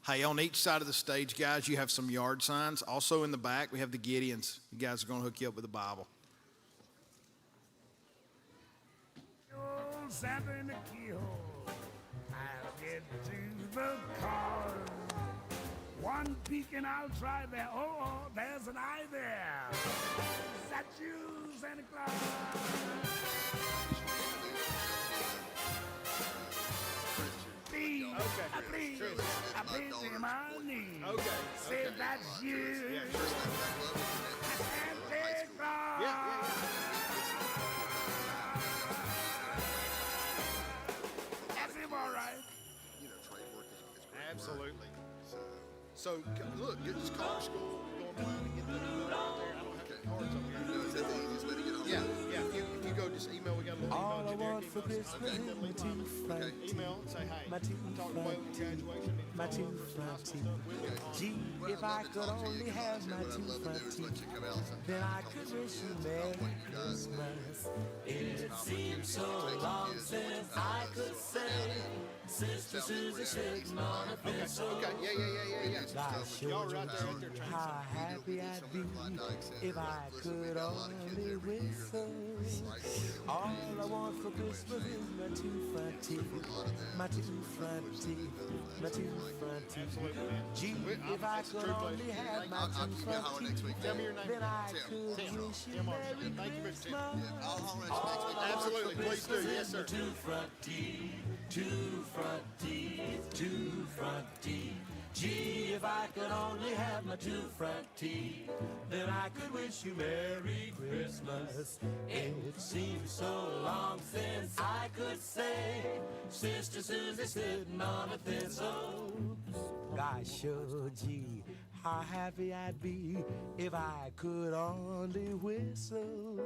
Hey, on each side of the stage, guys, you have some yard signs. Also in the back, we have the Gideons. You guys are going to hook you up with the Bible. Santa in the keyhole. I'll get to the car. One peek and I'll try there. Oh, there's an eye there. Is that you, Santa Claus? Please, please, see my knee. Say that's you. Santa Claus. So look, just call our school, go online and get the email right there. I don't have the cards over here. Is that the easiest way to get on? Yeah. If you go just email, we got a little email. All I generic want for email. Christmas Okay. is my two front teeth. Email and say, hey, My two talk to front Waylon graduation. teeth. My two front teeth. Gee, if I could only have my two front teeth, then I could wish you Merry Christmas. It seems so long since I could say, Sister Susie sitting on a pencil. Okay. Yeah. I sure Y'all right there at their train. how happy I'd be if I could only whistle. All I want for Christmas is my two front teeth, my two front teeth, my two front teeth. Gee, if I could only have my two front teeth, then I could wish you Merry Christmas. Absolutely, please do. Yes, sir. Two front teeth, two front teeth, two front teeth. Gee, if I could only have my two front teeth, then I could wish you Merry Christmas. It seems so long since I could say, Sister Susie sitting on a thistle. Gosh, sure, gee, how happy I'd be if I could only whistle.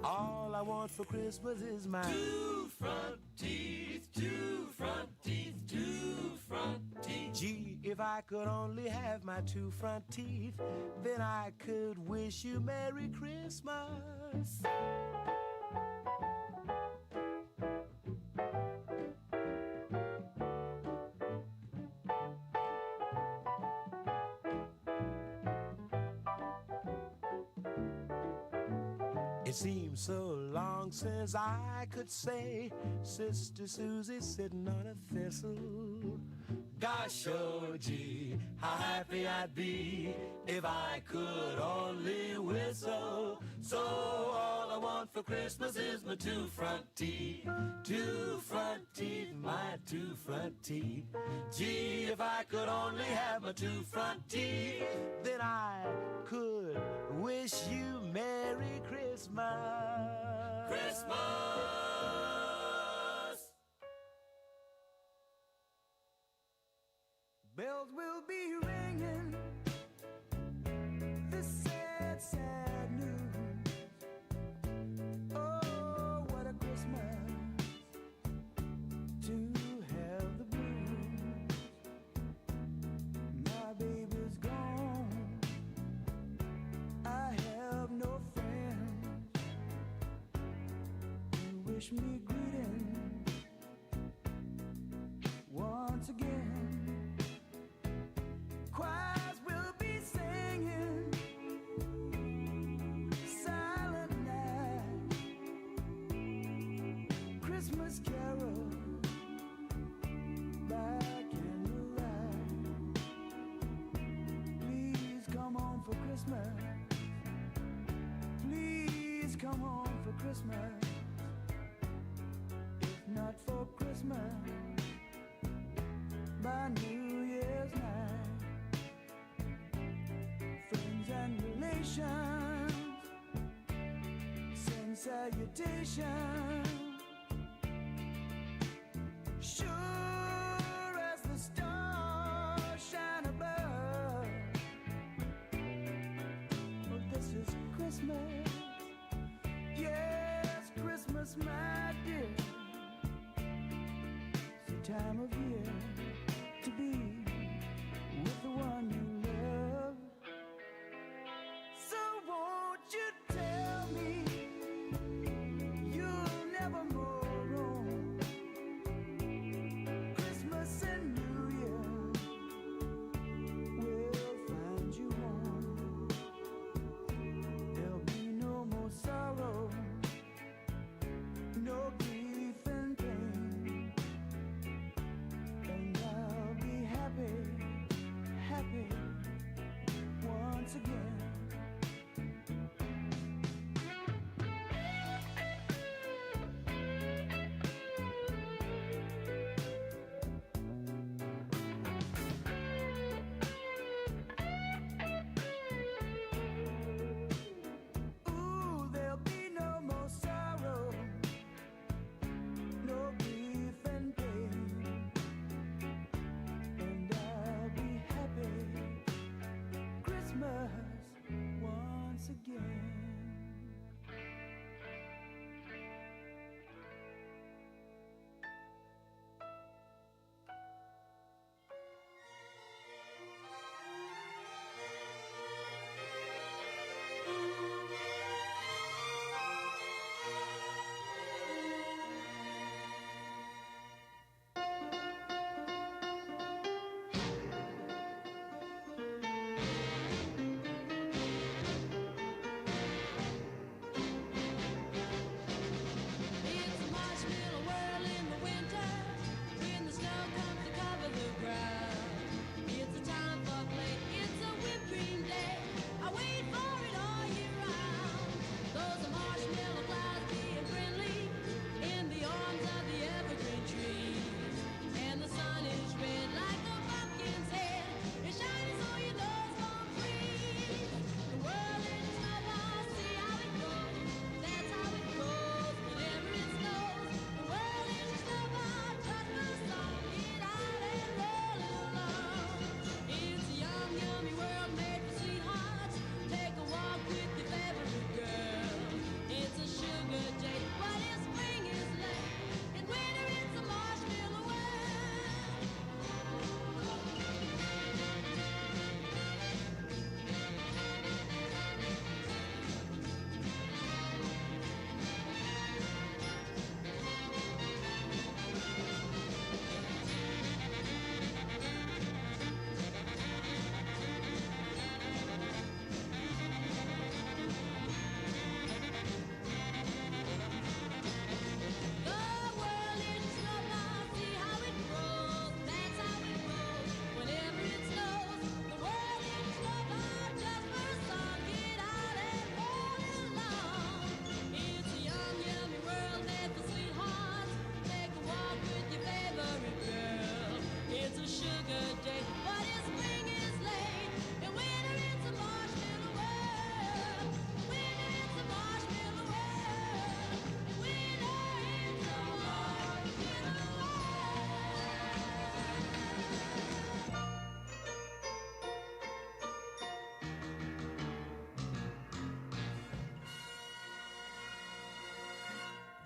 All I want for Christmas is my two front teeth, two front teeth, two front teeth. Gee, if I could only have my two front teeth, then I could wish you Merry Christmas. It seems so long since I could say, Sister Susie sitting on a thistle. Gosh, oh gee, how happy I'd be if I could only whistle. So all I want for Christmas is my two front teeth, my two front teeth. Gee, if I could only have my two front teeth, then I could wish you Merry Christmas. Christmas! Bells will be ringing this sad, sad news. Oh, what a Christmas to have the blues. My baby's gone, I have no friends to wish me greeting once again. Choirs will be singing Silent Night, Christmas carol by candlelight. Please come home for Christmas. Please come home for Christmas. If not for Christmas, by New Year's night. Friends and relations send salutations. Sure as the stars shine above. Oh, this is Christmas. Yes, Christmas, my dear. It's the time of year to be with the one you love. So won't you tell me you'll never more roam? Christmas and New Year will find you home. There'll be no more sorrow, no grief and pain.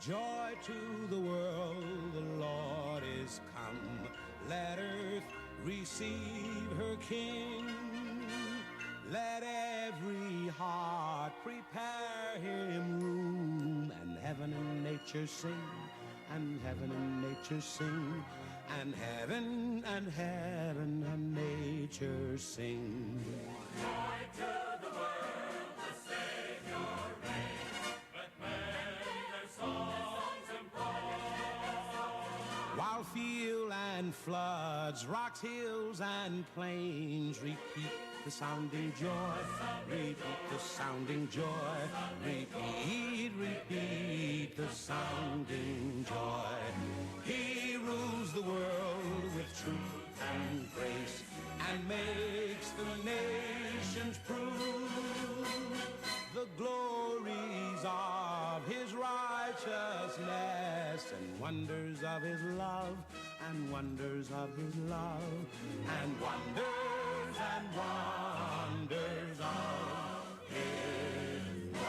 Joy to the world, the Lord is come. Let earth receive her King. Let every heart prepare him room, and heaven and nature sing, and heaven and nature sing, and heaven and heaven and nature sing. Joy to the world, the Savior reigns. Let men their songs employ. While field and floods, rocks, hills, and plains repeat the sounding joy, repeat the sounding joy, repeat, repeat the sounding joy. He rules the world with truth and grace, and makes the nations prove the glories of his righteousness, and wonders of his love, and wonders of his love, and wonders and wonders of his love.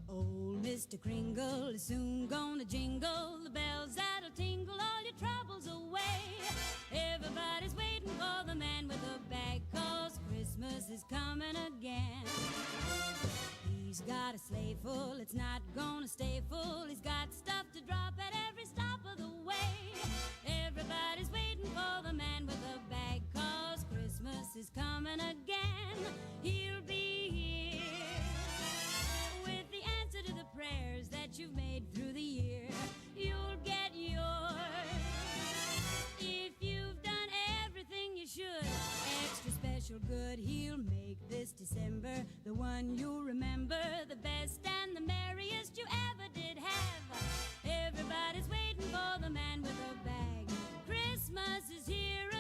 Old Mr. Kringle is soon gonna jingle the bells that'll tingle all your troubles away. Everybody's waiting for the man with the bag, 'cause Christmas is coming again. He's got a sleigh full, it's not gonna stay full. He's got stuff to drop at every stop of the way. Everybody's waiting for the man with the bag, 'cause Christmas is coming again. He'll be here with the answer to the prayers that you've made through the year. You'll get yours if you've done everything you should. Extra special good, he'll make this December the one you'll remember, the best and the merriest you ever did have. Everybody's waiting for the man with a bag. Christmas is here again.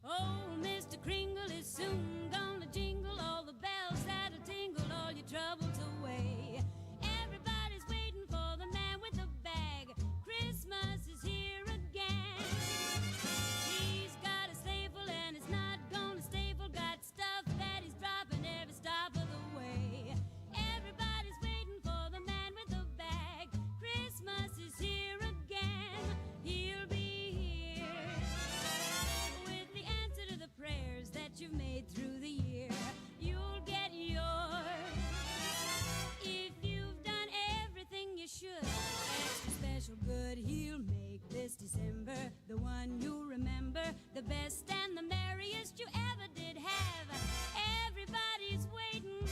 Oh, Mr. Kringle is soon gonna jingle all the bells that'll tingle all your troubles away. Everybody's waiting for the man with the bag. Christmas is here again. He's got a sleigh full and it's not gonna stay full. Got stuff that he's dropping every stop of the way. Everybody's waiting for the man with the bag. Christmas is here again. He'll be here with the answer to the prayers that you've made through the year. You'll get yours if you've done everything you should. Extra special good, he'll make this December the one you'll remember, the best and the merriest you ever did have. Everybody's waiting,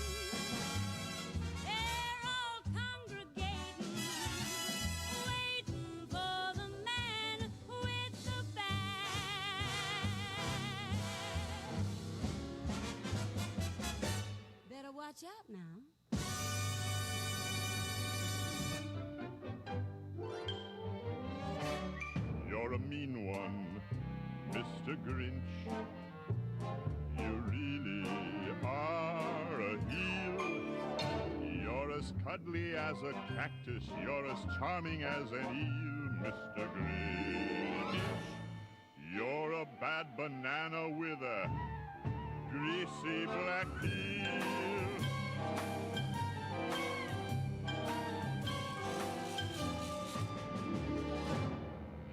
they're all congregating, waiting for the man with the bag. Better watch out now. You're a mean one, Mr. Grinch. You really are a heel. You're as cuddly as a cactus. You're as charming as an eel, Mr. Grinch. You're a bad banana with a greasy black peel.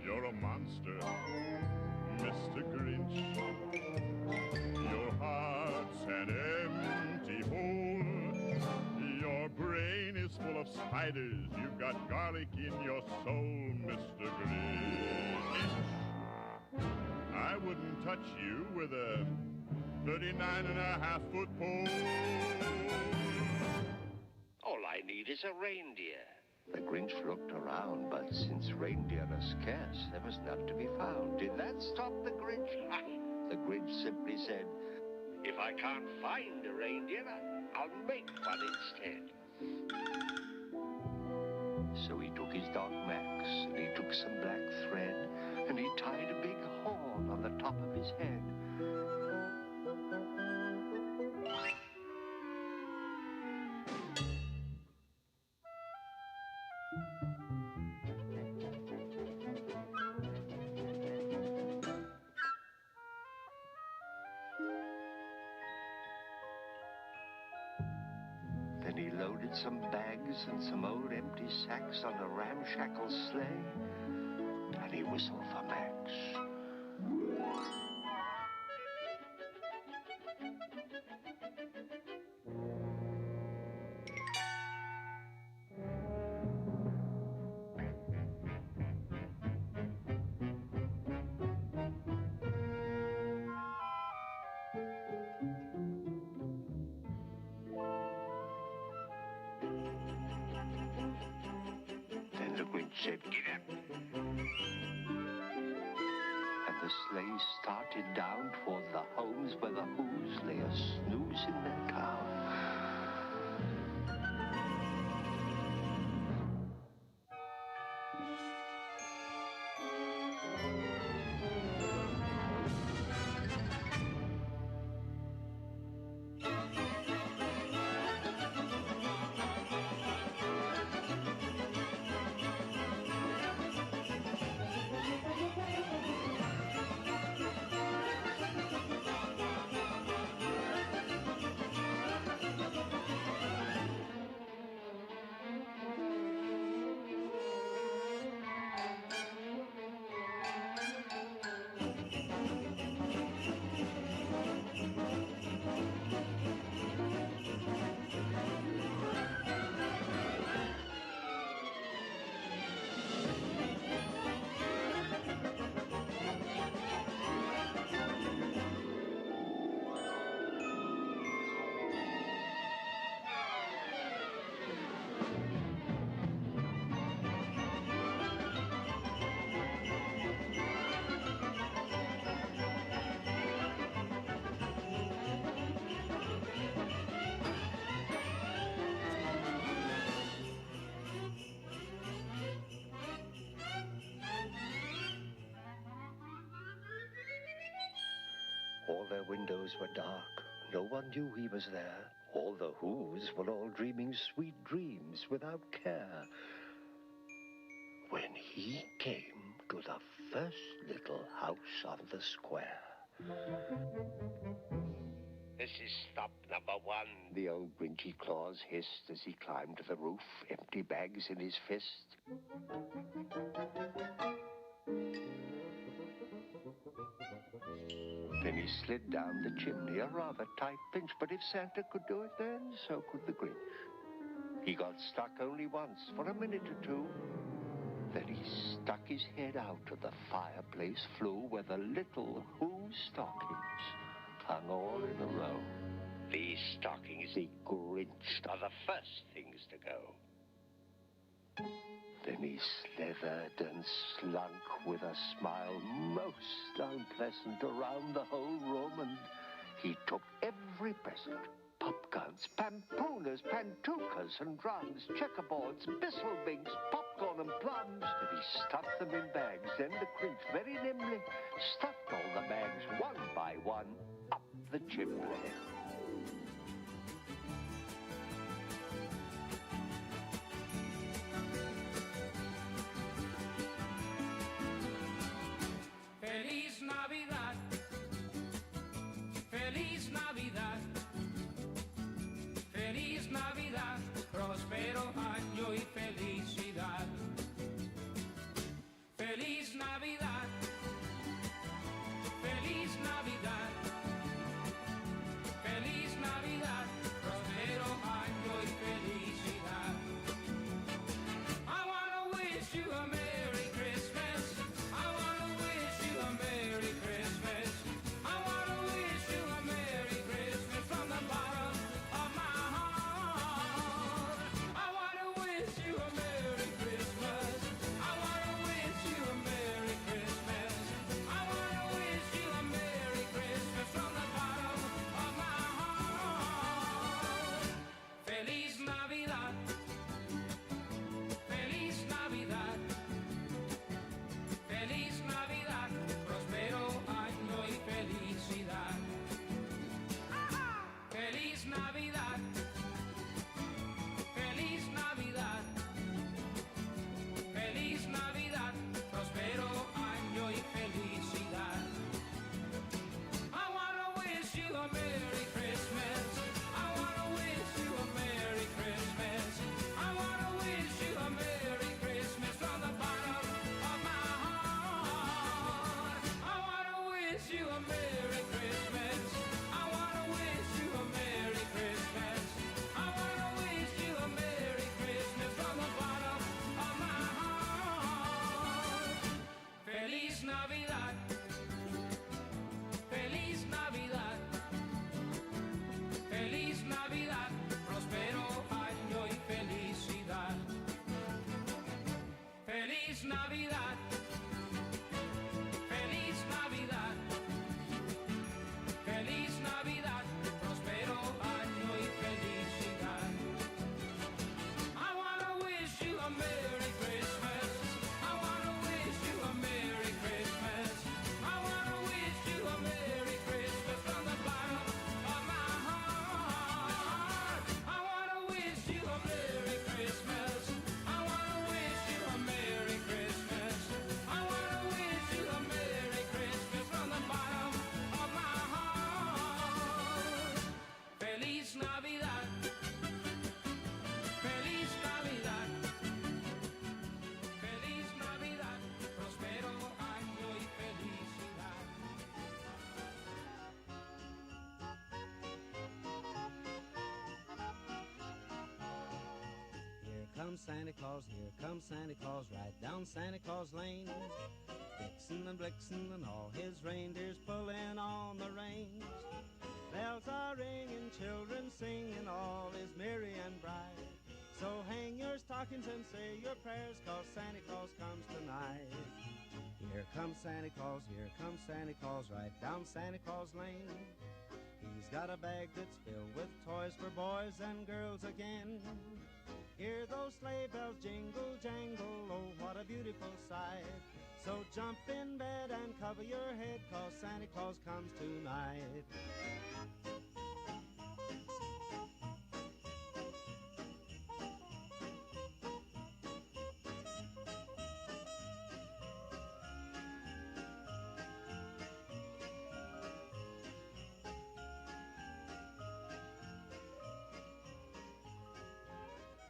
You're a monster, Mr. Grinch. Your heart's an empty hole. Your brain is full of spiders. You've got garlic in your soul, Mr. Grinch. I wouldn't touch you with a 39.5-foot pole. All I need is a reindeer. The Grinch looked around, but since reindeer are scarce, there was none to be found. Did that stop the Grinch? Ha! The Grinch Grinch simply said, "If I can't find a reindeer, I'll make one instead." So he took his dog Max, and he took some black thread, and he tied a big horn on the top of his head. Then he loaded some bags and some old empty sacks on a ramshackle sleigh, and he whistled for Max. Then the Grinch said, "Get up!" And the sleigh started down toward the homes where the Who's lay a snooze in their town. All their windows were dark. No one knew he was there. All the Who's were all dreaming sweet dreams without care. When he came to the first little house on the square. "This is stop number one," the old Grinchy Claus hissed as he climbed to the roof, empty bags in his fist. Then he slid down the chimney, a rather tight pinch, but if Santa could do it then, so could the Grinch. He got stuck only once, for a minute or two. Then he stuck his head out of the fireplace flue where the little Who stockings hung all in a row. These stockings he Grinched are the first things to go. Then he slithered and slunk with a smile most unpleasant around the whole room, and he took every present. Popguns, pampooners, pantookas and drums, checkerboards, bistlebinks, popcorn and plums. Then he stuffed them in bags. Then the Grinch very nimbly stuffed all the bags one by one up the chimney. Feliz Navidad, Feliz Navidad, Feliz Navidad, próspero año y felicidad. Feliz Navidad, Feliz Navidad, Feliz a Merry Christmas. I wanna wish you a Merry Christmas. I wanna wish you a Merry Christmas from the bottom of my heart. Feliz Navidad. Feliz Navidad. Feliz Navidad. Prospero año y felicidad. Feliz Navidad. Feliz Navidad. Feliz Navidad. Prospero año y felicidad. I wanna wish you a Merry Christmas. I wanna wish you a Merry Christmas. I wanna wish you a Merry Christmas from the bottom of my heart. I wanna wish you a Merry Christmas. I wanna wish you a Merry Christmas. I wanna wish you a Merry Christmas from the bottom of my heart. Feliz Navidad. Feliz Navidad. Feliz Navidad. Prospero año y felicidad. Here comes Santa Claus, here comes Santa Claus, right down Santa Claus Lane. Vixen and Blixen and all his reindeers pulling on the reins. Bells are ringing, children singing, all is merry and bright. So hang your stockings and say your prayers, 'cause Santa Claus comes tonight. Here comes Santa Claus, here comes Santa Claus, right down Santa Claus Lane. He's got a bag that's filled with toys for boys and girls again. Hear those sleigh bells jingle, jangle, oh, what a beautiful sight. So jump in bed and cover your head, 'cause Santa Claus comes tonight.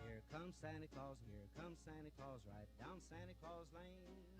Here comes Santa Claus, here comes Santa Claus, right down Santa Claus Lane.